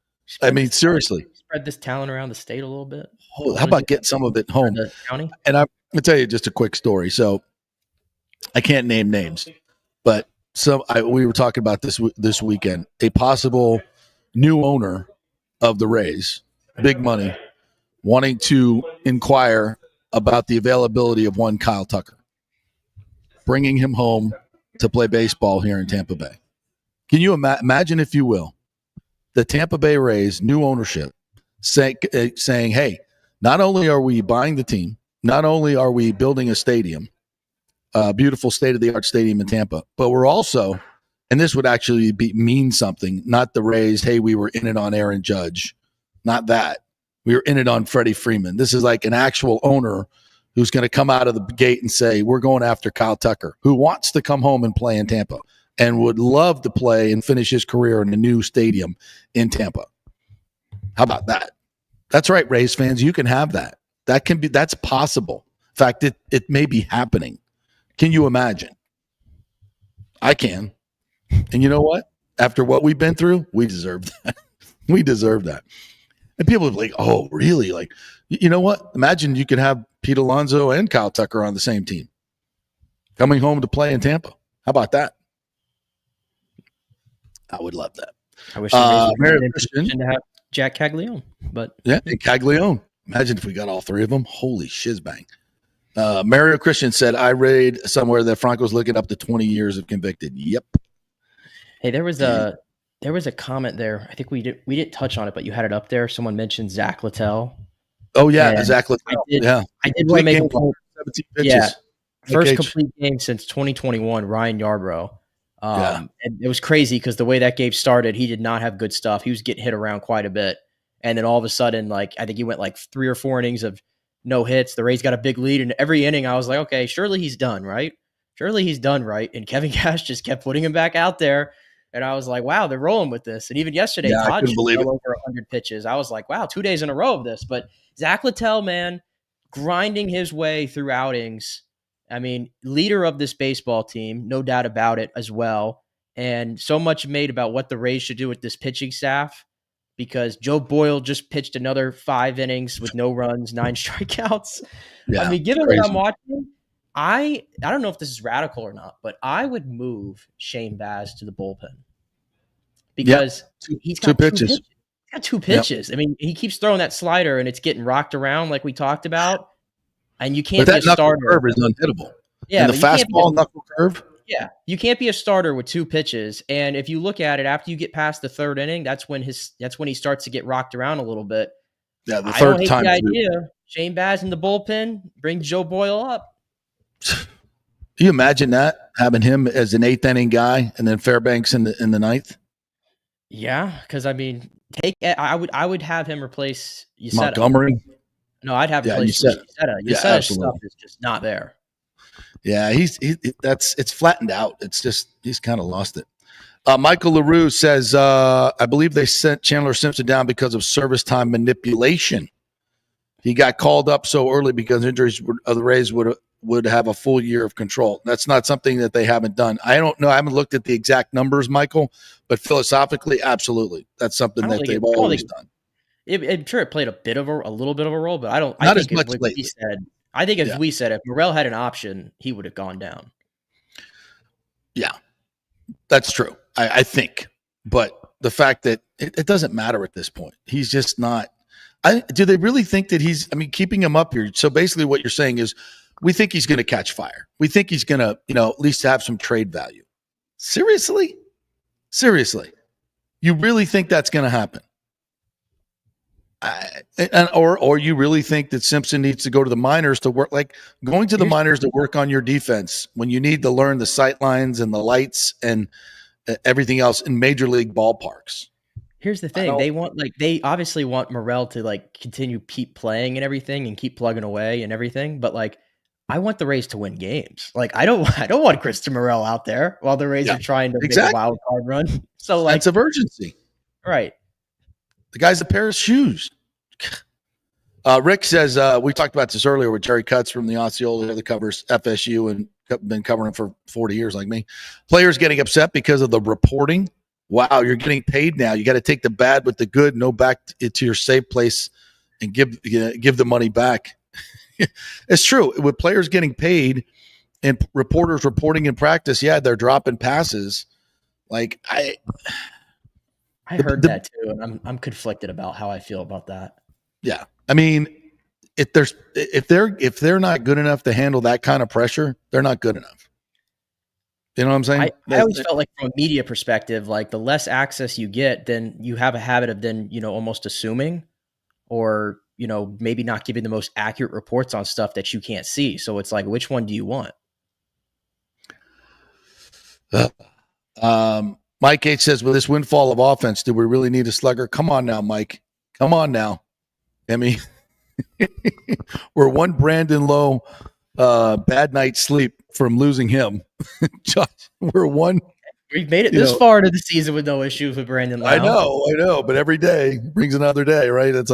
I mean, seriously. Spread this talent around the state a little bit. How about get some of it home? County? And I'm going to tell you just a quick story. So I can't name names, but we were talking about this weekend, a possible new owner of the Rays, big money, wanting to inquire about the availability of one Kyle Tucker, bringing him home to play baseball here in Tampa Bay. Can you imagine, if you will, the Tampa Bay Rays, new ownership, saying, hey, not only are we buying the team, not only are we building a stadium, a beautiful state-of-the-art stadium in Tampa, but we're also, and this would actually mean something, not the Rays, hey, we were in it on Aaron Judge, not that. We were in it on Freddie Freeman. This is like an actual owner who's going to come out of the gate and say, we're going after Kyle Tucker, who wants to come home and play in Tampa and would love to play and finish his career in a new stadium in Tampa. How about that? That's right, Rays fans, you can have that. That's possible. In fact, it may be happening. Can you imagine? I can. And you know what? After what we've been through, we deserve that. We deserve that. And people are like, oh, really? Like, you know what? Imagine you could have Pete Alonso and Kyle Tucker on the same team coming home to play in Tampa. How about that? I would love that. I wish to have Jack Caglione, but Caglione. Imagine if we got all 3 of them. Holy shizbang. Mario Christian said, I read somewhere that Franco's looking up to 20 years of convicted. Yep. Hey, there was a comment there. I think we didn't touch on it, but you had it up there. Someone mentioned Zach Littell. Oh yeah, Zach Littell. I did want to make a point. 17 pitches. Yeah, first complete game since 2021. Ryan Yarbrough. And it was crazy because the way that game started, he did not have good stuff. He was getting hit around quite a bit, and then all of a sudden, I think he went 3 or 4 innings of no hits. The Rays got a big lead, and every inning I was like, okay, surely he's done, right? Surely he's done, right? And Kevin Cash just kept putting him back out there. And I was like, wow, they're rolling with this. And even yesterday, Todd fell over 100 pitches. I was like, wow, 2 days in a row of this. But Zach Littell, man, grinding his way through outings. I mean, leader of this baseball team, no doubt about it as well. And so much made about what the Rays should do with this pitching staff, because Joe Boyle just pitched another 5 innings with no runs, 9 strikeouts. Yeah, I mean, given what I'm watching, I don't know if this is radical or not, but I would move Shane Baz to the bullpen because he's got 2 pitches. He's got 2 pitches. Yep. I mean, he keeps throwing that slider and it's getting rocked around like we talked about, and you can't be a starter. Curve is unhittable. Yeah, and the fastball knuckle curve. Yeah, you can't be a starter with 2 pitches. And if you look at it, after you get past the 3rd inning, that's when he starts to get rocked around a little bit. Yeah, the 3rd time. I don't hate the idea. Shane Baz in the bullpen, bring Joe Boyle up. Can you imagine that, having him as an 8th inning guy and then Fairbanks in the 9th? Yeah, because I mean, I would have hhim replace Yesetta. Montgomery. No, I'd have replaced Yesetta. Yesetta's stuff is just not there. Yeah, it's flattened out. It's just he's kind of lost it. Michael LaRue says, I believe they sent Chandler Simpson down because of service time manipulation. He got called up so early because injuries of the Rays would have a full year of control. That's not something that they haven't done. I don't know. I haven't looked at the exact numbers, Michael, but philosophically, absolutely. That's something that they've always done. I'm sure it played a little bit of a role, but I don't. Not I as think much if lately. we said, I think if we said if Morrell had an option, he would have gone down. Yeah, that's true. I think, but the fact that it doesn't matter at this point. He's just not. Do they really think that he's? I mean, keeping him up here. So basically, what you're saying is, we think he's going to catch fire. We think he's going to, at least have some trade value. Seriously, you really think that's going to happen? Or you really think that Simpson needs to go to the minors to work? Like going to the minors to work on your defense when you need to learn the sight lines and the lights and everything else in major league ballparks. Here's the thing. They obviously want Morrell to keep playing and everything and keep plugging away and everything. But I want the Rays to win games. I don't want Christian Morrell out there while the Rays are trying to make a wild card run. So sense of urgency. Right. The guy's a pair of shoes. Rick says, we talked about this earlier with Jerry Cutts from the Osceola that covers FSU and been covering for 40 years like me. Players getting upset because of the reporting. Wow, you're getting paid now. You got to take the bad with the good, no back to your safe place and give the money back. It's true. With players getting paid and reporters reporting in practice, they're dropping passes. I heard that too, and I'm conflicted about how I feel about that. Yeah. I mean, if they're not good enough to handle that kind of pressure, they're not good enough. You know what I'm saying? I always felt like from a media perspective, the less access you get, then you have a habit of then, almost assuming or, maybe not giving the most accurate reports on stuff that you can't see. So it's which one do you want? Mike H says, with this windfall of offense, do we really need a slugger? Come on now, Mike. Come on now. I mean, we're one Brandon Lowe bad night's sleep from losing him. Josh, we're one. We've made it this far into the season with no issues with Brandon Lowe. I know, but every day brings another day, right? It's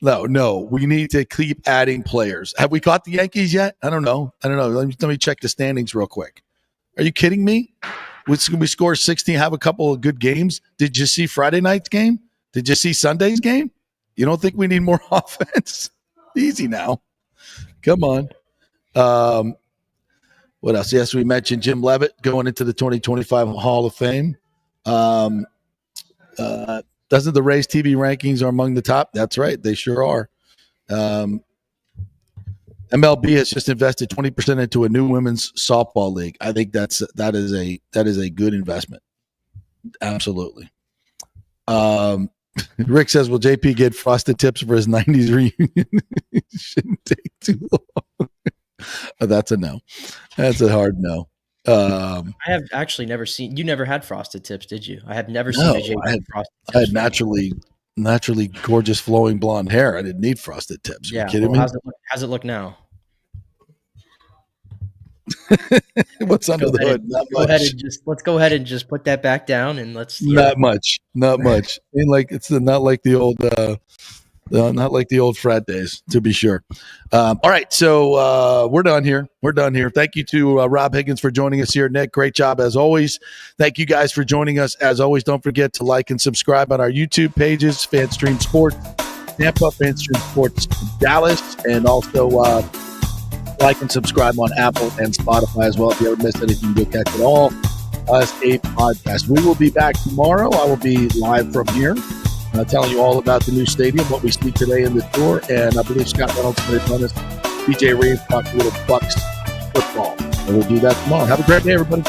no, we need to keep adding players. Have we caught the Yankees yet? I don't know. Let me check the standings real quick. Are you kidding me? We score 16, have a couple of good games. Did you see Friday night's game? Did you see Sunday's game? You don't think we need more offense? Easy now. Come on. What else? Yes, we mentioned Jim Leavitt going into the 2025 Hall of Fame. Doesn't the Rays TV rankings are among the top? That's right. They sure are. MLB has just invested 20% into a new women's softball league. I think that is a good investment. Absolutely. Rick says, will JP get frosted tips for his 90s reunion? It shouldn't take too long. That's a no. That's a hard no. I have actually never seen – you never had frosted tips, did you? I have never seen a JP frosted tips. I had naturally gorgeous flowing blonde hair. I didn't need frosted tips. Are you kidding me? How's it look now? What's under the hood? Let's go ahead and just put that back down and let's. Not much. I mean, it's not like the old frat days, to be sure. All right, so we're done here. Thank you to Rob Higgins for joining us here. Nick, great job as always. Thank you guys for joining us as always. Don't forget to like and subscribe on our YouTube pages, FanStream Sports Tampa, FanStream Sports Dallas, and also like and subscribe on Apple and Spotify as well. If you ever missed anything, go catch it all as a podcast. We will be back tomorrow. I will be live from here, telling you all about the new stadium, what we see today in the tour, and I believe Scott Reynolds going to join us. DJ Reeves talk a little Bucks football, and we'll do that tomorrow. Have a great day, everybody.